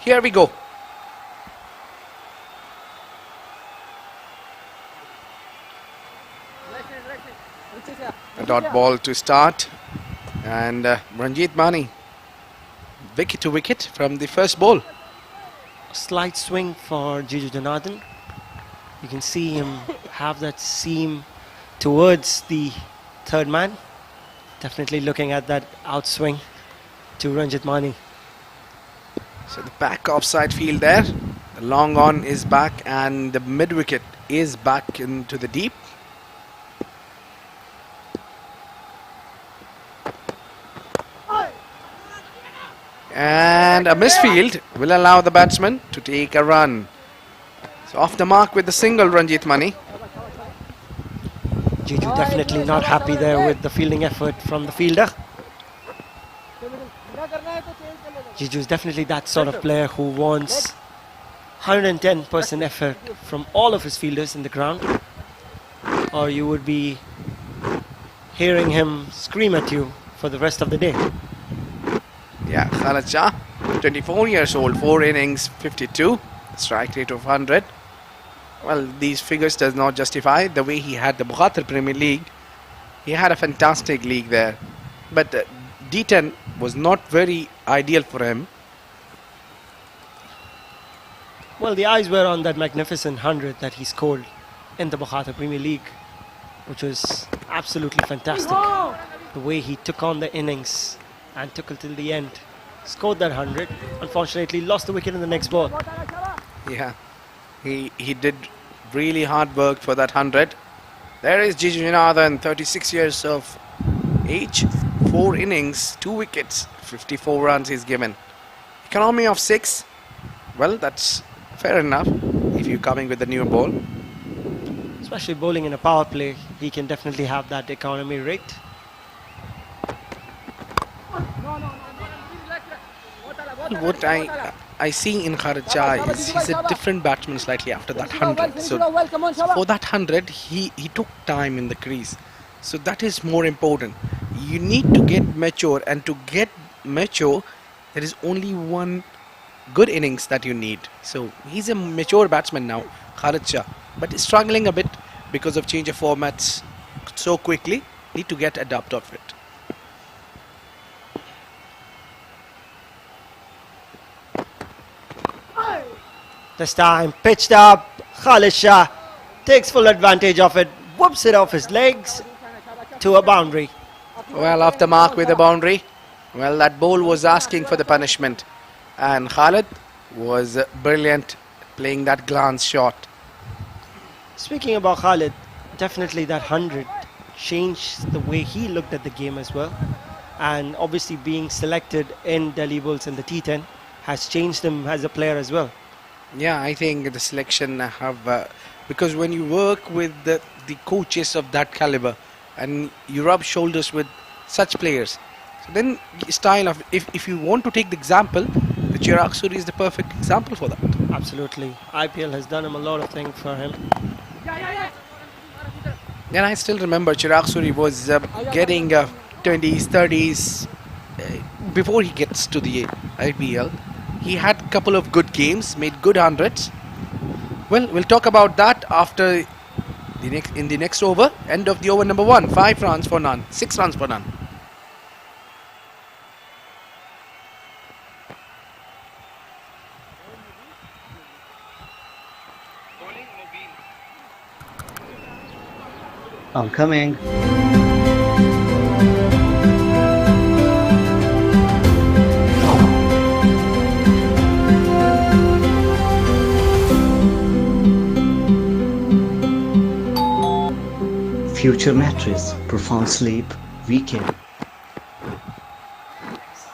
Here we go. A dot ball to start. And Ranjit Mani, wicket to wicket from the first ball. Slight swing for Jiju Janardhan. You can see him have that seam towards the third man. Definitely looking at that outswing to Ranjit Mani. So the back offside field there. The long on is back and the mid wicket is back into the deep. And a misfield will allow the batsman to take a run. So off the mark with the single, Ranjit Mani. Jiju definitely not happy there with the fielding effort from the fielder. Jiju is definitely that sort of player who wants 110% effort from all of his fielders in the ground, or you would be hearing him scream at you for the rest of the day. Yeah, Khalid Shah, 24 years old, 4 innings, 52, strike rate of 100. Well, these figures does not justify the way he had the Bukhatir Premier League. He had a fantastic league there. But D10 was not very ideal for him. Well, the eyes were on that magnificent 100 that he scored in the Bukhatir Premier League, which was absolutely fantastic. The way he took on the innings and took it till the end. Scored that 100. Unfortunately, lost the wicket in the next ball. Yeah, he did really hard work for that 100. There is Jiju Janardhan, 36 years of age, 4 innings, 2 wickets, 54 runs he's given. Economy of 6. Well, that's fair enough if you're coming with the new ball. Especially bowling in a power play, he can definitely have that economy rate. What I see in Khalid Shah is he's a different batsman slightly after that 100. So for that 100, he took time in the crease. So that is more important. You need to get mature, and to get mature, there is only one good innings that you need. So he's a mature batsman now, Khalid Shah, but is struggling a bit because of change of formats so quickly. Need to get adapt of it. This time pitched up. Khalid Shah takes full advantage of it. whoops it off his legs to a boundary. Well, off the mark with the boundary. Well, that ball was asking for the punishment. And Khalid was brilliant playing that glance shot. Speaking about Khalid, definitely that 100 changed the way he looked at the game as well. And obviously being selected in Delhi Bulls in the T10 has changed him as a player as well. Yeah, I think the selection have... because when you work with the coaches of that caliber and you rub shoulders with such players, so then style of... If you want to take the example, the Chirag Suri is the perfect example for that. Absolutely. IPL has done him a lot of things for him. And I still remember Chirag Suri was getting 20s, 30s before he gets to the IPL. He had a couple of good games, made good hundreds. Well, we'll talk about that after in the next over. End of the over number 1. 5 runs for none. 6 runs for none. I'm coming. Future mattress, profound sleep, weekend.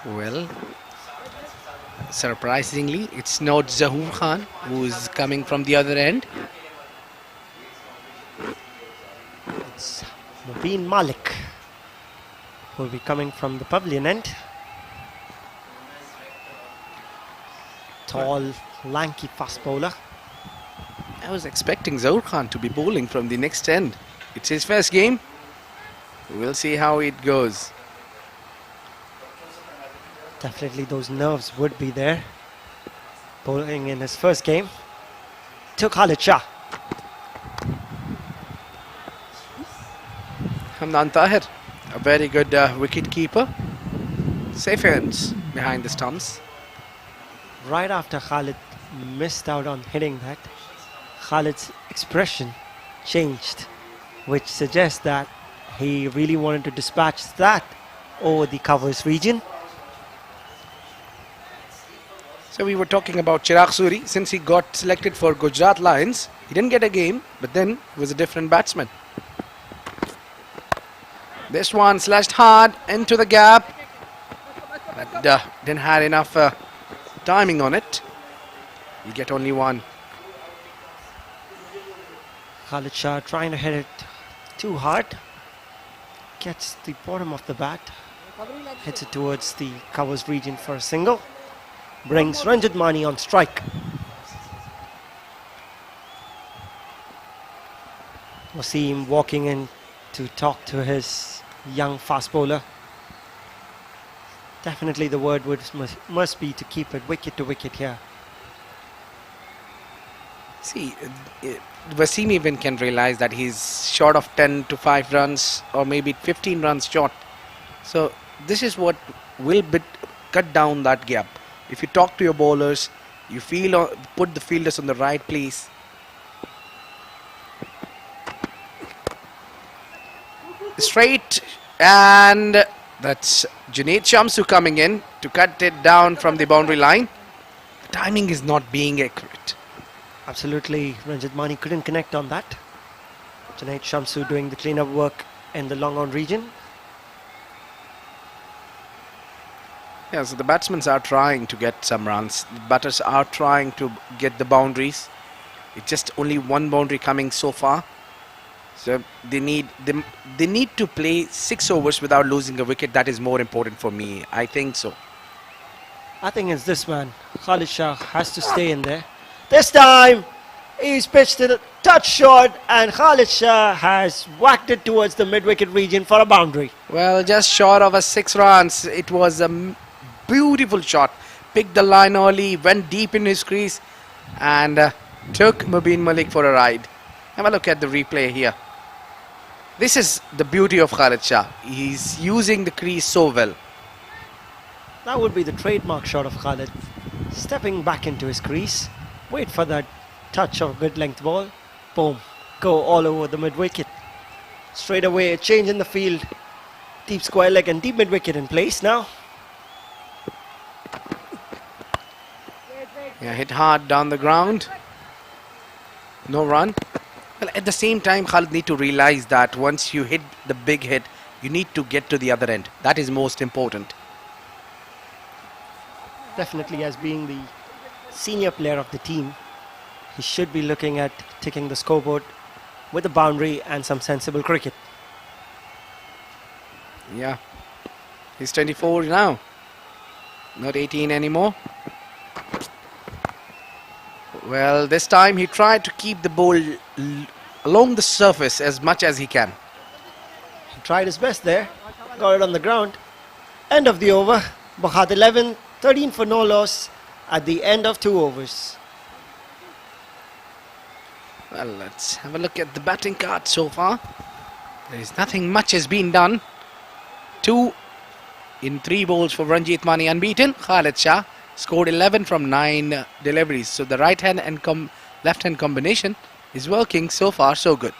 Well, surprisingly, it's not Zahoor Khan who's coming from the other end. It's Mubin Malik who will be coming from the pavilion end. Tall, lanky fast bowler. I was expecting Zahoor Khan to be bowling from the next end. It's his first game. We'll see how it goes. Definitely those nerves would be there. Bowling in his first game. To Khalid Shah. Hamdan Tahir, a very good wicket keeper. Safe hands behind the stumps. Right after Khalid missed out on hitting that, Khalid's expression changed, which suggests that he really wanted to dispatch that over the covers region. So we were talking about Chirag Suri. Since he got selected for Gujarat Lions, he didn't get a game, but then he was a different batsman. This one slashed hard into the gap, but didn't have enough timing on it. You get only one. Khalid Shah trying to hit it too hard. Gets the bottom of the bat. Hits it towards the covers region for a single. Brings Ranjit Mani on strike. Wasim walking in to talk to his young fast bowler. Definitely the word must be to keep it wicket to wicket here. See, Wasim even can realize that he's short of 10 to 5 runs or maybe 15 runs short. So this is what will cut down that gap. If you talk to your bowlers, you put the fielders on the right place. Straight, and that's Junaid Shamsu coming in to cut it down from the boundary line. The timing is not being accurate. Absolutely, Ranjit Mani couldn't connect on that. Junaid Shamsu doing the cleanup work in the long on region. Yeah, so the batsmen are trying to get some runs. The batters are trying to get the boundaries. It's just only one boundary coming so far. So they need to play 6 overs without losing a wicket. That is more important for me. I think so. I think it's this man. Khalid Shah has to stay in there. This time, he's pitched a touch shot and Khalid Shah has whacked it towards the mid-wicket region for a boundary. Well, just short of a 6 runs. It was a beautiful shot. Picked the line early, went deep in his crease and took Mubin Malik for a ride. Have a look at the replay here. This is the beauty of Khalid Shah. He's using the crease so well. That would be the trademark shot of Khalid. Stepping back into his crease. Wait for that touch of good length ball. Boom. Go all over the mid-wicket. Straight away, a change in the field. Deep square leg and deep mid wicket in place now. Yeah, hit hard down the ground. No run. Well, at the same time, Khalid need to realize that once you hit the big hit, you need to get to the other end. That is most important. Definitely, as being the senior player of the team, he should be looking at ticking the scoreboard with a boundary and some sensible cricket. Yeah. He's 24 now. Not 18 anymore. Well, this time he tried to keep the ball along the surface as much as he can. He tried his best there. Got it on the ground. End of the over. Bukhatir 11, 13 for no loss at the end of 2 overs. Well, let's have a look at the batting card so far. There is nothing much has been done. 2 in 3 balls for Ranjit Mani unbeaten. Khalid Shah scored 11 from 9 deliveries. So the right hand and left hand combination is working so far, so good.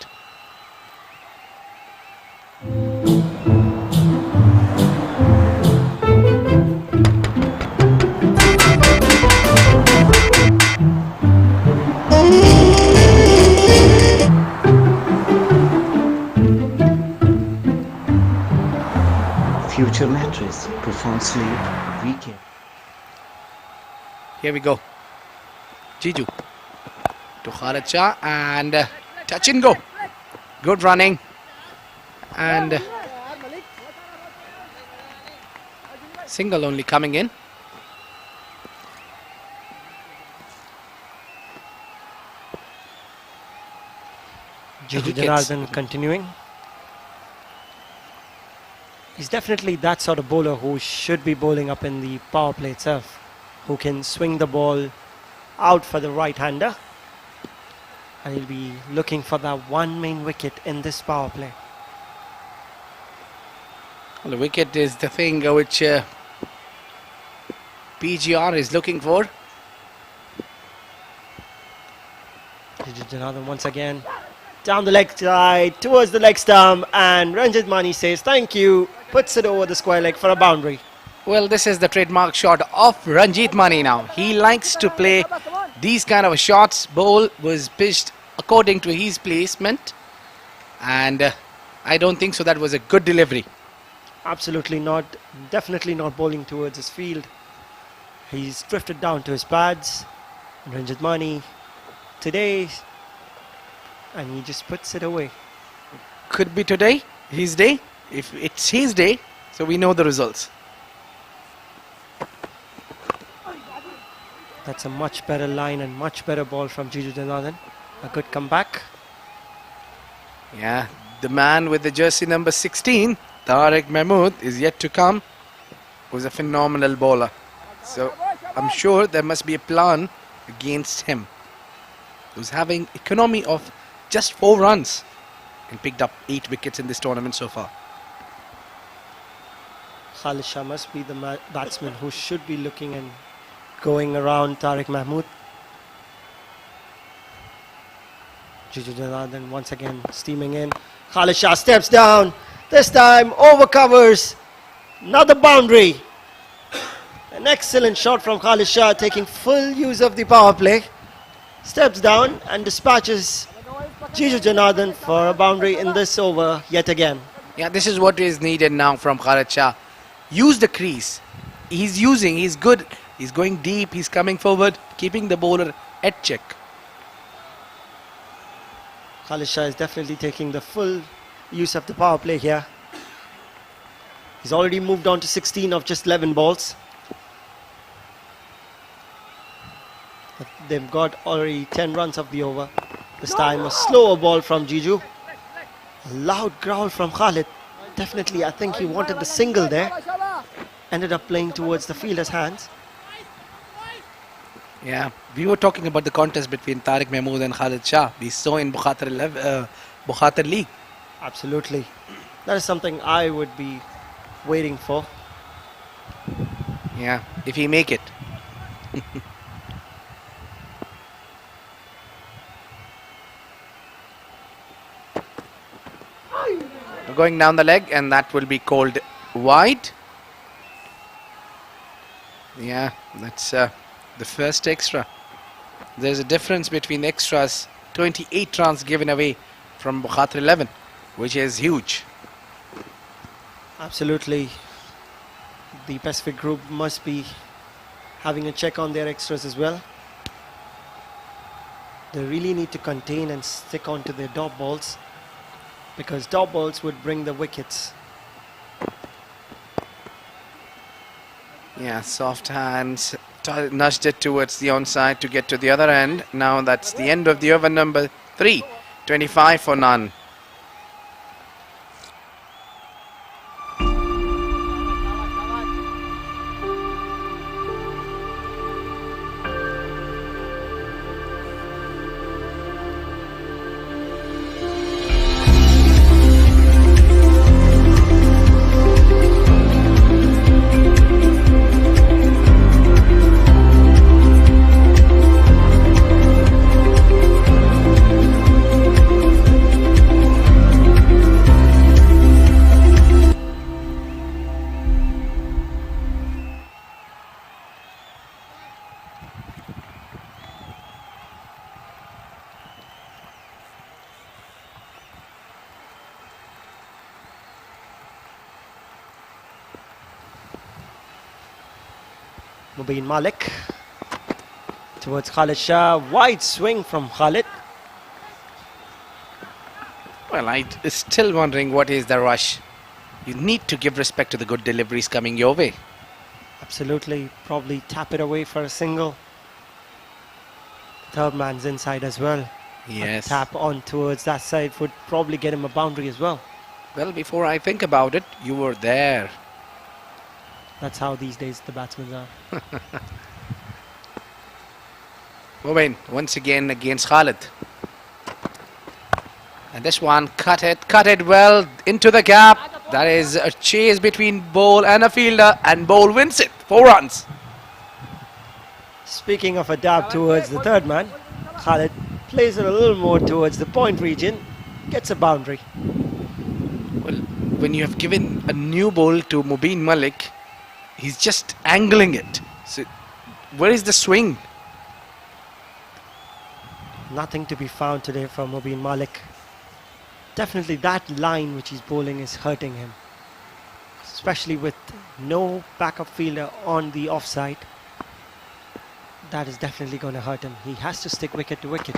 Future mattress, profound sleep, weekend. Here we go. Jiju to Khalid Shah and touch and go. Good running. And single only coming in. Gigi Wickets. Janardhan continuing. He's definitely that sort of bowler who should be bowling up in the power play itself, who can swing the ball out for the right-hander. And he'll be looking for that one main wicket in this power play. Well, the wicket is the thing which PGR is looking for. Gigi Janardhan once again down the leg side towards the leg stump, and Ranjit Mani says thank you, puts it over the square leg for a boundary. Well, this is the trademark shot of Ranjit Mani now. He likes to play these kind of shots. Ball was pitched according to his placement, and I don't think so that was a good delivery. Absolutely not, definitely not bowling towards his field. He's drifted down to his pads. Ranjit Mani today, and he just puts it away. Could be today, his day. If it's his day, so we know the results. That's a much better line and much better ball from Gigi Janardhan. A good comeback. Yeah, the man with the jersey number 16, Tariq Mahmood, is yet to come. Was a phenomenal bowler. So I'm sure there must be a plan against him. Who's having economy of just 4 runs and picked up 8 wickets in this tournament so far. Khalid Shah must be the batsman who should be looking and going around Tariq Mahmood. Gigi Janardhan once again steaming in. Khalid Shah steps down. This time over covers. Another boundary. An excellent shot from Khalid Shah, taking full use of the power play. Steps down and dispatches Gigi Janardhan for a boundary in this over yet again. Yeah, this is what is needed now from Khalid Shah. Use the crease. He's good. He's going deep, he's coming forward, keeping the bowler at check. Khalid Shah is definitely taking the full use of the power play here. He's already moved on to 16 of just 11 balls. But they've got already 10 runs of the over. This time a slower ball from Jiju. A loud growl from Khalid. Definitely, I think he wanted the single there. Ended up playing towards the fielder's hands. Yeah, we were talking about the contest between Tariq Mahmood and Khalid Shah. We saw in Bukhatir League. Absolutely. That is something I would be waiting for. Yeah, if he make it. going down the leg, and that will be called wide. Yeah, that's the first extra. There's a difference between the extras. 28 runs given away from Bukhatir 11, which is huge. Absolutely. The Pacific group must be having a check on their extras as well. They really need to contain and stick on to their dot balls, because dot balls would bring the wickets. Yeah, soft hands, nudged it towards the onside to get to the other end. Now that's the end of the over number 3, 25 for none. Mubin Malik towards Khalid Shah. Wide swing from Khalid. Well, I'm still wondering what is the rush. You need to give respect to the good deliveries coming your way. Absolutely. Probably tap it away for a single. Third man's inside as well. Yes. A tap on towards that side would probably get him a boundary as well. Well, before I think about it, you were there. That's how these days the batsmen are. Mubin once again against Khalid. And this one cut it well into the gap. That is a chase between ball and a fielder, and ball wins it. 4 runs. Speaking of a dab towards the third man, Khalid plays it a little more towards the point region, gets a boundary. Well, when you have given a new ball to Mubin Malik, he's just angling it. So, where is the swing? Nothing to be found today from Mubin Malik. Definitely that line which he's bowling is hurting him, especially with no backup fielder on the offside. That is definitely going to hurt him. He has to stick wicket to wicket.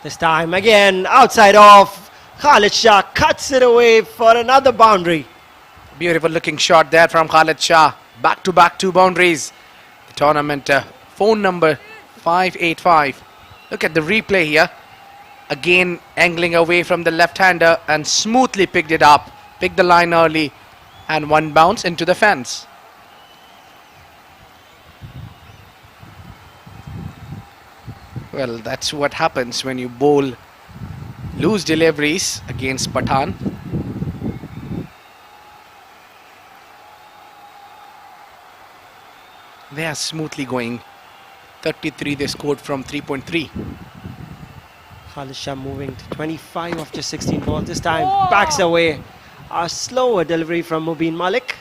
This time again, outside off. Khalid Shah cuts it away for another boundary. Beautiful looking shot there from Khalid Shah. Back to back 2 boundaries. The tournament phone number 585. Look at the replay here. Again angling away from the left-hander and smoothly picked it up. Picked the line early and one bounce into the fence. Well, that's what happens when you bowl loose deliveries against Pathan. They are smoothly going. 33 they scored from 3.3. Khalid Shah moving to 25 after 16 balls. This time backs away. A slower delivery from Mubin Malik.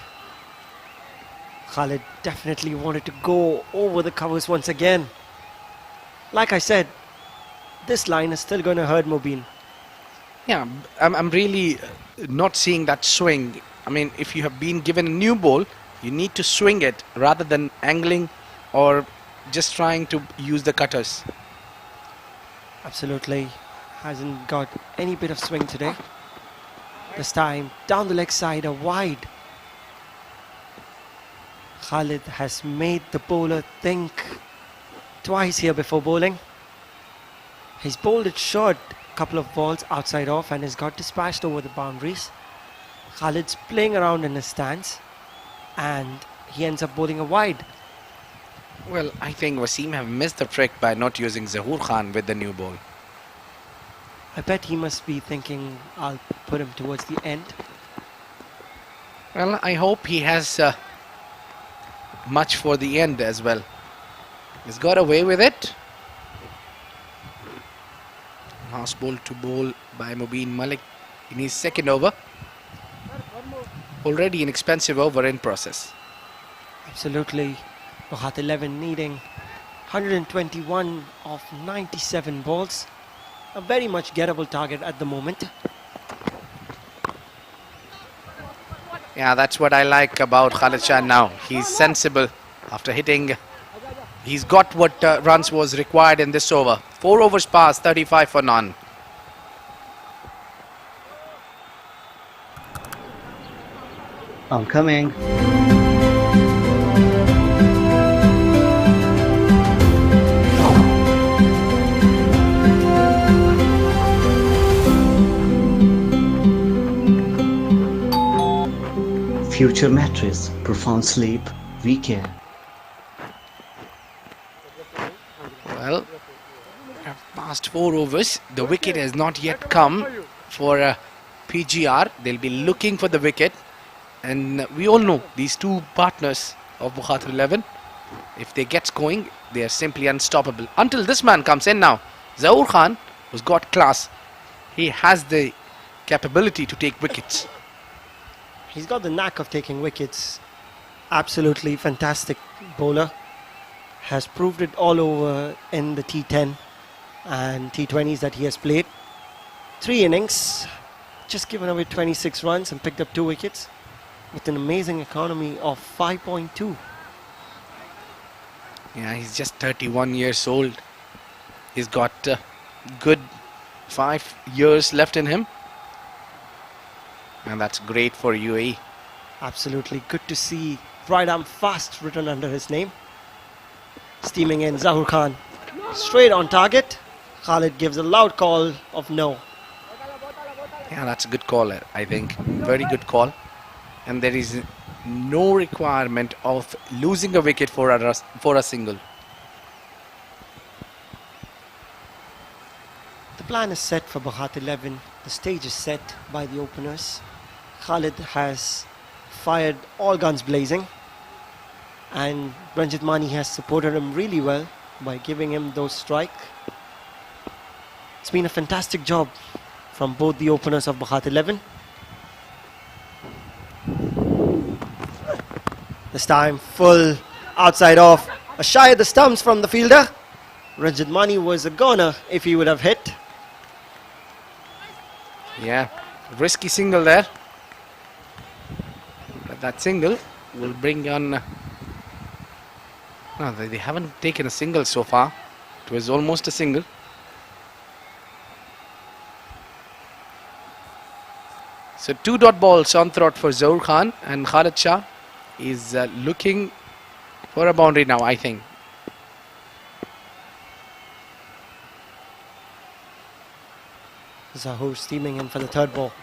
Khalid definitely wanted to go over the covers once again. Like I said, this line is still going to hurt Mubin. Yeah, I'm really not seeing that swing. I mean, if you have been given a new ball, you need to swing it rather than angling or just trying to use the cutters. Absolutely. Hasn't got any bit of swing today. This time down the leg side, a wide. Khalid has made the bowler think twice here before bowling. He's bowled it short, a couple of balls outside off, and has got dispatched over the boundaries. Khalid's playing around in his stance, and he ends up bowling a wide. Well, I think Wasim have missed the trick by not using Zahoor Khan with the new ball. I bet he must be thinking, I'll put him towards the end. Well, I hope he has much for the end as well. He's got away with it. Last ball to bowl by Mubin Malik in his second over. already an expensive over in process. Absolutely. Bukhatir 11 needing 121 of 97 balls. A very much gettable target at the moment. Yeah, that's what I like about Khalid Shah now. He's sensible after hitting. He's got what runs was required in this over. 4 overs passed, 35 for none. I'm coming. Future mattress, profound sleep, we care. Well, past 4 overs, the wicket has not yet come for PGR. They'll be looking for the wicket. And we all know these two partners of Bukhatir 11, if they get going, they are simply unstoppable. Until this man comes in now. Zahoor Khan, who's got class, he has the capability to take wickets. He's got the knack of taking wickets. Absolutely fantastic bowler. Has proved it all over in the T10 and T20s that he has played. 3 innings, just given away 26 runs and picked up 2 wickets with an amazing economy of 5.2. Yeah, he's just 31 years old. He's got good 5 years left in him. And that's great for UAE. Absolutely good to see right arm fast written under his name. Steaming in Zahoor Khan. Straight on target. Khalid gives a loud call of no. Yeah, that's a good call, I think. Very good call. And there is no requirement of losing a wicket for a single. The plan is set for Bukhatir 11. The stage is set by the openers. Khalid has fired all guns blazing. And Ranjit Mani has supported him really well by giving him those strikes. It's been a fantastic job from both the openers of Bukhatir 11. This time full outside off. A shy at the stumps from the fielder. Ranjit Mani was a goner if he would have hit. Yeah, risky single there. But that single will bring on... No, they haven't taken a single so far. It was almost a single. So 2 dot balls on throat for Zahoor Khan, and Khalid Shah is looking for a boundary now, I think. Zahoor steaming in for the 3rd ball.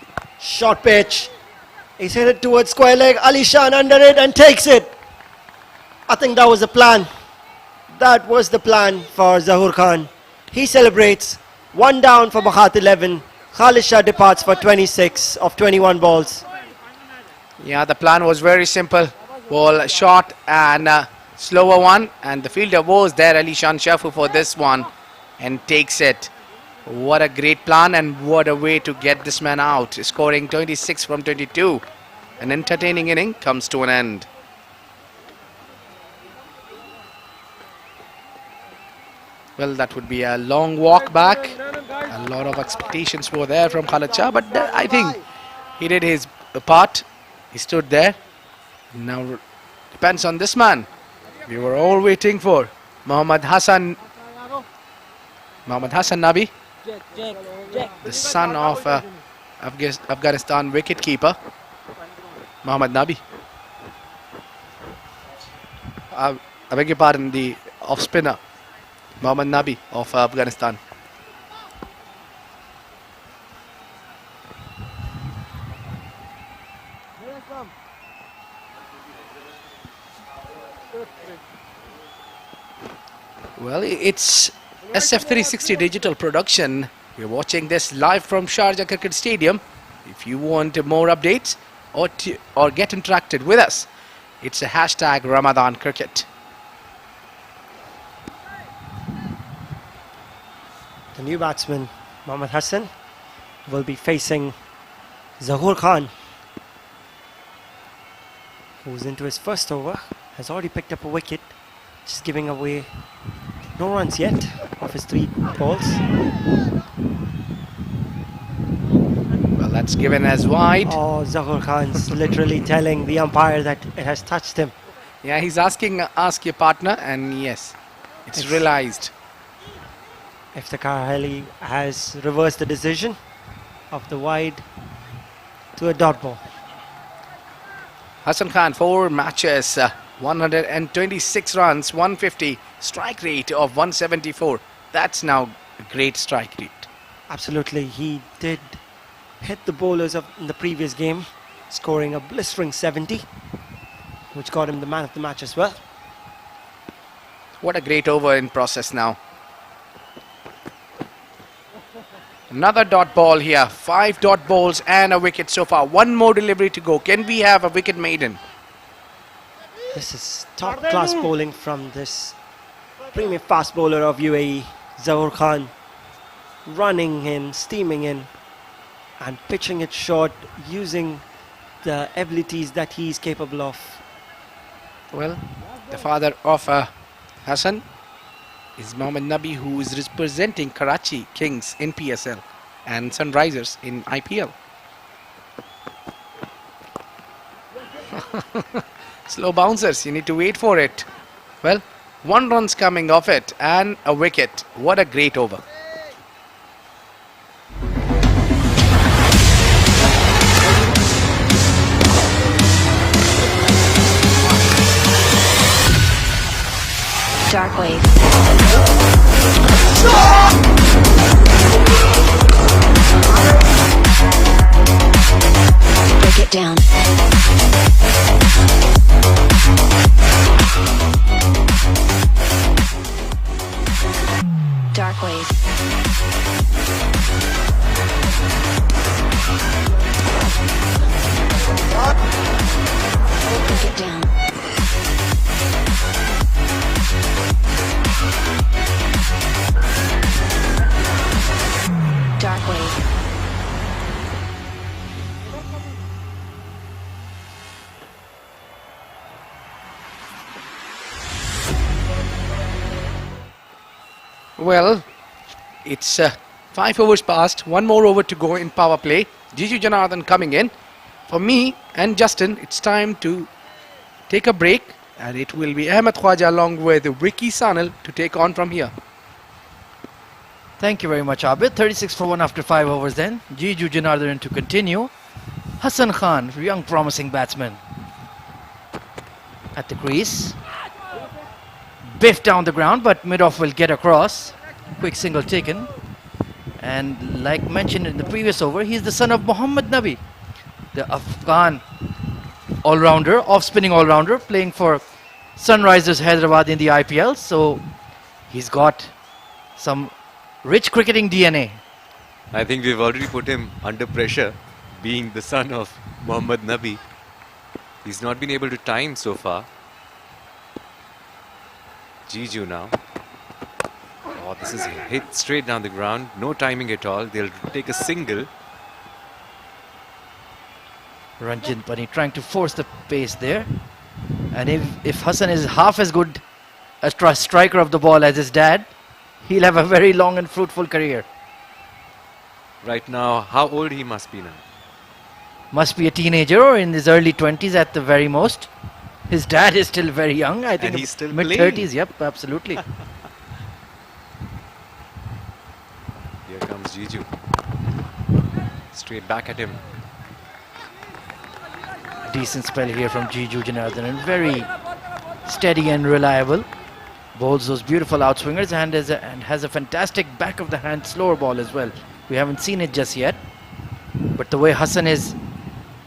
Short pitch. He's headed towards square leg. Ali Shan under it and takes it. I think that was the plan. That was the plan for Zahoor Khan. He celebrates. 1 down for Bukhatir 11. Khalid Shah departs for 26 of 21 balls. Yeah, the plan was very simple. Ball short and slower one. And the fielder was there, Ali Shan Shafu, for this one. And takes it. What a great plan and what a way to get this man out. Scoring 26 from 22. An entertaining inning comes to an end. Well, that would be a long walk back. A lot of expectations were there from Khalid Shah, but I think he did his part. He stood there. Now depends on this man. We were all waiting for Mohammad Hassan Nabi, the son of Afghanistan wicketkeeper Mohammad Nabi. I beg your pardon, the off spinner Mohammad Nabi of Afghanistan. Well, it's SF360 digital production. You're watching this live from Sharjah Cricket Stadium. If you want more updates or get interacted with us, it's a hashtag Ramadan Cricket. The new batsman, Mohammad Hassan, will be facing Zahoor Khan. who's into his first over, has already picked up a wicket, just giving away no runs yet of his 3 balls. Well, that's given as wide. Oh, Zahur Khan's literally telling the umpire that it has touched him. Yeah, he's ask your partner, and yes, it's realized. Iftikhar Ali has reversed the decision of the wide to a dot ball. Hassan Khan, 4 matches, 126 runs, 150, strike rate of 174. That's now a great strike rate. Absolutely, he did hit the bowlers in the previous game, scoring a blistering 70, which got him the man of the match as well. What a great over in process now. Another dot ball here. 5 dot balls and a wicket so far. 1 more delivery to go. Can we have a wicket maiden? This is top class bowling from this premium fast bowler of UAE, Zahur Khan. Running in, steaming in, and pitching it short using the abilities that he is capable of. Well, the father of Hassan is Mohammad Nabi, who is representing Karachi Kings in PSL and Sunrisers in IPL. Slow bouncers, you need to wait for it. Well, 1 run's coming off it and a wicket. What a great over. Dark wave. Break it down. Dark wave. Break it down. Dark wave. Well, it's 5 overs past, 1 more over to go in power play. Jiju Janardhan coming in. For me and Justin, it's time to take a break, and it will be Ahmed Khwaja along with Ricky Sanal to take on from here. Thank you very much, Abid. 36 for 1 after 5 overs then. Jiju Janardhan to continue. Hassan Khan, young promising batsman, at the crease. Biff down the ground, but mid-off will get across. Quick single taken. And like mentioned in the previous over, he's the son of Mohammad Nabi, the Afghan all-rounder, off-spinning all-rounder, playing for Sunrisers Hyderabad in the IPL. So he's got some rich cricketing DNA. I think we've already put him under pressure, being the son of Mohammad Nabi. He's not been able to time so far. Jiju now. Oh, this is hit straight down the ground. No timing at all. They'll take a single. Ranjit Pani trying to force the pace there. And if Hassan is half as good a striker of the ball as his dad, he'll have a very long and fruitful career. Right now, how old he must be now? Must be a teenager or in his early 20s at the very most. His dad is still very young, I think. And he's still mid-30s, yep, absolutely. Here comes Jiju. Straight back at him. Decent spell here from Jiju Janardhan, and very steady and reliable. Bowls those beautiful outswingers and has a fantastic back of the hand slower ball as well. We haven't seen it just yet, but the way Hassan is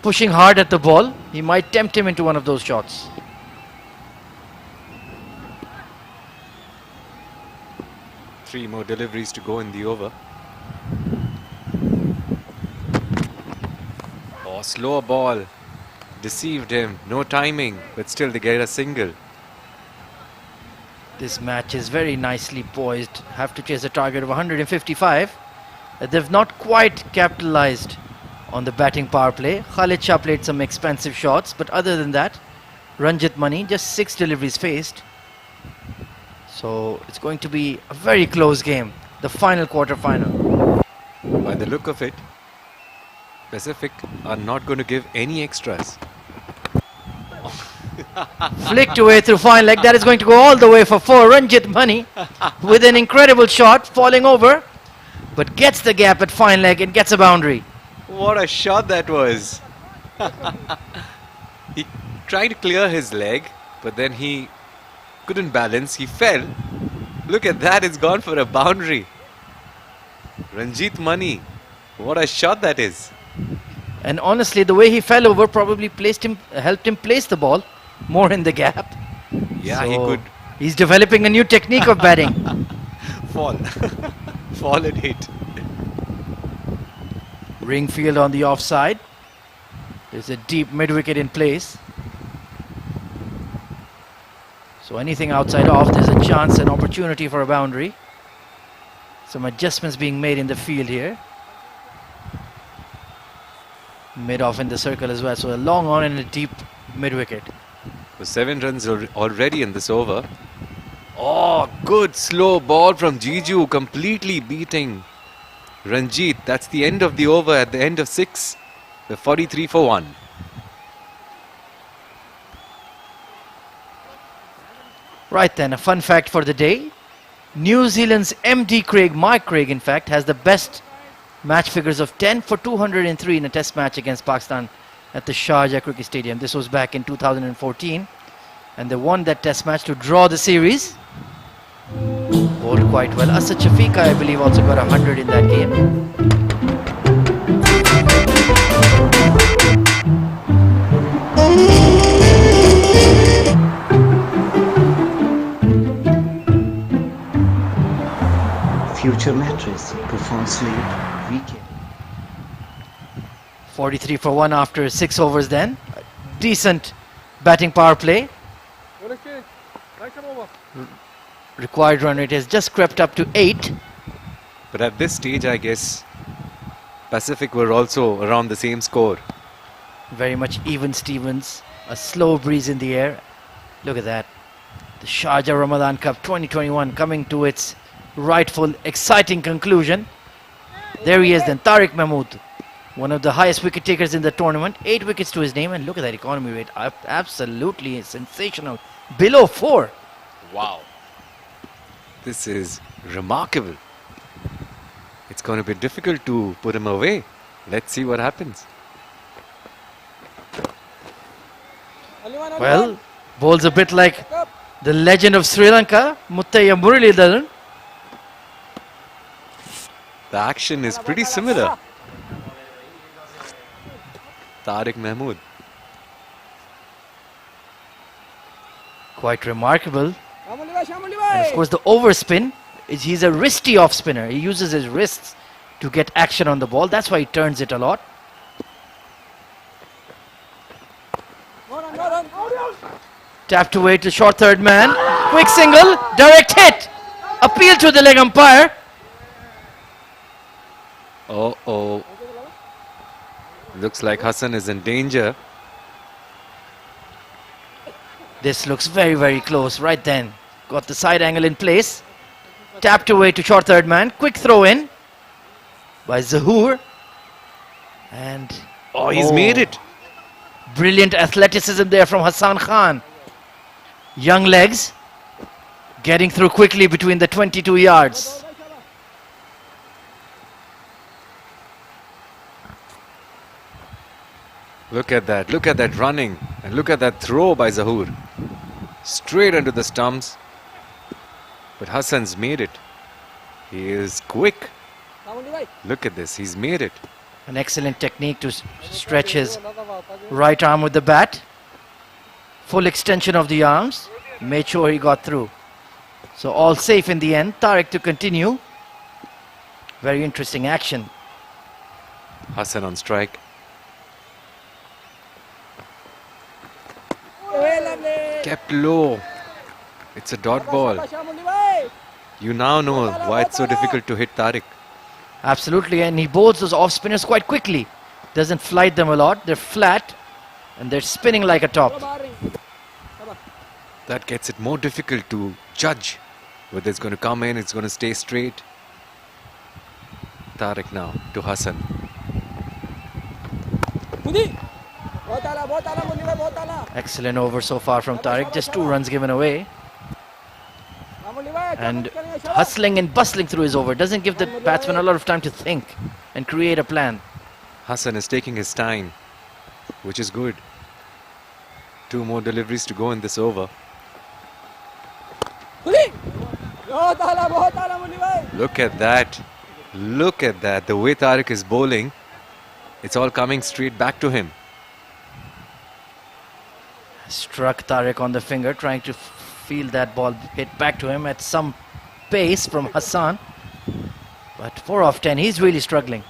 pushing hard at the ball, he might tempt him into one of those shots. Three more deliveries to go in the over. Oh, slower ball. Deceived him. No timing, but still they get a single. This match is very nicely poised. Have to chase a target of 155. They've not quite capitalized on the batting power play. Khalid Shah played some expensive shots, but other than that, Ranjit Mani, just 6 deliveries faced. So it's going to be a very close game, the final quarter-final. By the look of it, Pacific are not going to give any extras. Flicked away through fine leg. That is going to go all the way for 4. Ranjit Mani with an incredible shot, falling over, but gets the gap at fine leg and gets a boundary. What a shot that was! He tried to clear his leg, but then he couldn't balance. He fell. Look at that, it's gone for a boundary. Ranjit Mani, what a shot that is. And honestly, the way he fell over probably helped him place the ball more in the gap. Yeah, So he could He's developing a new technique of batting. fall. Fall and hit. Ringfield on the offside. There's a deep mid-wicket in place. So anything outside off, there's a chance, an opportunity for a boundary. Some adjustments being made in the field here. Mid-off in the circle as well. So a long on and a deep mid-wicket. So 7 runs already in this over. Oh, good slow ball from Jiju, completely beating Ranjit. That's the end of the over at the end of 6. The 43 for 1. Right then, a fun fact for the day. New Zealand's MD Craig, Mike Craig in fact, has the best match figures of 10 for 203 in a test match against Pakistan at the Sharjah Cricket Stadium. This was back in 2014. And they won that test match to draw the series. Bowled quite well. Asad Shafiqa, I believe, also got 100 in that game. Future mattress, profound sleep, weekend. 43 for 1 after 6 overs then. A decent batting power play. Required run rate has just crept up to 8. But at this stage, I guess Pacific were also around the same score. Very much even Stevens. A slow breeze in the air. Look at that. The Sharjah Ramadan Cup 2021 coming to its rightful, exciting conclusion. There he is then, Tariq Mahmood. One of the highest wicket takers in the tournament. 8 wickets to his name, and look at that economy rate. Absolutely sensational. Below 4. Wow. This is remarkable. It's going to be difficult to put him away. Let's see what happens. Well, bowls a bit like the legend of Sri Lanka, Muttaya Muralidharan. The action is pretty similar. Tariq Mahmood. Quite remarkable. And of course the overspin, he's a wristy off spinner. He uses his wrists to get action on the ball. That's why he turns it a lot. Tapped away to short third man. Quick single, direct hit. Appeal to the leg umpire. Oh. Looks like Hassan is in danger. This looks very, very close right then. Got the side angle in place. Tapped away to short third man. Quick throw in by Zahoor. And He's made it. Brilliant athleticism there from Hassan Khan. Young legs. Getting through quickly between the 22 yards. Look at that running. And look at that throw by Zahoor. Straight under the stumps. But Hassan's made it. He is quick. Look at this, he's made it. An excellent technique to stretch his right arm with the bat. Full extension of the arms. Made sure he got through. So all safe in the end. Tariq to continue. Very interesting action. Hassan on strike. Kept low. It's a dot ball. You now know why it's so difficult to hit Tariq. Absolutely, and he bowls those off spinners quite quickly. Doesn't flight them a lot. They're flat and they're spinning like a top. That gets it more difficult to judge whether it's going to come in, it's going to stay straight. Tariq now to Hassan. Excellent over so far from Tariq. Just 2 runs given away. And hustling and bustling through his over. Doesn't give the batsman a lot of time to think and create a plan. Hassan is taking his time, which is good. 2 more deliveries to go in this over. Look at that. Look at that. The way Tariq is bowling, it's all coming straight back to him. Struck Tariq on the finger, trying to feel that ball hit back to him at some pace from Hassan. But 4 off 10, he's really struggling.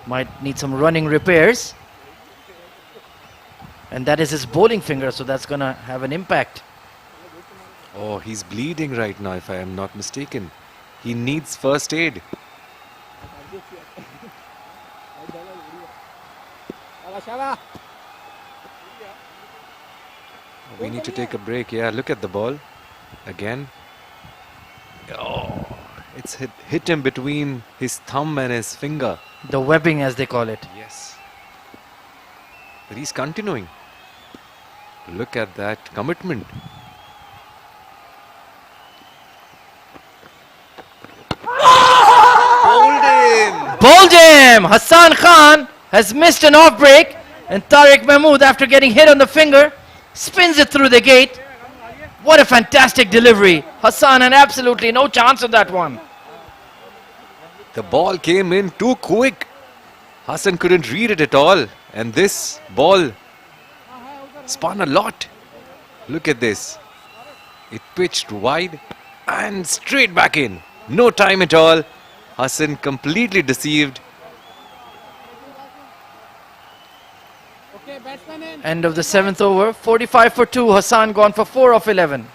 Might need some running repairs. And that is his bowling finger, so that's going to have an impact. Oh, he's bleeding right now, if I am not mistaken. He needs first aid. We need to take a break. Yeah, look at the ball. Again. Oh, it's hit him between his thumb and his finger. The webbing, as they call it. Yes. But he's continuing. Look at that commitment. Bowled him! Hassan Khan has missed an off break, and Tariq Mahmood, after getting hit on the finger, spins it through the gate. What a fantastic delivery. Hassan had absolutely no chance of that one. The ball came in too quick. Hassan couldn't read it at all. And this ball spun a lot. Look at this. It pitched wide and straight back in. No time at all. Hassan completely deceived. End of the 7th over. 45 for 2. Hassan gone for 4 of 11.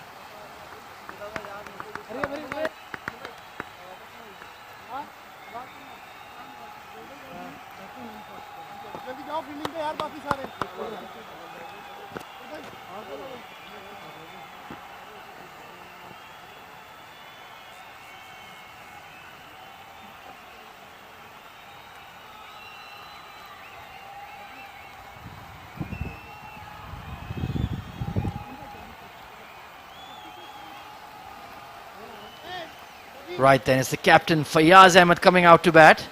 Right then, it's the captain Fayaz Ahmed coming out to bat.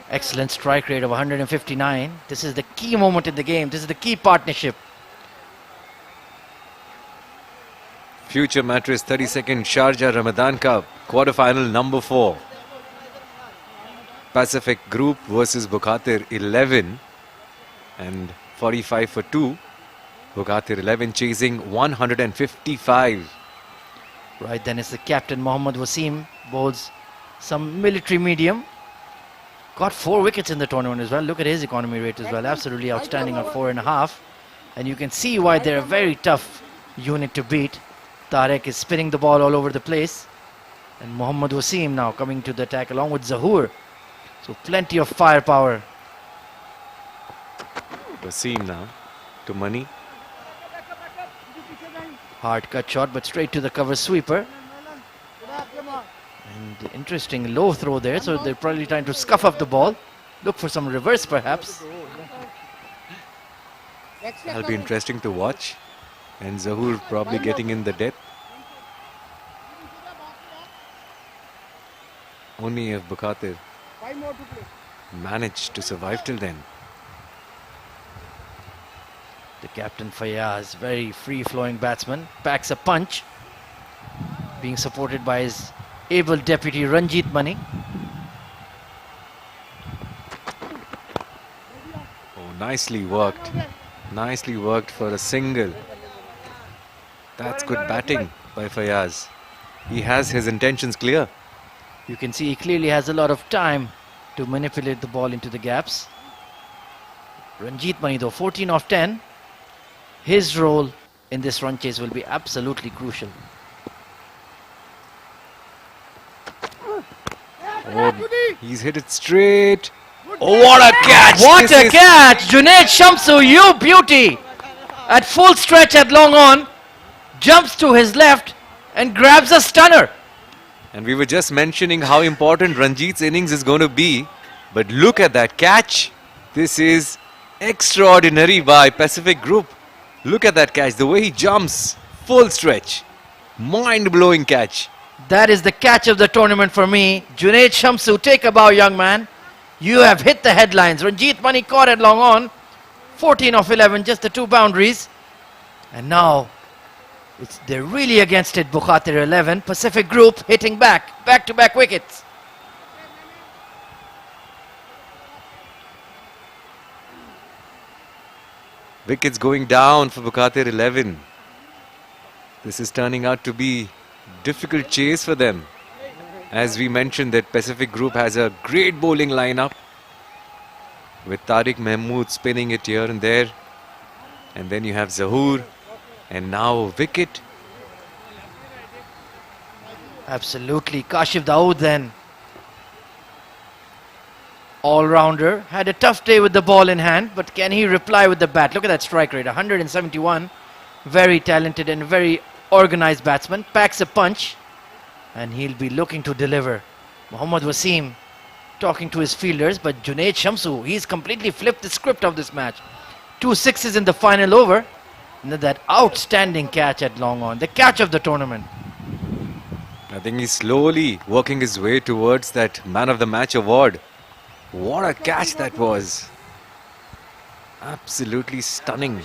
Excellent strike rate of 159. This is the key moment in the game. This is the key partnership. Future mattress 32nd Sharjah Ramadan Cup quarterfinal number 4. Pacific Group versus Bukhatir 11 and 45 for 2. Bukhatir 11 chasing 155. Right then, it's the captain Mohammad Wasim, bowls some military medium. Got 4 wickets in the tournament as well. Look at his economy rate as well. Absolutely outstanding on 4.5. And you can see why they're a very tough unit to beat. Tariq is spinning the ball all over the place. And Mohammad Wasim now coming to the attack along with Zahoor. So plenty of firepower. Wasim now to Mani. Hard cut shot, but straight to the cover sweeper. And interesting low throw there, so they're probably trying to scuff up the ball. Look for some reverse perhaps. That'll be interesting to watch. And Zahoor probably getting in the depth. Only if Bukhatir managed to survive till then. The captain Fayaz, very free-flowing batsman, packs a punch, being supported by his able deputy Ranjit Mani. Oh, nicely worked. Nicely worked for a single. That's good batting by Fayaz. He has his intentions clear. You can see he clearly has a lot of time to manipulate the ball into the gaps. Ranjit Mani though, 14 off 10. His role in this run chase will be absolutely crucial. Oh, he's hit it straight. Oh, what a catch! What a catch! Junaid Shamsu, you beauty! at full stretch at long on, jumps to his left and grabs a stunner. And we were just mentioning how important Ranjit's innings is going to be. But look at that catch. This is extraordinary by Pacific Group. Look at that catch. The way he jumps. Full stretch. Mind-blowing catch. That is the catch of the tournament for me. Junaid Shamsu, take a bow, young man. You have hit the headlines. Ranjit Mani caught at long on. 14 of 11, just the 2 boundaries. And now, they're really against it. Bukhatir 11. Pacific Group hitting back-to-back wickets. Wickets going down for Bukhatir 11. This is turning out to be difficult chase for them. As we mentioned that Pacific Group has a great bowling lineup with Tariq Mahmood spinning it here and there. And then you have Zahoor and now a wicket. Absolutely. Kashif Dawood then. All-rounder. Had a tough day with the ball in hand, but can he reply with the bat? Look at that strike rate, 171. Very talented and very organized batsman. Packs a punch and he'll be looking to deliver. Mohammad Wasim talking to his fielders, but Junaid Shamsu, he's completely flipped the script of this match. 2 sixes in the final over. And then that outstanding catch at long on. The catch of the tournament. I think he's slowly working his way towards that man of the match award. What a catch that was. Absolutely stunning.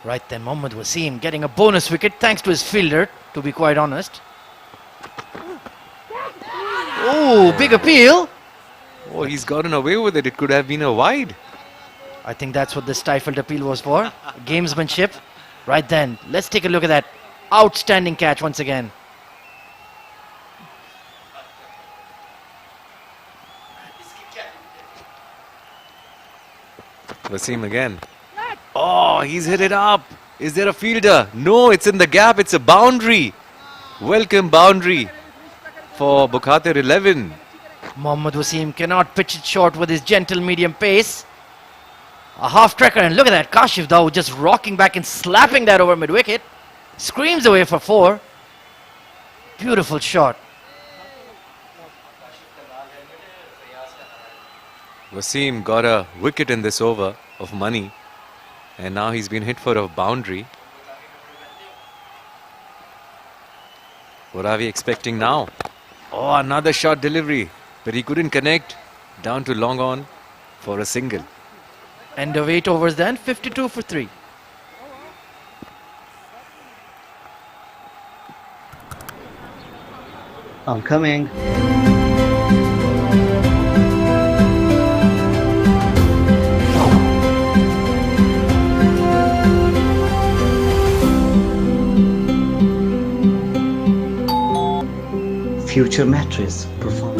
Right then, Mohammad Wasim getting a bonus wicket thanks to his fielder, to be quite honest. Oh, big appeal. Oh, he's gotten away with it. It could have been a wide. I think that's what the stifled appeal was for. Gamesmanship. Right then, let's take a look at that outstanding catch once again. Wasim again. Oh, he's hit it up. Is there a fielder? No, it's in the gap. It's a boundary. Welcome boundary for Bukhatir 11. Mohammad Wasim cannot pitch it short with his gentle medium pace. A half tracker, and look at that. Kashif Dawood just rocking back and slapping that over mid-wicket. Screams away for 4. Beautiful shot. Wasim got a wicket in this over of money. And now he's been hit for a boundary. What are we expecting now? Oh, another shot delivery. But he couldn't connect. Down to long on for a single. End of 8 overs then, 52 for 3. I'm coming. Future mattress perform.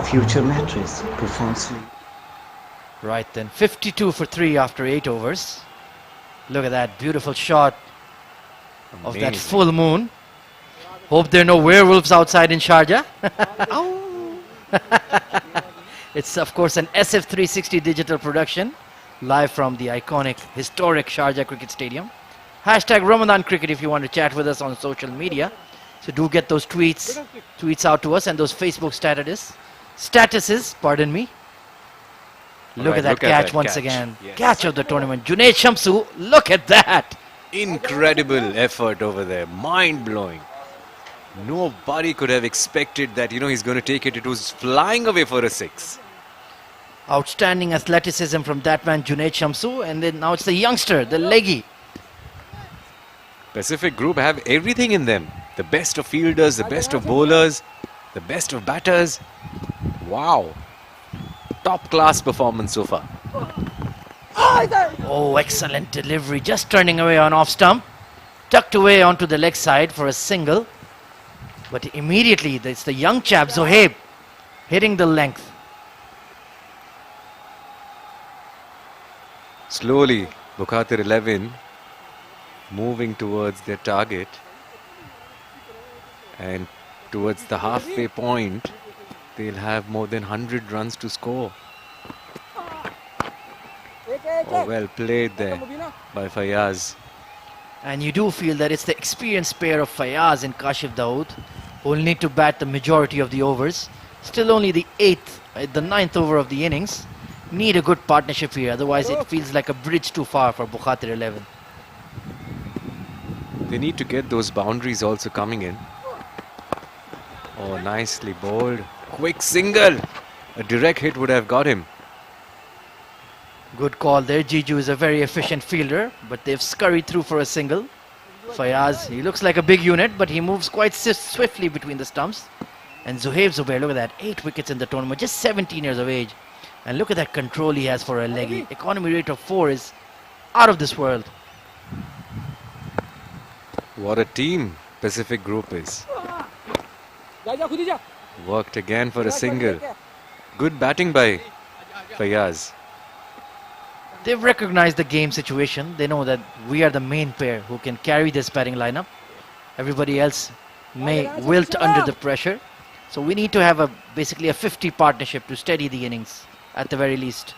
Future mattress performs. Right then, 52 for 3 after 8 overs. Look at that beautiful shot of that Amazing. full moon. Hope there are no werewolves outside in Sharjah. It's of course an SF360 digital production, live from the iconic, historic Sharjah Cricket Stadium. Hashtag Ramadan Cricket if you want to chat with us on social media. So do get those tweets out to us, and those Facebook statuses, pardon me. Look Alright, at that look at catch that once catch. again. Yes. Catch of the tournament. Junaid Shamsu, look at that. Incredible effort over there. Mind-blowing. Nobody could have expected that, he's going to take it. It was flying away for a 6. Outstanding athleticism from that man, Junaid Shamsu. And then now it's the youngster, the leggy. Pacific Group have everything in them. The best of fielders, the best of bowlers, the best of batters. Wow. Top class performance so far. Oh, excellent delivery. Just turning away on off stump. Tucked away onto the leg side for a single. But immediately, it's the young chap, Zohaib, hitting the length. Slowly, Bukhatir 11 moving towards their target. And towards the halfway point, they'll have more than 100 runs to score. Oh, well played there by Fayaz. And you do feel that it's the experienced pair of Fayaz and Kashif Dawood who will need to bat the majority of the overs. Still only the ninth over of the innings. Need a good partnership here, otherwise it feels like a bridge too far for Bukhatir 11. They need to get those boundaries also coming in. Oh, nicely bowled. Quick single. A direct hit would have got him. Good call there. Jiju is a very efficient fielder, but they've scurried through for a single. Fayaz, he looks like a big unit, but he moves quite swiftly between the stumps. And Zuhaib Zubair, look at that, 8 wickets in the tournament, just 17 years of age. And look at that control he has for a leggy. Economy rate of 4 is out of this world. What a team Pacific Group is. Worked again for a single. Good batting by Fayaz. They've recognized the game situation. They know that we are the main pair who can carry this batting lineup. Everybody else may wilt under the pressure. So we need to have basically a 50 partnership to steady the innings at the very least.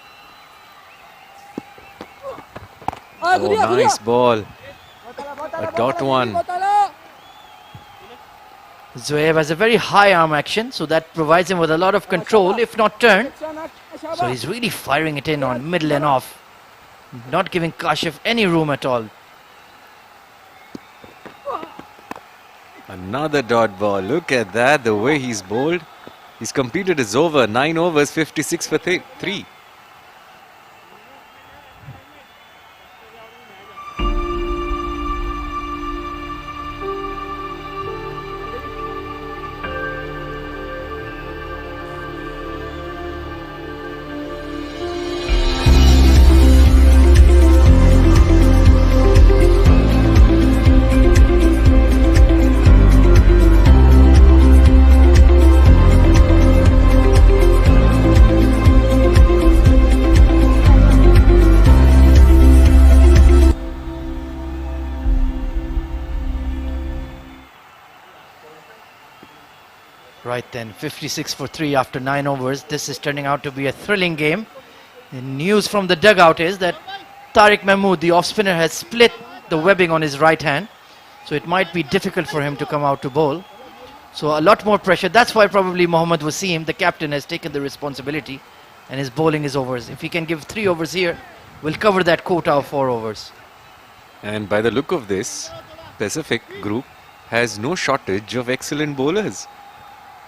Oh, nice ball. A dot one. Zoeb has a very high arm action, so that provides him with a lot of control, if not turn. So he's really firing it in on middle and off, not giving Kashif any room at all. Another dot ball. Look at that, the way he's bowled. He's completed his over. 9 overs, 56 for 3. Right then, 56 for 3 after 9 overs. This is turning out to be a thrilling game. The news from the dugout is that Tariq Mahmood, the off-spinner, has split the webbing on his right hand. So it might be difficult for him to come out to bowl. So a lot more pressure. That's why probably Mohammad Wasim, the captain, has taken the responsibility and is bowling his overs. If he can give 3 overs here, we'll cover that quota of 4 overs. And by the look of this, Pacific Group has no shortage of excellent bowlers.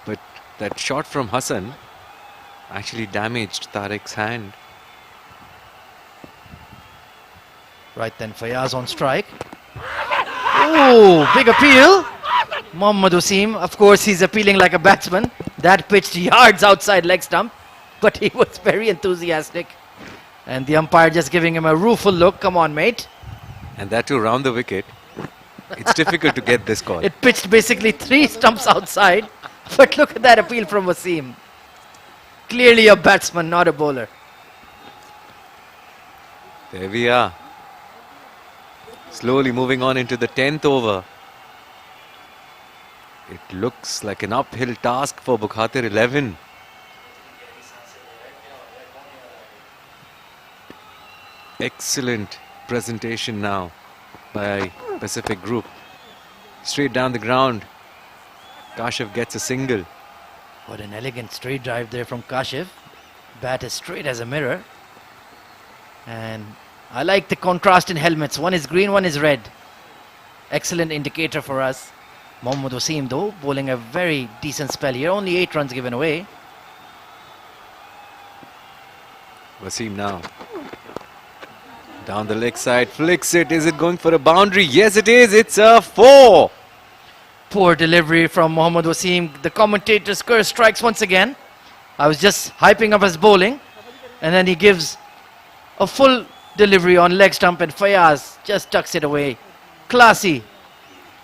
But that shot from Hassan actually damaged Tariq's hand. Right then, Fayaz on strike. Oh, big appeal. Mohammad Wasim, of course, he's appealing like a batsman. That pitched yards outside leg stump, but he was very enthusiastic. And the umpire just giving him a rueful look. Come on, mate. And that too round the wicket. It's difficult to get this call. It pitched basically 3 stumps outside. But look at that appeal from Wasim. Clearly a batsman, not a bowler. There we are. Slowly moving on into the 10th over. It looks like an uphill task for Bukhatir 11. Excellent presentation now by Pacific Group. Straight down the ground. Kashif gets a single. What an elegant straight drive there from Kashif. Bat is straight as a mirror. And I like the contrast in helmets. One is green, one is red. Excellent indicator for us. Mohammad Wasim though, bowling a very decent spell here. Only 8 runs given away. Wasim now. Down the leg side, flicks it. Is it going for a boundary? Yes, it is. It's a 4. Poor delivery from Mohammad Wasim. The commentator's curse strikes once again. I was just hyping up his bowling. And then he gives a full delivery on leg stump and Fayaz just tucks it away. Classy.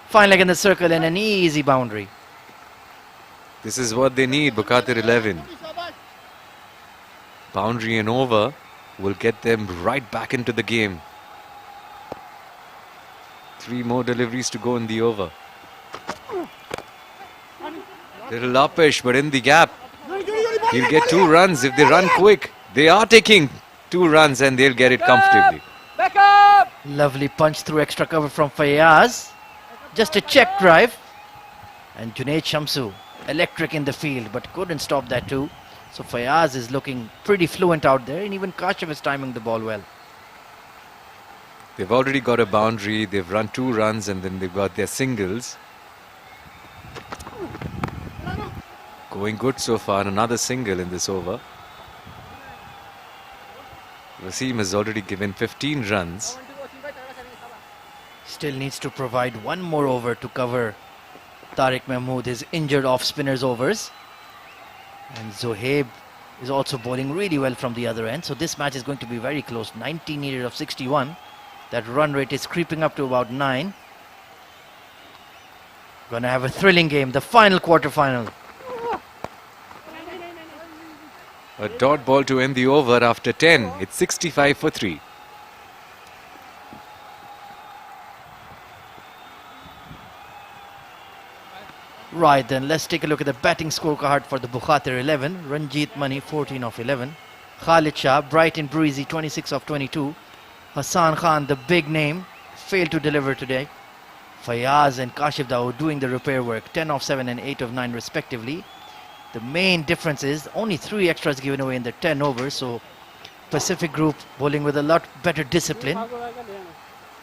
Fine leg in the circle and an easy boundary. This is what they need, Bukhatir 11. Boundary and over will get them right back into the game. 3 more deliveries to go in the over. Little uppish, but in the gap. He'll get 2 runs if they run quick. They are taking 2 runs and they'll get it comfortably. Lovely punch through extra cover from Fayaz. Just a check drive. And Junaid Shamsu, electric in the field, but couldn't stop that too. So Fayaz is looking pretty fluent out there, and even Kashyap is timing the ball well. They've already got a boundary. They've run 2 runs and then they've got their singles. Going good so far. Another single in this over. Wasim has already given 15 runs. Still needs to provide 1 more over to cover Tariq Mahmood, his injured off-spinners overs. And Zohaib is also bowling really well from the other end. So this match is going to be very close. 90 needed of 61. That run rate is creeping up to about 9. Gonna have a thrilling game. The final quarter-final. A dot ball to end the over after 10. It's 65 for 3. Right then, let's take a look at the batting scorecard for the Bukhatir 11. Ranjit Mani 14 of 11. Khalid Shah, bright and breezy, 26 of 22. Hassan Khan, the big name, failed to deliver today. Fayaz and Kashif Dawood doing the repair work, 10 of 7 and 8 of 9 respectively. The main difference is only 3 extras given away in the 10 overs, so Pacific Group bowling with a lot better discipline.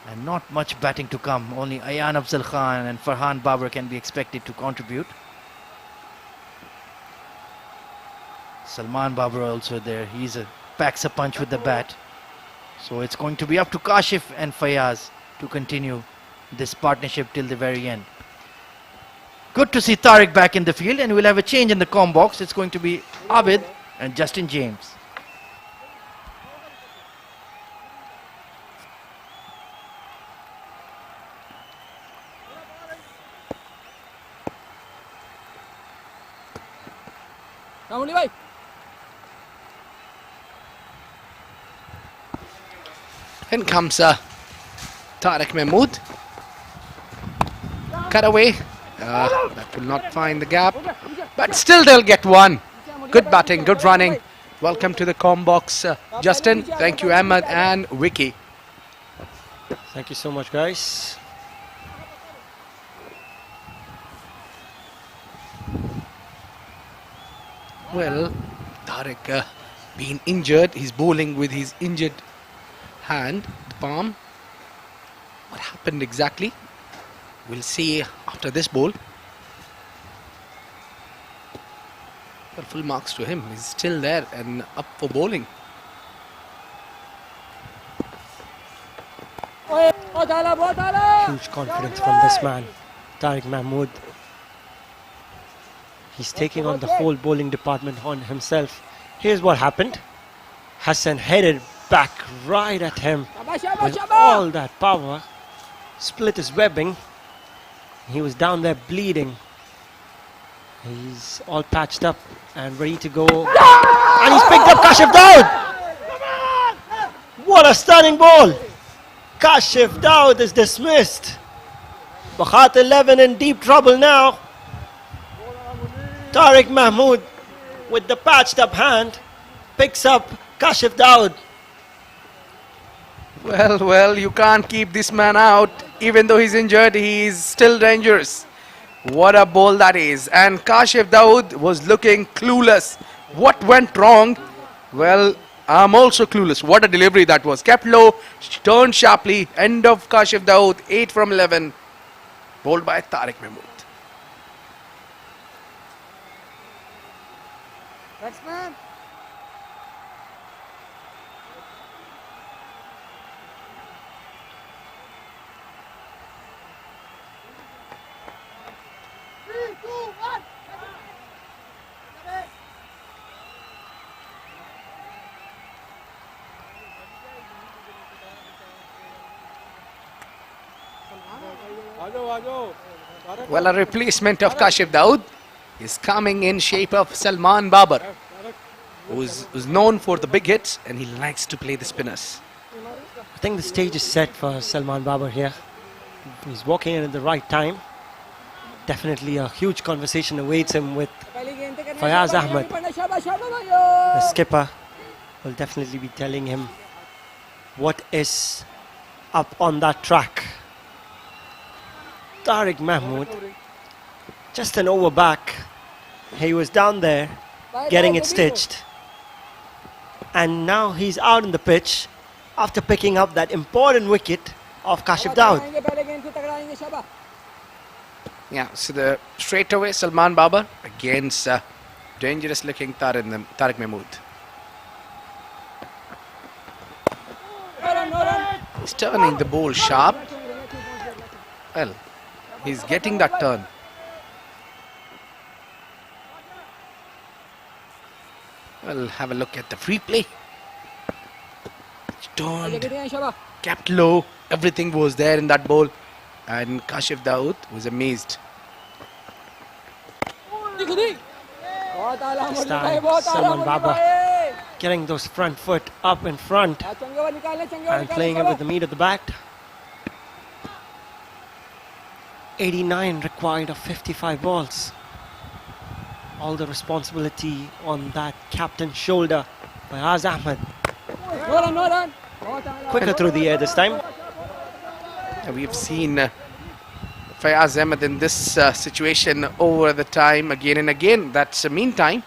And not much batting to come. Only Ayan Afzal Khan and Farhan Babar can be expected to contribute. Salman Babar also there. He packs a punch with the bat. So it's going to be up to Kashif and Fayaz to continue this partnership till the very end. Good to see Tariq back in the field, and we'll have a change in the comm box. It's going to be Abid and Justin James. In comes Tariq Mahmood. Cut away. That will not find the gap. But still they'll get 1. Good batting, good running. Welcome to the comm box, Justin. Thank you, Ahmed and Vicky. Thank you so much, guys. Well, Tariq being injured. He's bowling with his injured hand, the palm. What happened exactly? We'll see after this bowl. But full marks to him. He's still there and up for bowling. Huge confidence from this man, Tariq Mahmood. He's taking on the whole bowling department on himself. Here's what happened. Hassan headed back right at him with all that power. Split his webbing. He was down there bleeding. He's all patched up and ready to go. And he's picked up Kashif Dawood. What a stunning ball. Kashif Dawood is dismissed. Bukhatir 11 in deep trouble now. Tariq Mahmood with the patched up hand picks up Kashif Dawood. Well, you can't keep this man out. Even though he's injured, he is still dangerous. What a ball that is. And Kashif Dawood was looking clueless. What went wrong? Well, I'm also clueless. What a delivery that was. Kept low, turned sharply. End of Kashif Dawood, 8 from 11. Bowled by Tariq Mahmood. Batsman. Well, a replacement of Kashif Dawood is coming in shape of Salman Babar. who's known for the big hits, and he likes to play the spinners. I think the stage is set for Salman Babar here. He's walking in at the right time. Definitely a huge conversation awaits him with Fayaz Ahmed. The skipper will definitely be telling him what is up on that track. Tariq Mahmood, just an over back. He was down there getting it stitched. And now he's out in the pitch after picking up that important wicket of Kashif Daud. Yeah, so the straight away Salman Babar against dangerous looking Tariq Mahmood. He's turning the ball sharp. Well, he's getting that turn. Well, have a look at the free play. Turned, kept low. Everything was there in that ball. And Kashif Daud was amazed. This time, Salman Baba getting those front foot up in front and playing it with the meat of the bat. 89 required of 55 balls. All the responsibility on that captain's shoulder by Fayaz Ahmed. Quicker through the air this time. We've seen Fayaz Ahmed in this situation over the time again and again. That's meantime.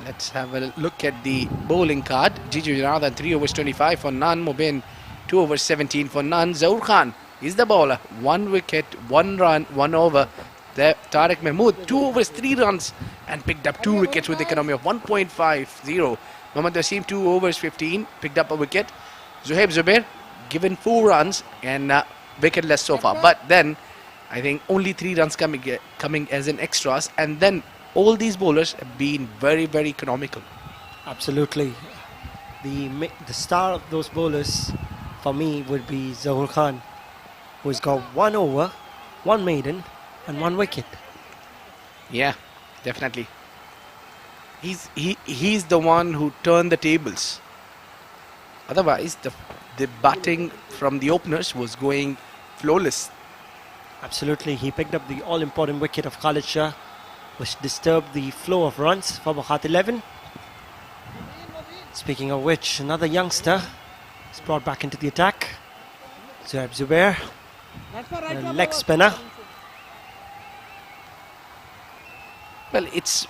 Let's have a look at the bowling card. Jiju Janathan 3 overs 25 for none. Mubin 2 overs 17 for none. Zaur Khan is the bowler. 1 wicket, 1 run, 1 over. There, Tariq Mahmood 2 overs 3 runs and picked up 2 wickets with economy of 1.50. Mohammad Wasim 2 overs 15, picked up a wicket. Zuhaib Zubair given 4 runs and wicketless so far. But then I think only 3 runs coming as an extras, and then all these bowlers have been very, very economical. Absolutely. The star of those bowlers for me would be Zaur Khan, who's got 1 over, 1 maiden and 1 wicket. Yeah, definitely. He's the one who turned the tables. Otherwise, the batting from the openers was going flawless. Absolutely. He picked up the all-important wicket of Khalid Shah, which disturbed the flow of runs for Bukhatir 11. Speaking of which, another youngster is brought back into the attack. Zuhaib Zubair, a leg spinner. Well, it's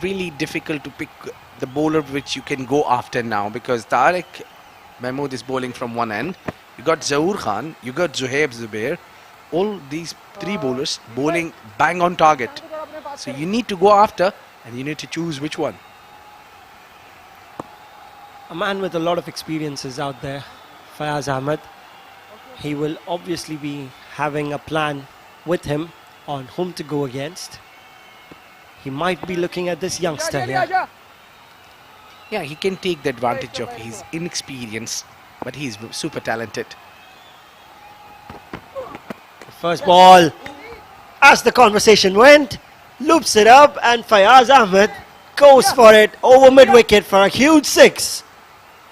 really difficult to pick the bowler which you can go after now, because Tariq Mahmood is bowling from one end. You got Zaur Khan, you got Zuhaib Zubair. All these 3 bowlers bowling bang on target. So you need to go after and you need to choose which one. A man with a lot of experiences out there, Fayaz Ahmed. He will obviously be having a plan with him on whom to go against. He might be looking at this youngster here. Yeah, he can take the advantage of his inexperience, but he's super talented. First ball, as the conversation went, loops it up and Fayaz Ahmed goes for it over mid-wicket for a huge 6.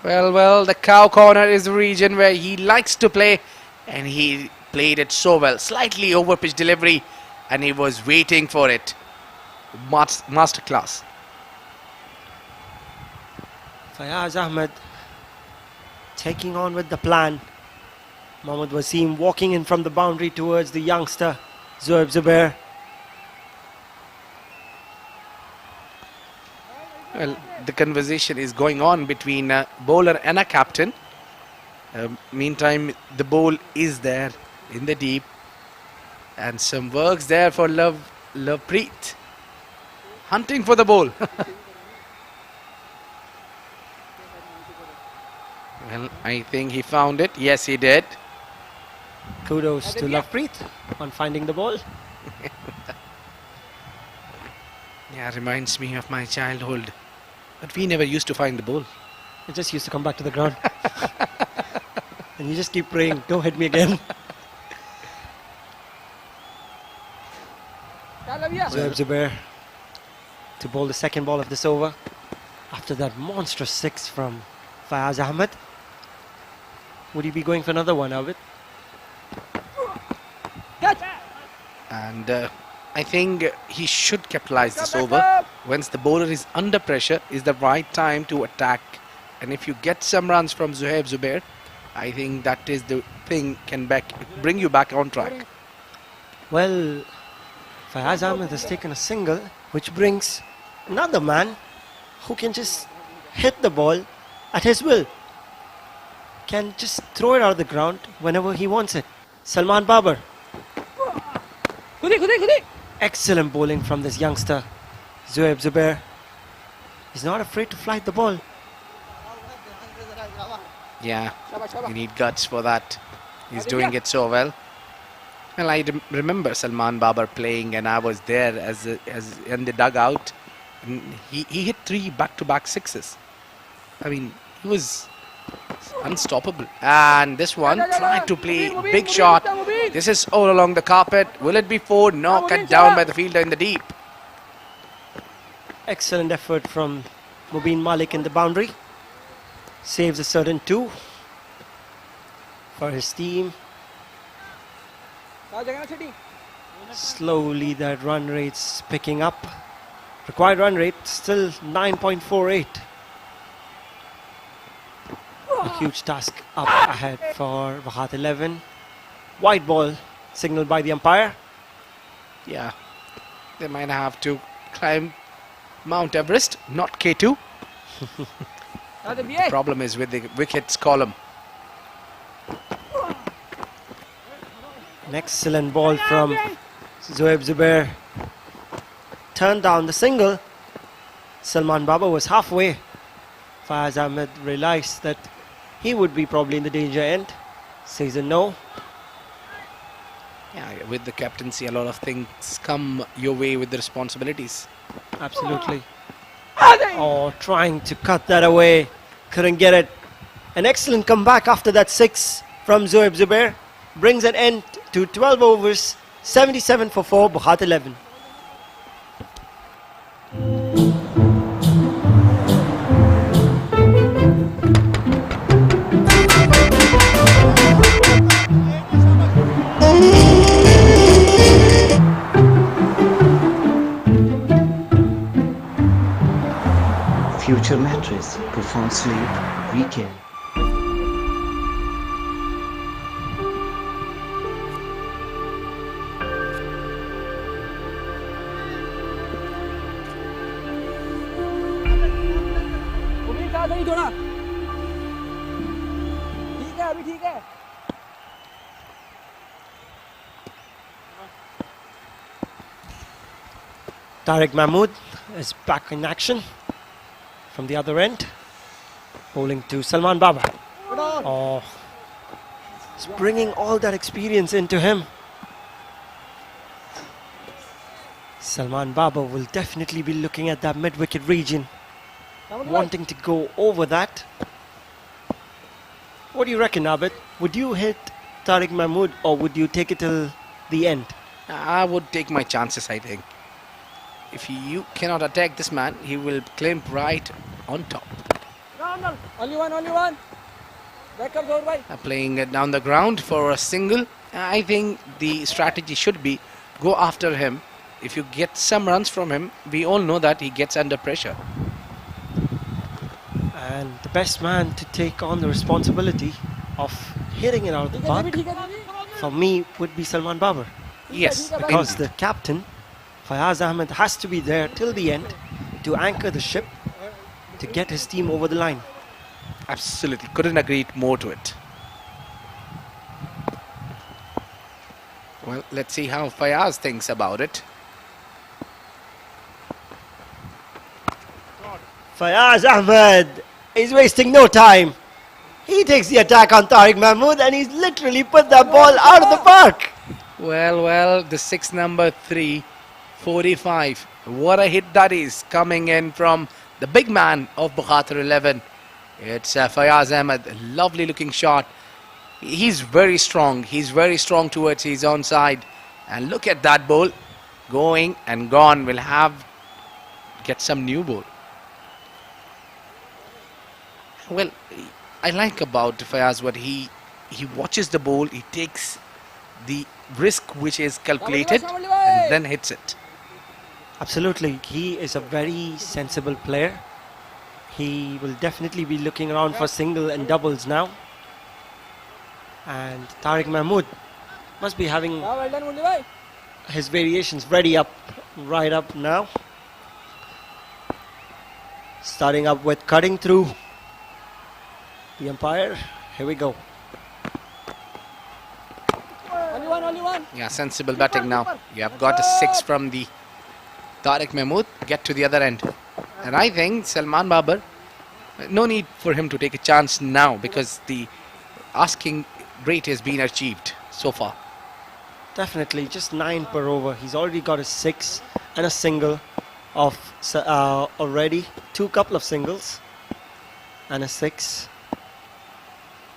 Well, the cow corner is the region where he likes to play, and he played it so well. Slightly over pitch delivery, and he was waiting for it. Masterclass. Fayaz Ahmed taking on with the plan. Mohammad Wasim walking in from the boundary towards the youngster Zuhaib Zubair. Well, the conversation is going on between a bowler and a captain. Meantime, the ball is there in the deep, and some works there for Lovepreet, hunting for the ball. Well, I think he found it. Yes, he did. Kudos to Lovepreet on finding the ball. Yeah, reminds me of my childhood. But we never used to find the ball. It just used to come back to the ground. And you just keep praying, don't hit me again. Zuhaib Zubair to bowl the second ball of this over after that monstrous 6 from Fayaz Ahmed. Would he be going for another one, Abid? And I think he should capitalize this over. Once the bowler is under pressure, is the right time to attack. And if you get some runs from Zubair, I think that is the thing can bring you back on track. Well, Fayaz Ahmed has taken a single, which brings another man who can just hit the ball at his will. Can just throw it out of the ground whenever he wants it. Salman Babar. Excellent bowling from this youngster. Zubair. He's not afraid to flight the ball. Yeah, you need guts for that. He's doing it so well. Well, I remember Salman Babar playing, and I was there as in the dugout. And he hit 3 back-to-back sixes. I mean, he was unstoppable. And this one tried to play big shot. This is all along the carpet. Will it be 4? No, cut down by the fielder in the deep. Excellent effort from Mubin Malik in the boundary. Saves a certain 2 for his team. Slowly that run rate's picking up. Required run rate still 9.48. A huge task up ahead for Bukhatir 11. White ball signaled by the umpire. Yeah, they might have to climb Mount Everest, not K2. The problem is with the wickets column. An excellent ball from Zubair. Turned down the single. Salman Babar was halfway. Fayaz Ahmed realized that he would be probably in the danger end. Says a no. Yeah, with the captaincy, a lot of things come your way with the responsibilities. Absolutely. Oh, trying to cut that away. Couldn't get it. An excellent comeback after that 6 from Zubair. Brings an end to 12 overs, 77 for 4, Bukhatir 11. Future mattress, profound sleep, weekend. Tariq Mahmood is back in action from the other end, bowling to Salman Babar. Oh, it's bringing all that experience into him. Salman Babar will definitely be looking at that mid-wicket region, wanting to go over that. What do you reckon, Abid? Would you hit Tariq Mahmood or would you take it till the end? I would take my chances, I think. If you cannot attack this man, he will climb right on top. Only one. Back up, Zohar bhai. Playing it down the ground for a single. I think the strategy should be go after him. If you get some runs from him, we all know that he gets under pressure. And the best man to take on the responsibility of hitting it out of the park, for me, would be Salman Babar. Yes, Because the captain, Fayaz Ahmed, has to be there till the end to anchor the ship, to get his team over the line. absolutely. Couldn't agree more to it. Well, let's see how Fayaz thinks about it. Fayaz Ahmed is wasting no time. He takes the attack on Tariq Mahmood and he's literally put that ball out of the park. Well, the 6 number 3, 45. What a hit that is coming in from the big man of Bukhatir 11. It's Fayaz Ahmed. Lovely looking shot. He's very strong. He's very strong towards his onside. And look at that ball. Going and gone. Will have get some new ball. Well, I like about Fayaz what he watches the ball, he takes the risk which is calculated and then hits it. Absolutely, he is a very sensible player. He will definitely be looking around for single and doubles now. And Tariq Mahmood must be having Well done, Murli bhai. his variations ready up, right up now. Starting up with cutting through the umpire. Here we go. Only one. Yeah, sensible batting now. You have got a 6 from the Tariq Mahmood. Get to the other end. And I think Salman Babar, no need for him to take a chance now because the asking rate has been achieved so far. Definitely, just 9 per over. He's already got a 6 and a single of already. Couple of singles and a 6.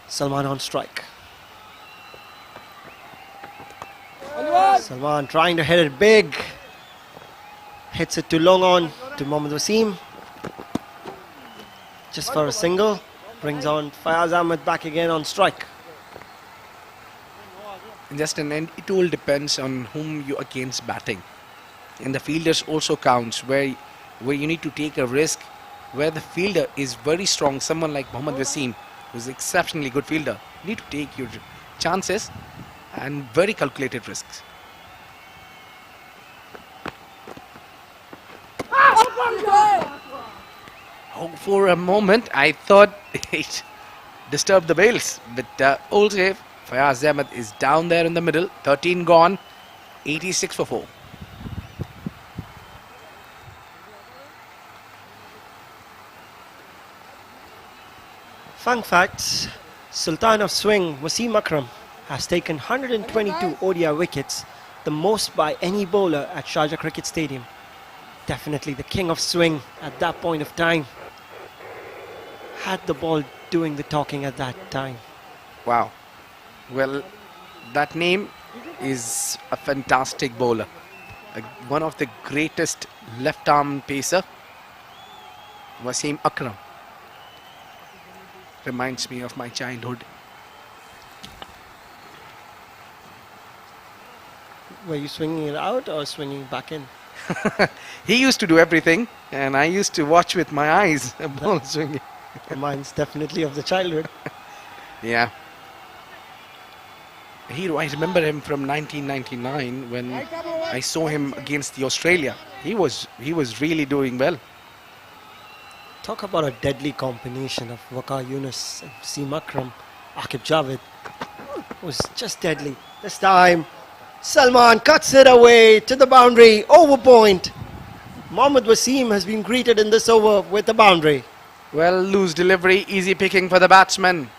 Salman on strike. Salman trying to hit it big. Hits it too long on to Mohammad Wasim. Just for a single. Brings on Fayaz Ahmed back again on strike. Just an end, it all depends on whom you against batting. And the fielders also counts where you need to take a risk, where the fielder is very strong. Someone like Mohammad Wasim, who's an exceptionally good fielder, you need to take your chances and very calculated risks. Oh, for a moment I thought it disturbed the bails, but all safe. Fayaz Ahmed is down there in the middle. 13 gone, 86 for 4. Fun facts: Sultan of Swing Wasim Akram has taken 122 ODI wickets, the most by any bowler at Sharjah Cricket Stadium. Definitely the king of swing at that point of time. Had the ball doing the talking at that time. Wow. Well, that name is a fantastic bowler. One of the greatest left-arm pacer, Wasim Akram. Reminds me of my childhood. Were you swinging it out or swinging back in? He used to do everything, and I used to watch with my eyes a ball swinging. Mine's definitely of the childhood. Yeah. I remember him from 1999 when I saw him against the Australia. He was really doing well. Talk about a deadly combination of Waqar Yunus and Wasim Akram. Aqib Javed was just deadly. This time, Salman cuts it away to the boundary, over point. Mohammad Wasim has been greeted in this over with the boundary. Well, loose delivery, easy picking for the batsman.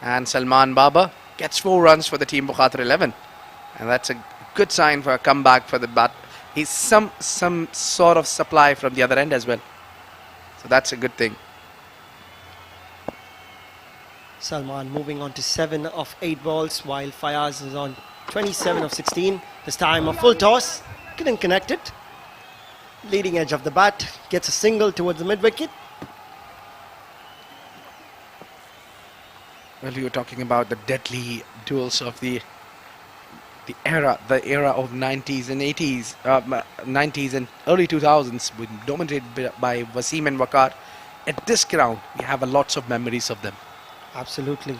And Salman Babar gets 4 runs for the team Bukhatir 11. And that's a good sign for a comeback for the bat. He's some sort of supply from the other end as well. So that's a good thing. Salman moving on to 7 of 8 balls while Fayaz is on 27 of 16. This time a full toss. Couldn't connect it. Leading edge of the bat. Gets a single towards the mid-wicket. Well, you were talking about the deadly duels of the era of 90s and 80s, 90s and early 2000s, dominated by Wasim and Waqar. At this ground, we have lots of memories of them. Absolutely.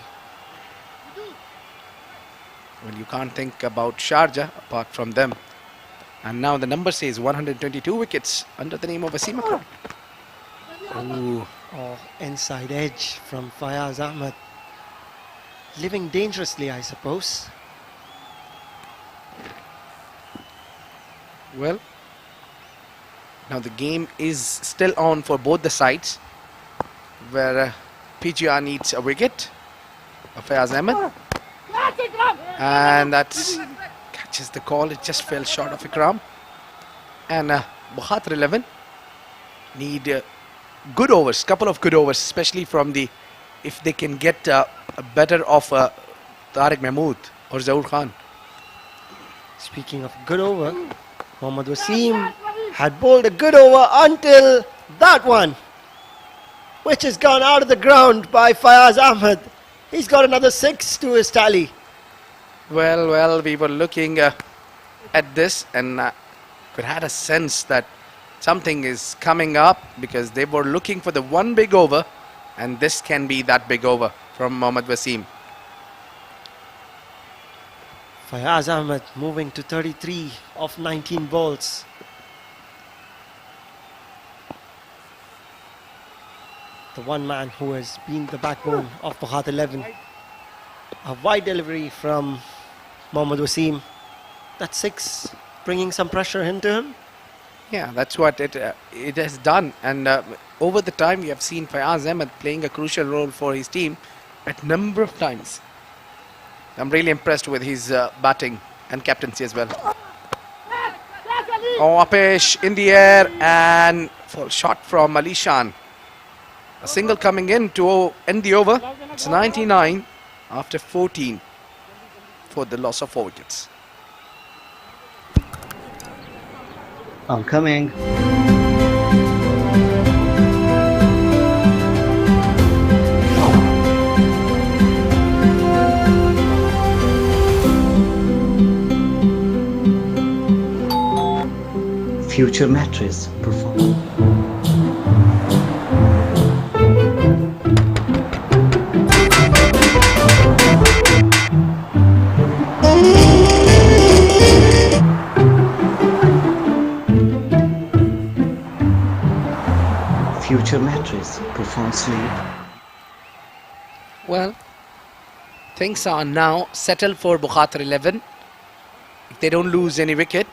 Well, you can't think about Sharjah apart from them. And now the number says 122 wickets under the name of Wasim Akram. Ooh. Oh, inside edge from Fayaz Ahmed. Living dangerously, I suppose. Well, now the game is still on for both the sides, where PGR needs a wicket of Fayaz Ahmed, and that catches the call. It just fell short of Ikram, and Bukhatir 11 need good overs, couple of good overs, especially from the, if they can get a better of Tariq Mahmood or Zaur Khan. Speaking of good over, Mohammad Wasim had bowled a good over until that one, which has gone out of the ground by Fayaz Ahmed. He's got another 6 to his tally. Well, we were looking at this and we had a sense that something is coming up because they were looking for the one big over, and this can be that big over from Mohammad Wasim. Fayaz Ahmed moving to 33 of 19 balls. The one man who has been the backbone of Bukhatir 11. A wide delivery from Mohammad Wasim. That 6 bringing some pressure into him. Yeah, that's what it has done. And over the time, we have seen Fayaz Ahmed playing a crucial role for his team at number of times. I'm really impressed with his batting and captaincy as well. Oh, Apesh in the air and full shot from Ali Shan. A single coming in to end the over. It's 99 after 14 for the loss of 4 wickets. I'm coming. Future mattress perform. Future mattress perform sleep. Well, things are now settled for Bukhatir 11. If they don't lose any wicket,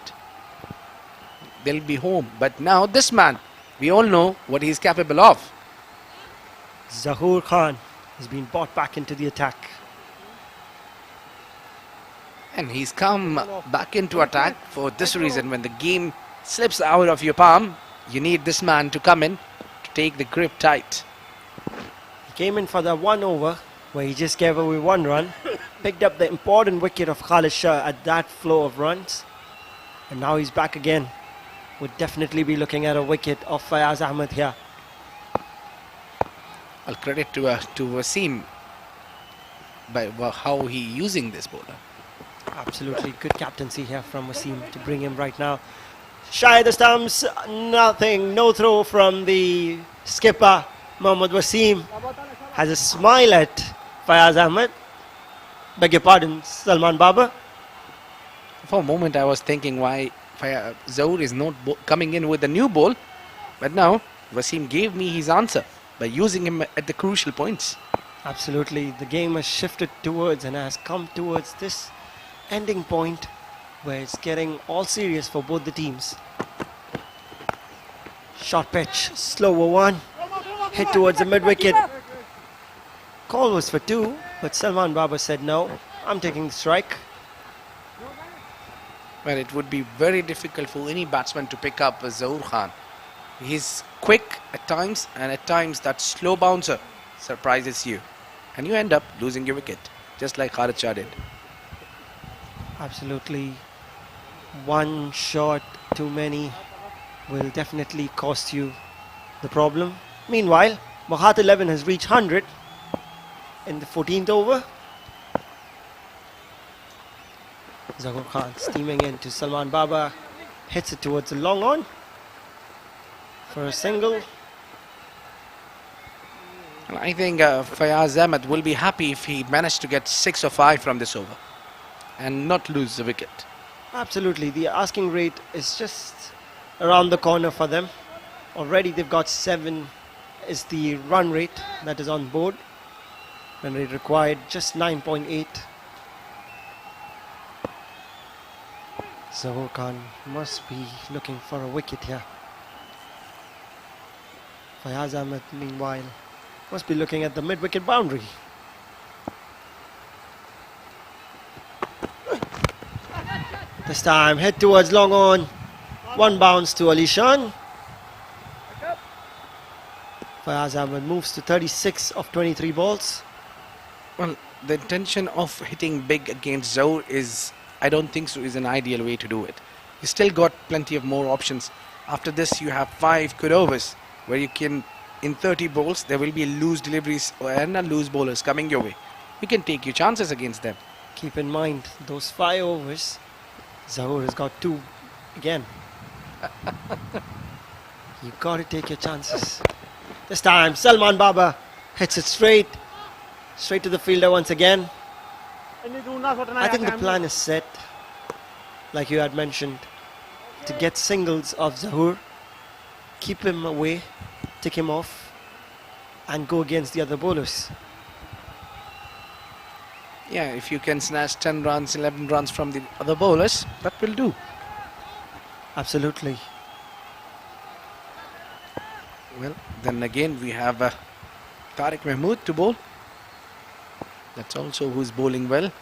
they'll be home. But now this man, we all know what he's capable of. Zahoor Khan has been brought back into the attack. And he's come back into attack for this reason. When the game slips out of your palm, you need this man to come in to take the grip tight. He came in for the 1 over where he just gave away 1 run. Picked up the important wicket of Khalid Shah at that flow of runs. And now he's back again. Would definitely be looking at a wicket of Fayaz Ahmed here. I'll credit to Wasim by how he using this bowler. Absolutely good captaincy here from Wasim to bring him right now. Shy the stumps, nothing, no throw from the skipper. Mohammad Wasim has a smile at Fayaz Ahmed. Beg your pardon, Salman Babar. For a moment I was thinking why Zahoor is not coming in with a new ball, but now Wasim gave me his answer by using him at the crucial points. Absolutely, the game has shifted towards and has come towards this ending point where it's getting all serious for both the teams. Short pitch, slower one, hit towards the mid-wicket. Call was for 2, but Salman Babar said no, I'm taking the strike. Well, it would be very difficult for any batsman to pick up Zahoor Khan. He's quick at times, and at times that slow bouncer surprises you. And you end up losing your wicket, just like Khalid Shah did. Absolutely. 1 shot too many will definitely cost you the problem. Meanwhile, Bukhatir 11 has reached 100 in the 14th over. Zahoor Khan steaming into Salman Babar, hits it towards the long on for a single. And I think Fayaz Ahmed will be happy if he managed to get 6 or 5 from this over and not lose the wicket. Absolutely, the asking rate is just around the corner for them. Already they've got 7 is the run rate that is on board. Run rate required just 9.8. Zahoor Khan must be looking for a wicket here. Fayaz Ahmed, meanwhile, must be looking at the mid-wicket boundary. This time, head towards long on. 1 bounce to Ali Shan. Fayaz Ahmed moves to 36 of 23 balls. Well, the intention of hitting big against Zahoor is, I don't think so, is an ideal way to do it. You still got plenty of more options After this, you have 5 good overs where you can, in 30 balls, there will be loose deliveries and loose bowlers coming your way. You can take your chances against them. Keep in mind, those 5 overs, Zahoor has got 2 again. You got to take your chances. This time, Salman Baba hits it straight to the fielder once again. I think the plan is set, like you had mentioned, to get singles of Zahoor, keep him away, take him off, and go against the other bowlers. Yeah, if you can snatch 10 runs, 11 runs from the other bowlers, that will do. Absolutely. Well, then again we have Tariq Mahmood to bowl. That's also who's bowling well.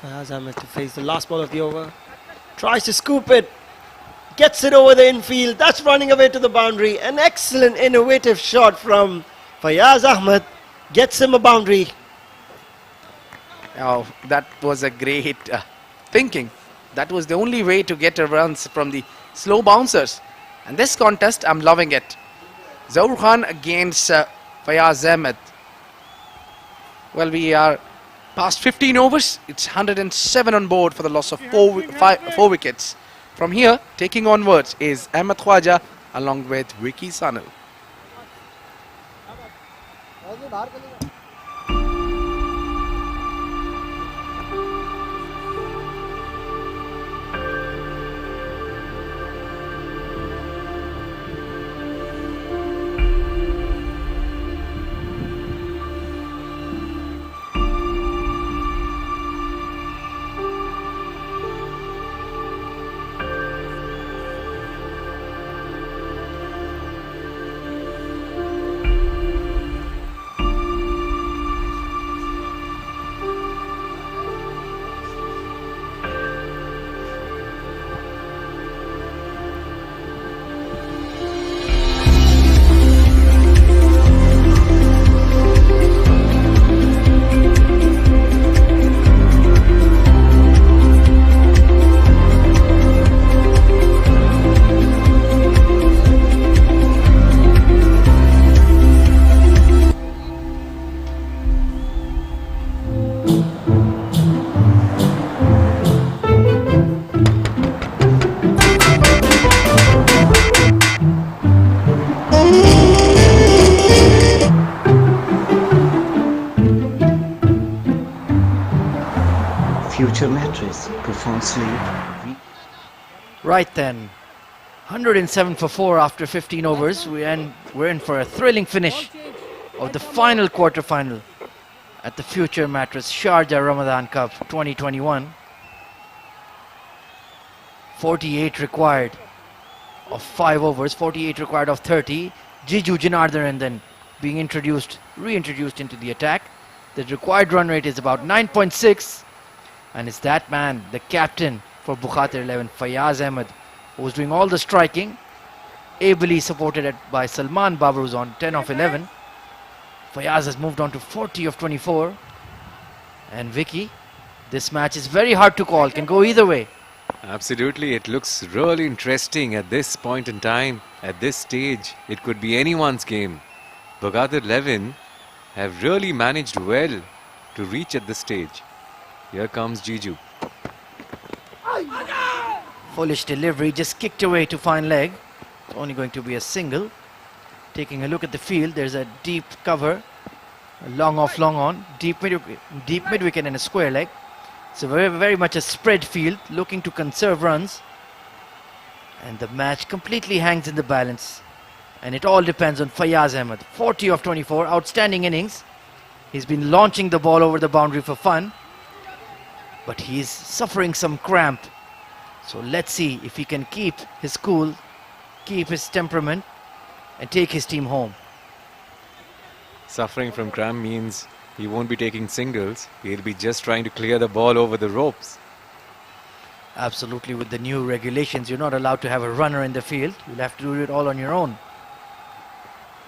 Fayaz Ahmed to face the last ball of the over. Tries to scoop it. Gets it over the infield. That's running away to the boundary. An excellent innovative shot from Fayaz Ahmed. Gets him a boundary. Oh, that was a great thinking. That was the only way to get a runs from the slow bouncers. And this contest, I'm loving it. Zahoor Khan against Fayaz Ahmed. Well, we are past 15 overs. It's 107 on board for the loss of 4 wickets. From here, taking onwards is Ahmed Khwaja along with Vicky Sanal. Future mattress, profound sleep. Right then, 107 for 4 after 15 overs. We're in for a thrilling finish of the final quarter-final at the Future Mattress Sharjah Ramadan Cup 2021. 48 required of 5 overs, 48 required of 30. Jiju Janardhan then being reintroduced into the attack. The required run rate is about 9.6. And it's that man, the captain for Bukhatir 11, Fayaz Ahmed, who's doing all the striking, ably supported by Salman Babar, who's on 10 of 11. Fayaz has moved on to 40 of 24. And Vicky, this match is very hard to call, can go either way. Absolutely, it looks really interesting at this point in time, at this stage. It could be anyone's game. Bukhatir 11 have really managed well to reach at this stage. Here comes Jiju. Foolish delivery, just kicked away to fine leg. It's only going to be a single. Taking a look at the field, there's a deep cover. A long off, long on. Deep mid wicket and a square leg. It's a very much a spread field, looking to conserve runs. And the match completely hangs in the balance. And it all depends on Fayaz Ahmed. 40 of 24, outstanding innings. He's been launching the ball over the boundary for fun. But he's suffering some cramp. So let's see if he can keep his cool, keep his temperament, and take his team home. Suffering from cramp means he won't be taking singles. He'll be just trying to clear the ball over the ropes. Absolutely, with the new regulations, you're not allowed to have a runner in the field. You'll have to do it all on your own.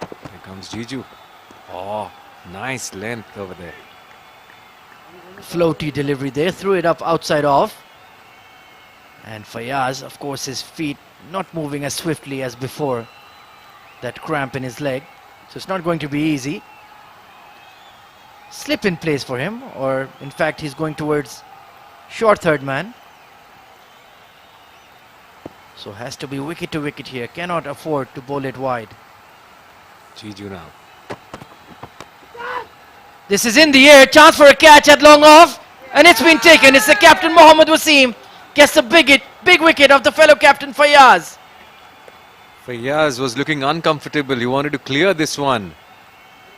Here comes Jiju. Oh, nice length over there. Floaty delivery there, threw it up outside off. And Fayaz, of course, his feet not moving as swiftly as before. That cramp in his leg. So it's not going to be easy. Slip in place for him, or in fact he's going towards short third man. So has to be wicket to wicket here. Cannot afford to bowl it wide. Jiju now. This is in the air. Chance for a catch at long off. And it's been taken. It's the captain Mohammad Wasim. Gets the big wicket of the fellow captain Fayaz. Fayaz was looking uncomfortable. He wanted to clear this one.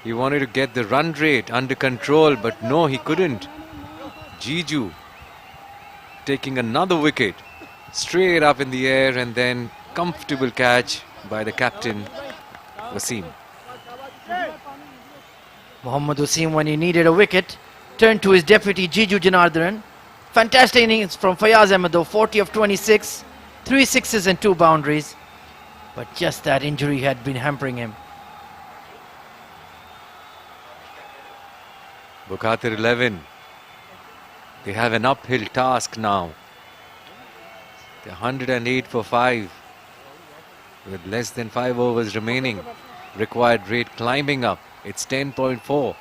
He wanted to get the run rate under control, but no, he couldn't. Jiju taking another wicket. Straight up in the air, and then comfortable catch by the captain Wasim. Mohammad Wasim, when he needed a wicket, turned to his deputy Jiju Janardharan. Fantastic innings from Fayaz Ahmed though, 40 of 26, 3 sixes and 2 boundaries. But just that injury had been hampering him. Bukhatir 11. They have an uphill task now. They're 108 for 5. With less than 5 overs remaining. Required rate climbing up. It's 10.4.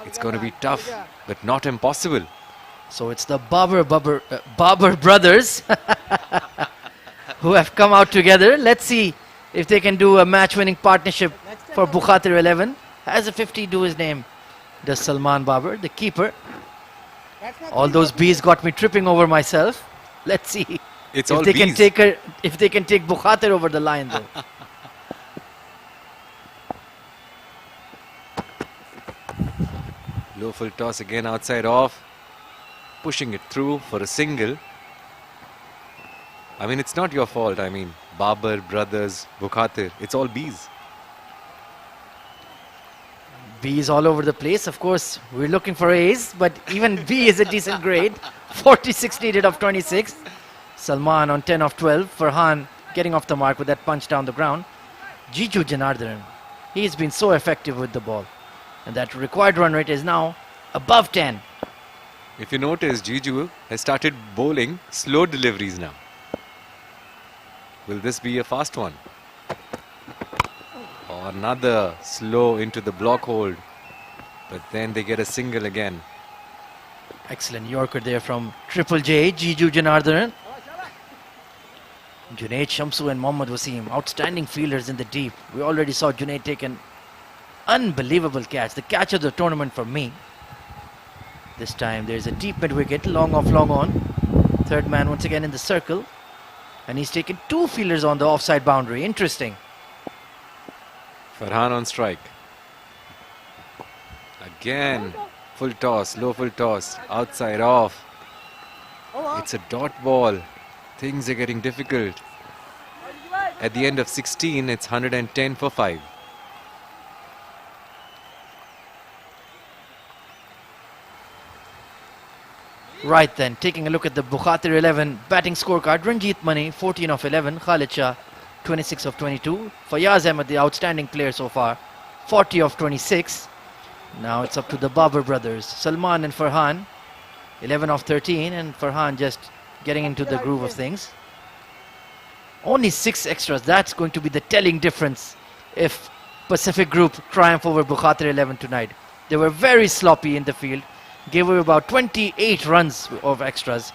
It's going to be tough, but not impossible. So it's the Babar brothers who have come out together. Let's see if they can do a match-winning partnership for Bukhatir 11. Has a 50 to his name. Does Salman Babar, the keeper. All those bees got me tripping over myself. Let's see It's if all they bees. if they can take Bukhatir over the line though. Low full toss again outside off. Pushing it through for a single. I mean, it's not your fault. I mean, Babar, brothers, Bukhatir, it's all bees. Bees all over the place. Of course, we're looking for A's, but even B is a decent grade. 46 needed of 26. Salman on 10 of 12. Farhan getting off the mark with that punch down the ground. Jiju Janardharan, he's been so effective with the ball. And that required run rate is now above 10. If you notice, Jiju has started bowling slow deliveries now. Will this be a fast one? Or another slow into the block hold. But then they get a single again. Excellent Yorker there from Triple J, Jiju Janardharan. Junaid Shamsu and Mohammad Wasim, outstanding fielders in the deep. We already saw Junaid take an unbelievable catch, the catch of the tournament for me. This time there's a deep mid wicket, long off, long on. Third man once again in the circle. And he's taken 2 fielders on the offside boundary. Interesting. Farhan on strike. Again, full toss, low full toss, outside off. It's a dot ball. Things are getting difficult. At the end of 16, it's 110 for 5. Right then, taking a look at the Bukhatir 11 batting scorecard. Ranjit Mani, 14 of 11. Khalid Shah, 26 of 22. Fayaz Ahmed, the outstanding player so far, 40 of 26. Now it's up to the Babar brothers. Salman and Farhan, 11 of 13. And Farhan just getting into the groove of things. Only 6 extras. That's going to be the telling difference if Pacific Group triumph over Bukhatir 11 tonight. They were very sloppy in the field. Gave away about 28 runs of extras.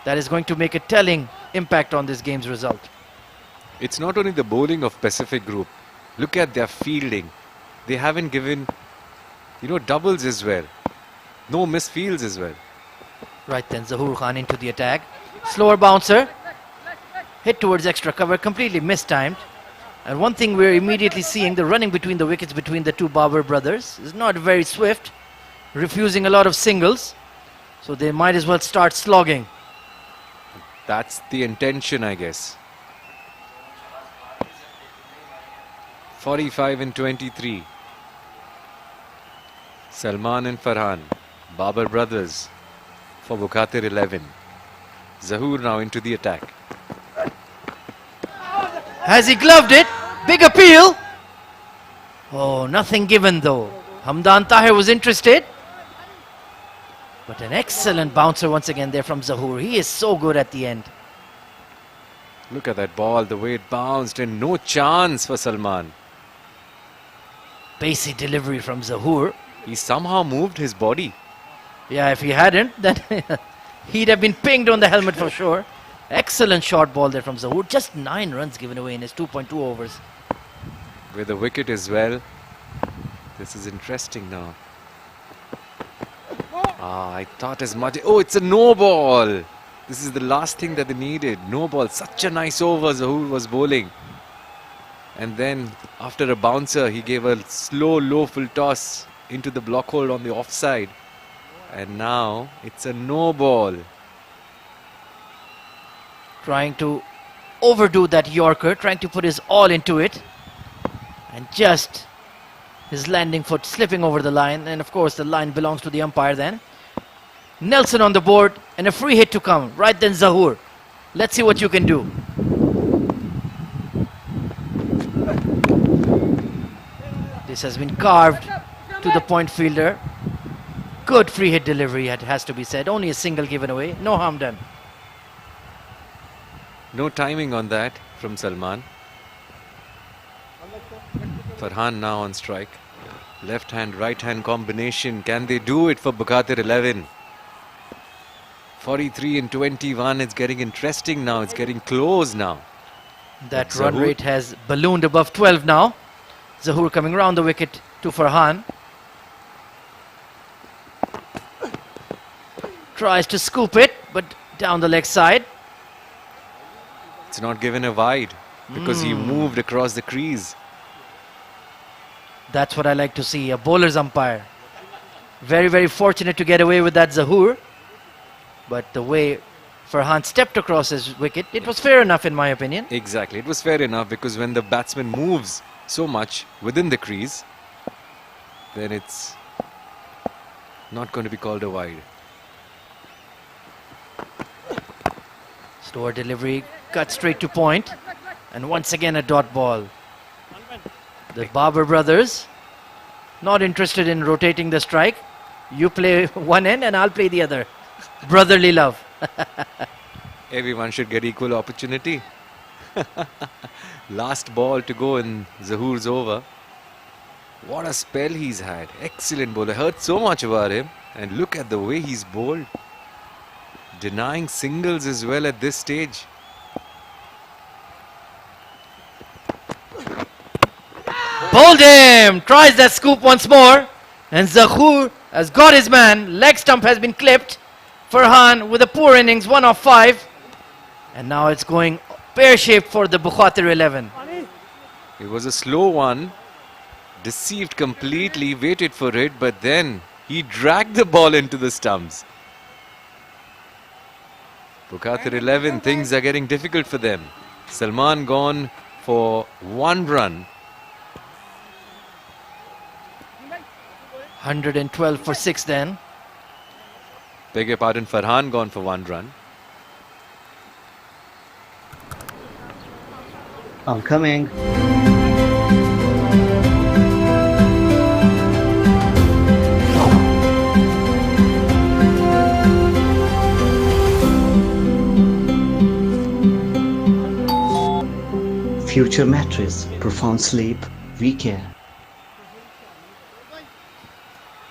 That is going to make a telling impact on this game's result. It's not only the bowling of Pacific Group. Look at their fielding. They haven't given, doubles as well. No misfields as well. Right then, Zahoor Khan into the attack. Slower bouncer. Hit towards extra cover, completely mistimed. And one thing we're immediately seeing, the running between the wickets between the 2 Babar brothers is not very swift. Refusing a lot of singles. So they might as well start slogging. That's the intention, I guess. 45 and 23. Salman and Farhan, Babar brothers for Bukhatir 11. Zahoor now into the attack. Has he gloved it? Big appeal. Oh, nothing given though. Hamdan Tahir was interested. But an excellent bouncer once again there from Zahoor. He is so good at the end. Look at that ball, the way it bounced, and no chance for Salman. Pacey delivery from Zahoor. He somehow moved his body. Yeah, if he hadn't, then he'd have been pinged on the helmet for sure. Excellent short ball there from Zahoor. Just 9 runs given away in his 2.2 overs. With the wicket as well. This is interesting now. I thought as much. Oh, it's a no ball. This is the last thing that they needed. No ball. Such a nice over Zahoor was bowling. And then after a bouncer, he gave a slow, low full toss into the block hole on the offside. And now it's a no ball. Trying to overdo that Yorker, trying to put his all into it. And just his landing foot slipping over the line. And of course the line belongs to the umpire then. Nelson on the board and a free hit to come. Right then Zahoor. Let's see what you can do. This has been carved to the point fielder. Good free hit delivery, it has to be said. Only a single given away. No harm done. No timing on that from Salman. Farhan now on strike. Left hand, right hand combination. Can they do it for Bukhatir 11? 43 and 21. It's getting interesting now. It's getting close now. That run rate has ballooned above 12 now. Zahoor coming round the wicket to Farhan. Tries to scoop it, but down the leg side. It's not given a wide because he moved across the crease. That's what I like to see, a bowler's umpire. Very, very fortunate to get away with that Zahoor. But the way Farhan stepped across his wicket, it was fair enough in my opinion. Exactly, it was fair enough because when the batsman moves so much within the crease, then it's not going to be called a wide. Slower delivery, cut straight to point. And once again a dot ball. The Babar brothers not interested in rotating the strike. You play one end and I'll play the other. Brotherly love. Everyone should get equal opportunity. Last ball to go in Zahoor's over. What a spell he's had. Excellent bowler. Heard so much about him. And look at the way he's bowled. Denying singles as well at this stage. Bowled him! Tries that scoop once more. And Zahoor has got his man. Leg stump has been clipped. Farhan with a poor innings, 1 of 5. And now it's going pear-shaped for the Bukhatir 11. It was a slow one. Deceived completely, waited for it, but then he dragged the ball into the stumps. Bukhatir 11, things are getting difficult for them. Salman gone for 1 run. 112 for 6 then. Beg your pardon, Farhan gone for 1 run. I'm coming. Future mattress, profound sleep, we care.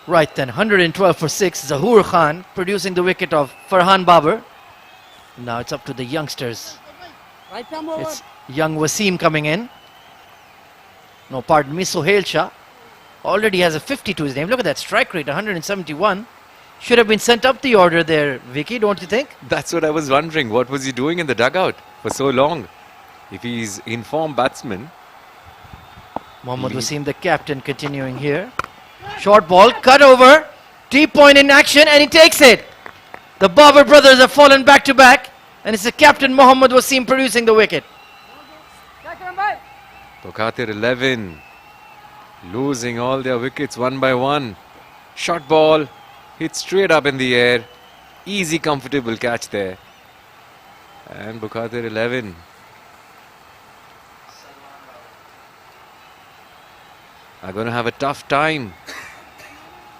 Right then, 112 for 6. Zahoor Khan producing the wicket of Farhan Babar. Now it's up to the youngsters. Right arm over. It's young Wasim coming in. No, pardon me, Sohail Shah. Already has a 50 to his name. Look at that strike rate, 171. Should have been sent up the order there, Vicky, don't you think? That's what I was wondering. What was he doing in the dugout for so long? If he's informed batsman. Mohammad Wasim, the captain, continuing here. Short ball, cut over. Deep point in action, and he takes it. The Babar brothers have fallen back to back. And it's the captain, Mohammad Wasim, producing the wicket. Bukhatir 11 losing all their wickets 1 by 1. Short ball hit straight up in the air. Easy, comfortable catch there. And Bukhatir 11 are going to have a tough time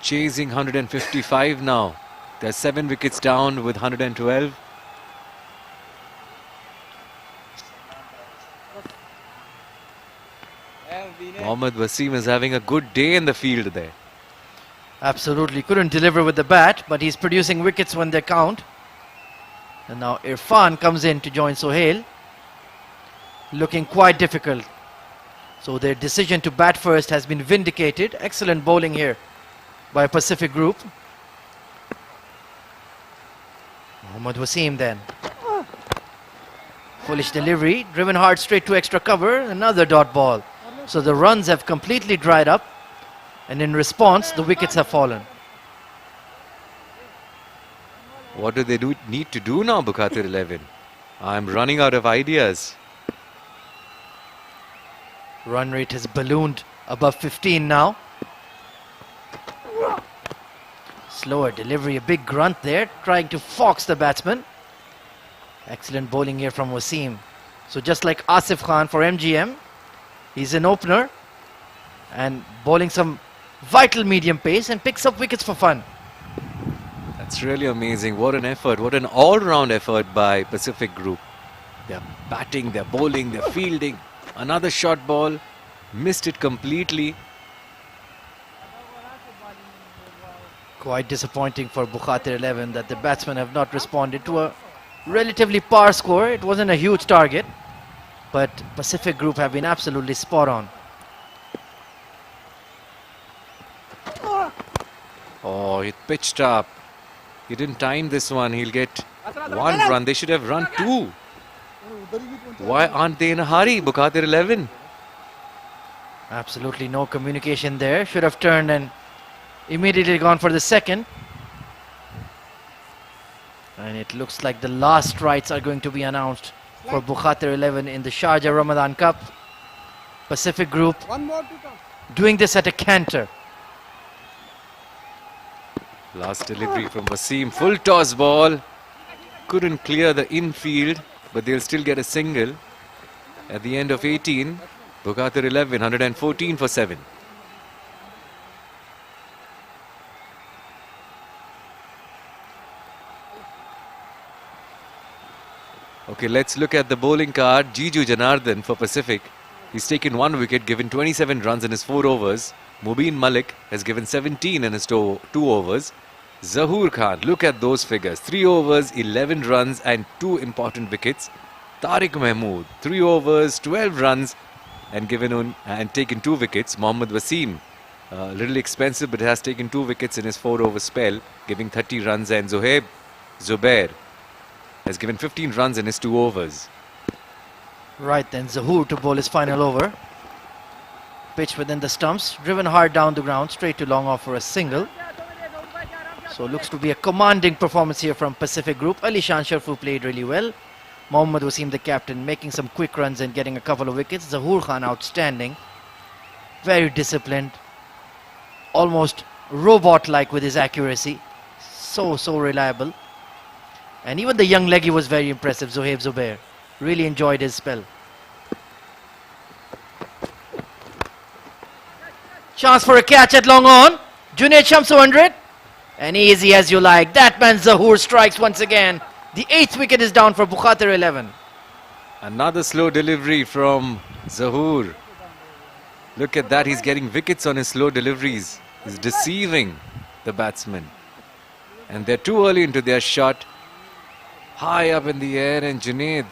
chasing 155 now. They're 7 wickets down with 112. Mohammad Wasim is having a good day in the field there. Absolutely. Couldn't deliver with the bat, but he's producing wickets when they count. And now Irfan comes in to join Sohail. Looking quite difficult. So their decision to bat first has been vindicated. Excellent bowling here by Pacific Group. Mohammad Wasim then. Foolish delivery, driven hard straight to extra cover, another dot ball. So the runs have completely dried up, and in response the wickets have fallen. What do they need to do now, Bukhatir 11? I'm running out of ideas. Run rate has ballooned above 15 now. Slower delivery, a big grunt there, trying to fox the batsman. Excellent bowling here from Wasim. So just like Asif Khan for MGM, he's an opener and bowling some vital medium pace and picks up wickets for fun. That's really amazing. What an effort. What an all-round effort by Pacific Group. They're batting, they're bowling, they're fielding. Another short ball. Missed it completely. Quite disappointing for Bukhatir 11 that the batsmen have not responded to a relatively par score. It wasn't a huge target, but Pacific Group have been absolutely spot on. Oh, he pitched up. He didn't time this one. He'll get 1 run. They should have run 2. Why aren't they in a hurry, Bukhatir 11? Absolutely no communication there. Should have turned and immediately gone for the second. And it looks like the last rights are going to be announced for Bukhatir 11 in the Sharjah Ramadan Cup. Pacific Group doing this at a canter. Last delivery from Wasim. Full toss ball. Couldn't clear the infield, but they'll still get a single. At the end of 18, Bukhatir 11, 114 for 7. Okay, let's look at the bowling card. Jiju Janardhan for Pacific. He's taken 1 wicket, given 27 runs in his 4 overs. Mubin Malik has given 17 in his 2 overs. Zahoor Khan, look at those figures. 3 overs, 11 runs and 2 important wickets. Tariq Mahmood, 3 overs, 12 runs and taken 2 wickets. Mohammad Wasim, a little expensive but has taken 2 wickets in his 4 over spell, giving 30 runs, and Zohaib Zubair has given 15 runs in his 2 overs. Right then, Zahoor to bowl his final over. Pitch within the stumps, driven hard down the ground, straight to long off for a single. So looks to be a commanding performance here from Pacific Group. Ali Shan Sharfu played really well. Mohammad Wasim, the captain, making some quick runs and getting a couple of wickets. Zahoor Khan outstanding. Very disciplined. Almost robot-like with his accuracy. So reliable. And even the young leggy was very impressive, Zohaib Zubair. Really enjoyed his spell. Chance for a catch at long on. Junaid Shamsu 100. And easy as you like. That man Zahoor strikes once again. The 8th wicket is down for Bukhatir 11. Another slow delivery from Zahoor. Look at that. He's getting wickets on his slow deliveries. He's deceiving the batsman. And they're too early into their shot. High up in the air, and Junaid,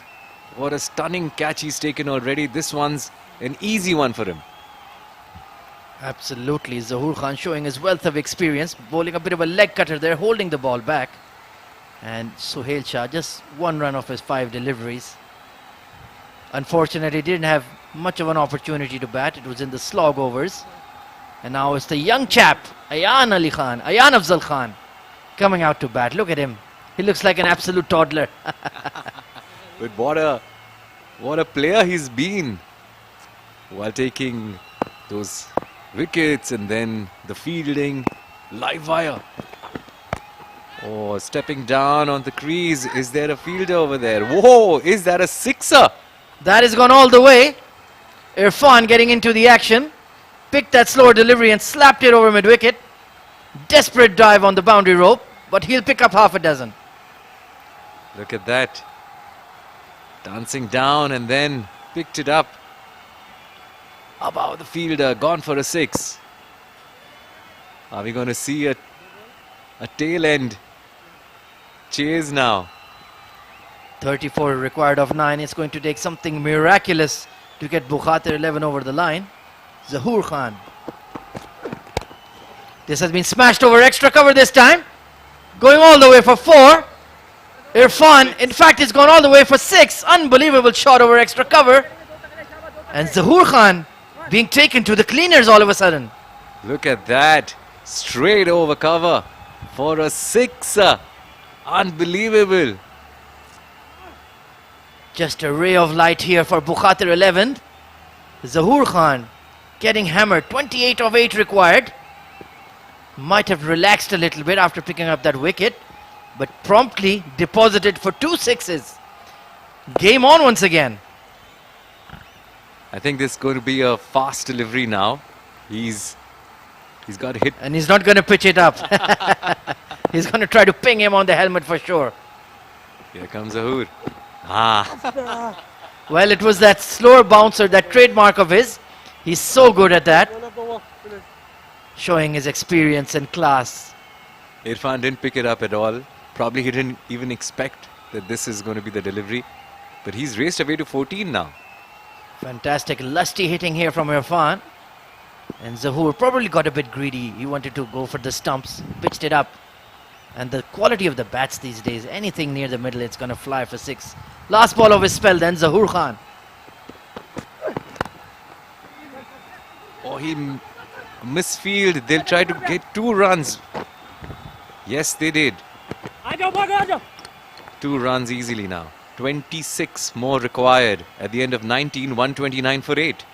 what a stunning catch he's taken already. This one's an easy one for him. Absolutely, Zahoor Khan showing his wealth of experience, bowling a bit of a leg cutter there, holding the ball back. And Sohail Shah, just 1 run off his 5 deliveries. Unfortunately, didn't have much of an opportunity to bat. It was in the slog overs. And now it's the young chap, Ayan Afzal Khan, coming out to bat. Look at him. He looks like an absolute toddler. But what a player he's been while taking those wickets, and then the fielding, live wire. Oh, stepping down on the crease. Is there a fielder over there? Whoa, is that a sixer? That has gone all the way. Irfan getting into the action. Picked that slower delivery and slapped it over mid-wicket. Desperate dive on the boundary rope. but he'll pick up half a dozen. Look at that. Dancing down and then picked it up. Above the fielder, gone for a 6. Are we going to see a tail end chase now? 34 required of 9. It's going to take something miraculous to get Bukhatir 11 over the line. Zahoor Khan. This has been smashed over extra cover this time. Going all the way for 4. Irfan, in fact, has gone all the way for 6. Unbelievable shot over extra cover. And Zahoor Khan being taken to the cleaners all of a sudden. Look at that. Straight over cover for a 6. Unbelievable. Just a ray of light here for Bukhatir 11. Zahoor Khan getting hammered. 28 of 8 required. Might have relaxed a little bit after picking up that wicket, but promptly deposited for 2 6s. Game on once again. I think this is going to be a fast delivery now. He's got hit. And he's not going to pitch it up. He's going to try to ping him on the helmet for sure. Here comes Zahoor. Well, it was that slower bouncer, that trademark of his. He's so good at that. Showing his experience and class. Irfan didn't pick it up at all. Probably he didn't even expect that this is going to be the delivery. But he's raced away to 14 now. Fantastic lusty hitting here from Irfan. And Zahoor probably got a bit greedy. He wanted to go for the stumps. Pitched it up. And the quality of the bats these days, anything near the middle, it's going to fly for 6. Last ball of his spell then, Zahoor Khan. Oh, he misfield. They'll try to get 2 runs. Yes, they did. 2 runs easily now. 26 more required at the end of 19, 129 for 8.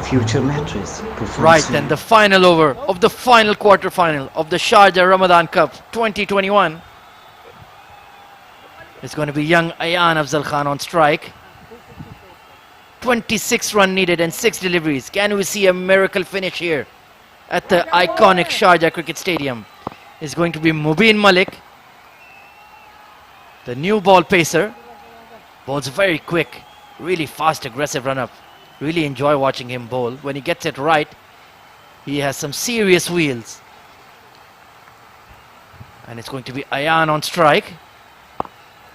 Future mattress. Right, then the final over of the final quarter final of the Sharjah Ramadan Cup 2021. It's going to be young Ayan Afzal Khan on strike. 26 run needed and 6 deliveries. Can we see a miracle finish here at the iconic Sharjah Cricket Stadium? It's going to be Mubin Malik, the new ball pacer. Ball's very quick, really fast, aggressive run up. Really enjoy watching him bowl. When he gets it right, he has some serious wheels. And it's going to be Ayan on strike.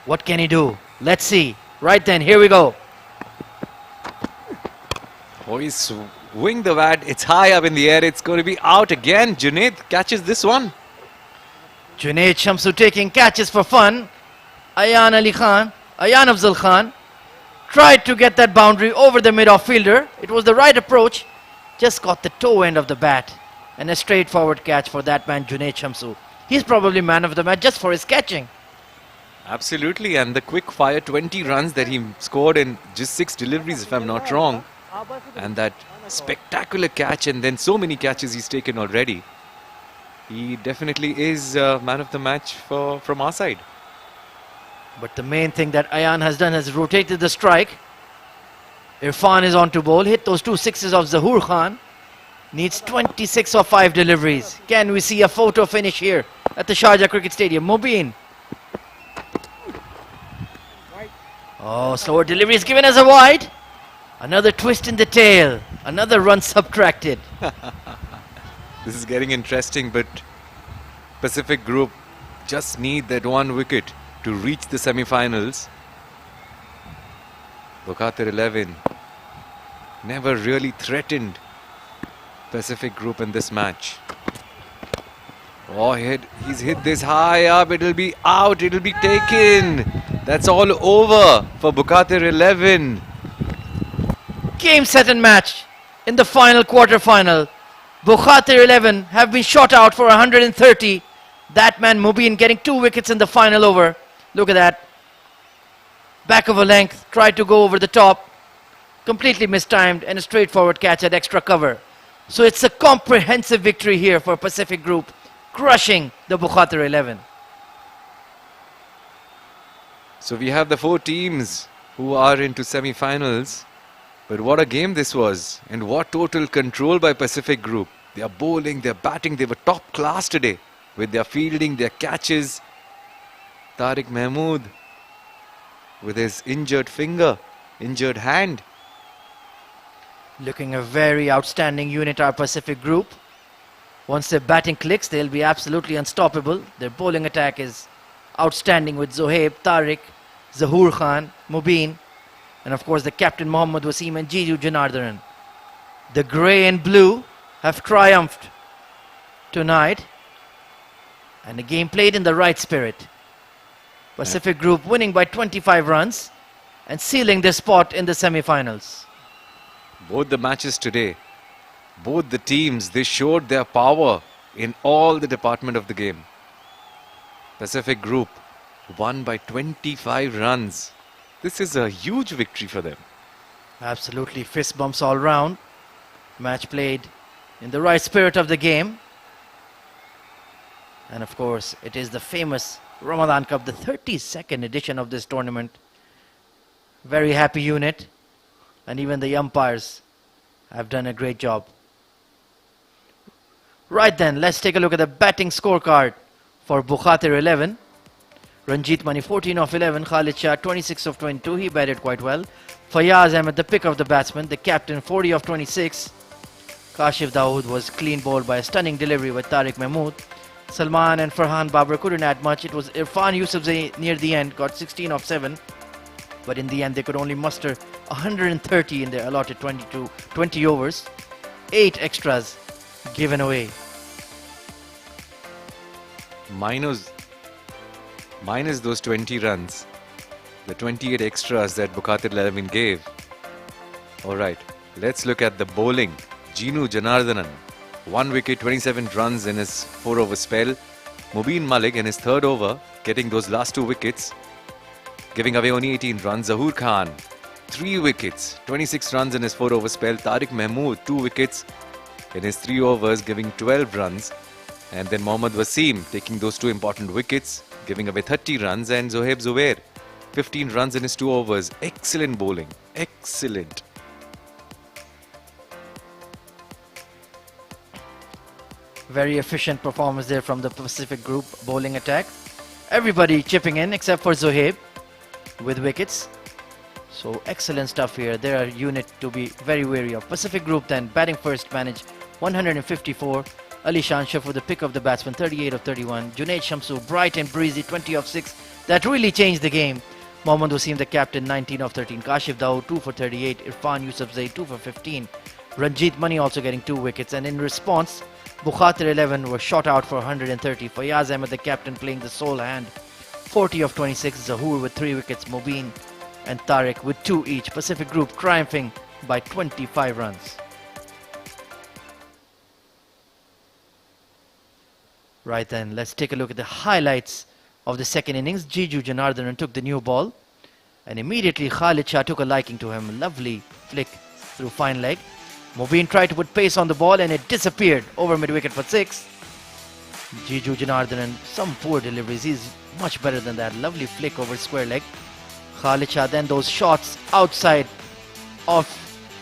What can he do? Let's see. Right then, here we go. Oh, he's swing the bat. It's high up in the air. It's going to be out again. Junaid catches this one. Junaid Shamsu taking catches for fun. Ayan Afzal Khan tried to get that boundary over the mid-off fielder. It was the right approach. Just got the toe end of the bat. And a straightforward catch for that man, Junaid Shamsu. He's probably man of the match just for his catching. Absolutely. And the quick fire 20 runs that he scored in just 6 deliveries, if I'm not wrong. And that spectacular catch, and then so many catches he's taken already. He definitely is man of the match from our side. But the main thing that Ayan has done has rotated the strike. Irfan is on to bowl. Hit those 2 6s of Zahoor Khan. Needs 26 or 5 deliveries. Can we see a photo finish here at the Sharjah Cricket Stadium? Mubin. Oh, slower delivery is given as a wide. Another twist in the tail. Another run subtracted. This is getting interesting, but Pacific Group just need that 1 wicket to reach the semi-finals. Bukhatir 11 never really threatened Pacific Group in this match. Oh, he's hit this high up. It'll be out. It'll be taken. That's all over for Bukhatir 11. Game, set and match in the final quarter-final. Bukhatir 11 have been shot out for 130. That man Mubin getting 2 wickets in the final over. Look at that. Back of a length, tried to go over the top. completely mistimed, and a straightforward catch at extra cover. So it's a comprehensive victory here for Pacific Group, crushing the Bukhatir 11. So we have the 4 teams who are into semi-finals. But what a game this was, and what total control by Pacific Group. Their bowling, their batting, they were top class today with their fielding, their catches. Tariq Mahmood with his injured finger, injured hand. Looking a very outstanding unit, our Pacific Group. Once their batting clicks, they'll be absolutely unstoppable. Their bowling attack is outstanding with Zohaib, Tariq, Zahoor Khan, Mubin, and of course the captain Mohammad Wasim and Jiju Janardhanan. The grey and blue have triumphed tonight, and the game played in the right spirit. Pacific Group winning by 25 runs and sealing their spot in the semi-finals. Both the matches today, both the teams, they showed their power in all the department of the game. Pacific Group won by 25 runs. This is a huge victory for them. Absolutely, fist bumps all round. Match played in the right spirit of the game. And of course, it is the famous Ramadan Cup, the 32nd edition of this tournament. Very happy unit. And even the umpires have done a great job. Right then, let's take a look at the batting scorecard for Bukhatir 11. Ranjit Mani 14 of 11, Khalid Shah 26 of 22, he batted quite well. Fayaz Ahmed, the pick of the batsman, the captain 40 of 26. Kashif Dawood was clean bowled by a stunning delivery with Tariq Mahmood. Salman and Farhan Babar couldn't add much. It was Irfan Yusufzai near the end, got 16 of 7. But in the end, they could only muster 130 in their allotted 20 overs. 8 extras given away. Minus those 20 runs, the 28 extras that Bukhatir 11 gave. Alright, let's look at the bowling. Jinu Janardhanan, 1 wicket, 27 runs in his 4-over spell. Mubin Malik in his 3rd over, getting those last 2 wickets, giving away only 18 runs. Zahoor Khan, 3 wickets, 26 runs in his 4-over spell. Tariq Mahmood, 2 wickets in his 3 overs, giving 12 runs. And then Mohammad Wasim taking those 2 important wickets, giving away 30 runs. And Zohaib Zubair, 15 runs in his 2 overs. Excellent bowling. Excellent. Very efficient performance there from the Pacific Group bowling attack. Everybody chipping in except for Zohaib with wickets. So excellent stuff here. They're a unit to be very wary of. Pacific Group then batting first, managed 154. Ali Shanshah for the pick of the batsman, 38 of 31. Junaid Shamsu, bright and breezy, 20 of 6. That really changed the game. Mohammad Wasim, the captain, 19 of 13. Kashif Dawood, 2 for 38. Irfan Yusufzai, 2 for 15. Ranjit Mani also getting 2 wickets. And in response, Bukhatir 11 were shot out for 130. Fayaz Ahmed, the captain, playing the sole hand, 40 of 26. Zahoor with 3 wickets. Mubin and Tariq with 2 each. Pacific Group triumphing by 25 runs. Right then, let's take a look at the highlights of the second innings. Jiju Janardhanan took the new ball, and immediately Khalid Shah took a liking to him. Lovely flick through fine leg. Mubin tried to put pace on the ball and it disappeared over mid-wicket for 6. Jiju Janardhanan, some poor deliveries. He's much better than that. Lovely flick over square leg. Khalid Shah, then those shots outside of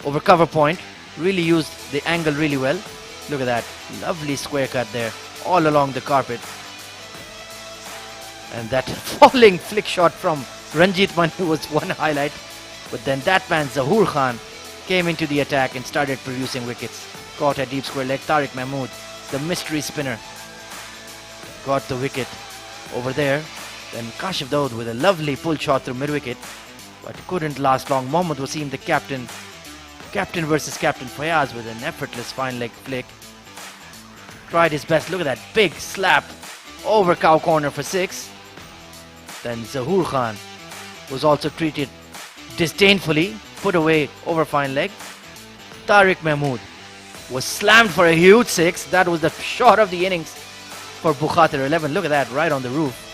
over cover point. Really used the angle really well. Look at that. Lovely square cut there, all along the carpet. And that falling flick shot from Ranjit Mani was one highlight. But then that man Zahoor Khan came into the attack and started producing wickets. Caught a deep square leg. Tariq Mahmood, the mystery spinner, got the wicket over there. Then Kashif Dawood with a lovely pull shot through mid-wicket, but couldn't last long. Mohammad Wasim, the captain versus captain. Fayaz with an effortless fine leg flick. Tried his best. Look at that big slap over cow corner for 6. Then Zahoor Khan was also treated disdainfully, put away over fine leg. Tariq Mahmood was slammed for a huge 6. That was the shot of the innings for Bukhatir 11. Look at that, right on the roof.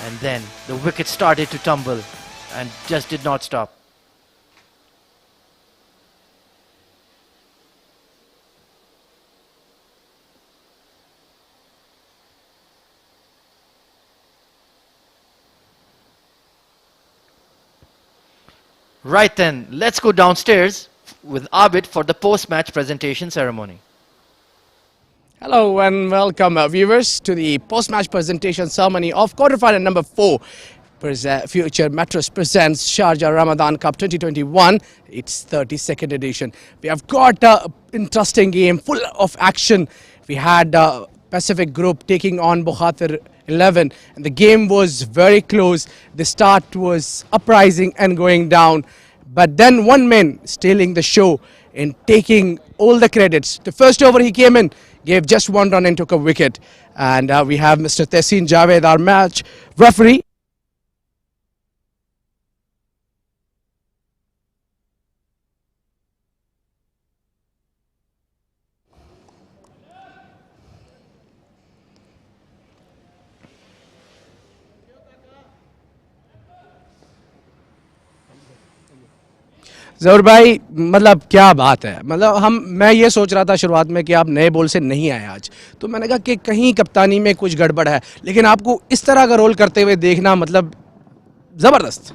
And then the wicket started to tumble and just did not stop. Right then, let's go downstairs with Abid for the post-match presentation ceremony. Hello and welcome viewers to the post-match presentation ceremony of quarterfinal number 4. Future Mattress presents Sharjah Ramadan Cup 2021, its 32nd edition. We have got an interesting game full of action. We had Pacific Group taking on Bukhatir 11 and the game was very close. The start was uprising and going down, but then one man stealing the show and taking all the credits. The first over he came in, gave just one run and took a wicket. And we have Mr. Tehseen Javed, our match referee. जरूर भाई, मतलब क्या बात है, मतलब मैं ये सोच रहा था शुरुआत में कि आप नए बॉल से नहीं आए आज, तो मैंने कहा कि कहीं कप्तानी में कुछ गड़बड़ है, लेकिन आपको इस तरह का रोल करते हुए देखना मतलब ज़बरदस्त।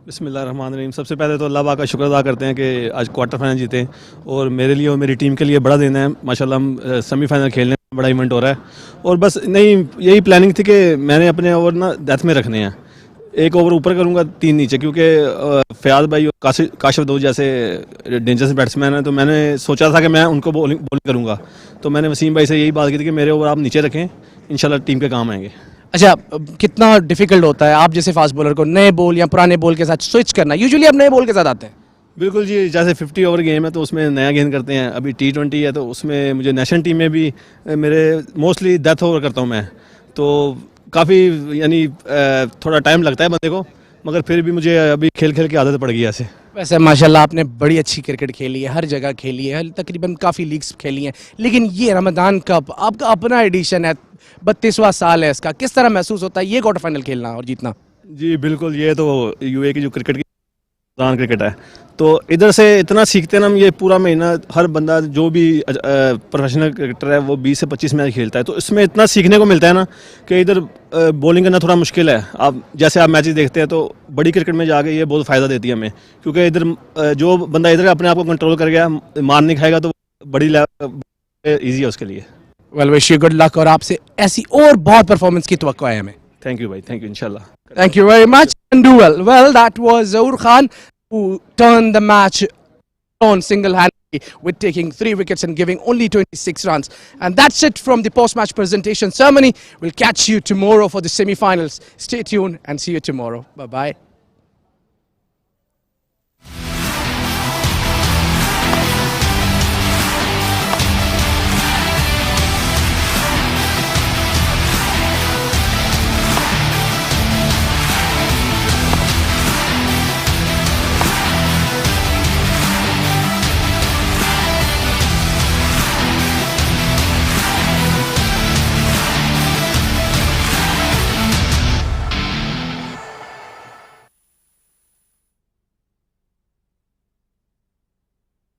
बिस्मिल्लाहिर्रहमानिर्रहीम। सबसे पहले तो अल्लाह पाक का शुक्र अदा करते हैं कि आज क्वार्टर फाइनल जीते और मेरे लिए और मेरी टीम के लिए बड़ा दिन है। माशाल्लाह हम सेमीफाइनल खेलने में बड़ा इवेंट हो रहा है और बस नहीं यही प्लानिंग थी कि मैंने अपने ओवर ना डेथ में रखने हैं, एक ओवर ऊपर करूंगा 3 नीचे, क्योंकि फयाज भाई और काशिफ दाऊद जैसे डेंजरस बैट्समैन हैं, तो मैंने सोचा था कि मैं उनको बॉलिंग करूंगा। तो मैंने वसीम भाई से यही बात की थी कि मेरे ओवर आप नीचे रखें, इंशाल्लाह टीम के काम आएंगे। अच्छा, कितना डिफिकल्ट होता है आप जैसे फास्ट बॉलर को नए बॉल या पुराने बॉल के साथ स्विच करना? यूजुअली आप नए बॉल के साथ आते हैं। बिल्कुल जी, जैसे 50 ओवर गेम है तो उसमें नया गेंद करते हैं, अभी T20 है तो उसमें मुझे नेशनल टीम में भी मेरे मोस्टली डेथ ओवर करता हूँ मैं, तो काफ़ी यानी थोड़ा टाइम लगता है बंदे को, मगर फिर भी मुझे अभी खेल खेल की आदत पड़ गई ऐसे। वैसे माशाल्लाह आपने बड़ी अच्छी क्रिकेट खेली है, हर जगह खेली है, तकरीबन काफ़ी लीग्स खेली हैं, लेकिन ये रमज़ान कप आपका अपना एडिशन है, 32वां साल है इसका, किस तरह महसूस होता है ये क्वार्टर फाइनल खेलना और जीतना? जी बिल्कुल, ये तो यूए की जो क्रिकेट की क्रिकेट है, तो इधर से इतना सीखते हैं हम, ये पूरा महीना हर बंदा जो भी प्रोफेशनल क्रिकेटर है वो 20 से 25 मैच खेलता है, तो इसमें इतना सीखने को मिलता है ना कि इधर बॉलिंग करना थोड़ा मुश्किल है। आप जैसे आप मैचेस देखते हैं तो बड़ी क्रिकेट में जाके ये बहुत फ़ायदा देती है हमें, क्योंकि इधर जो बंदा इधर अपने आप को कंट्रोल कर गया, मार नहीं खाएगा, तो बड़ी ईजी है उसके लिए। Well, wish you good luck और आपसे ऐसी और बहुत परफॉर्मेंस की तवक्को है हमें। थैंक यू भाई, थैंक यू, इंशाल्लाह। Thank you very much and do well. Well, that was Zaur Khan who turned the match on single-handedly with taking 3 wickets and giving only 26 runs. And that's it from the post-match presentation ceremony. We'll catch you tomorrow for the semi-finals. Stay tuned and see you tomorrow. Bye-bye.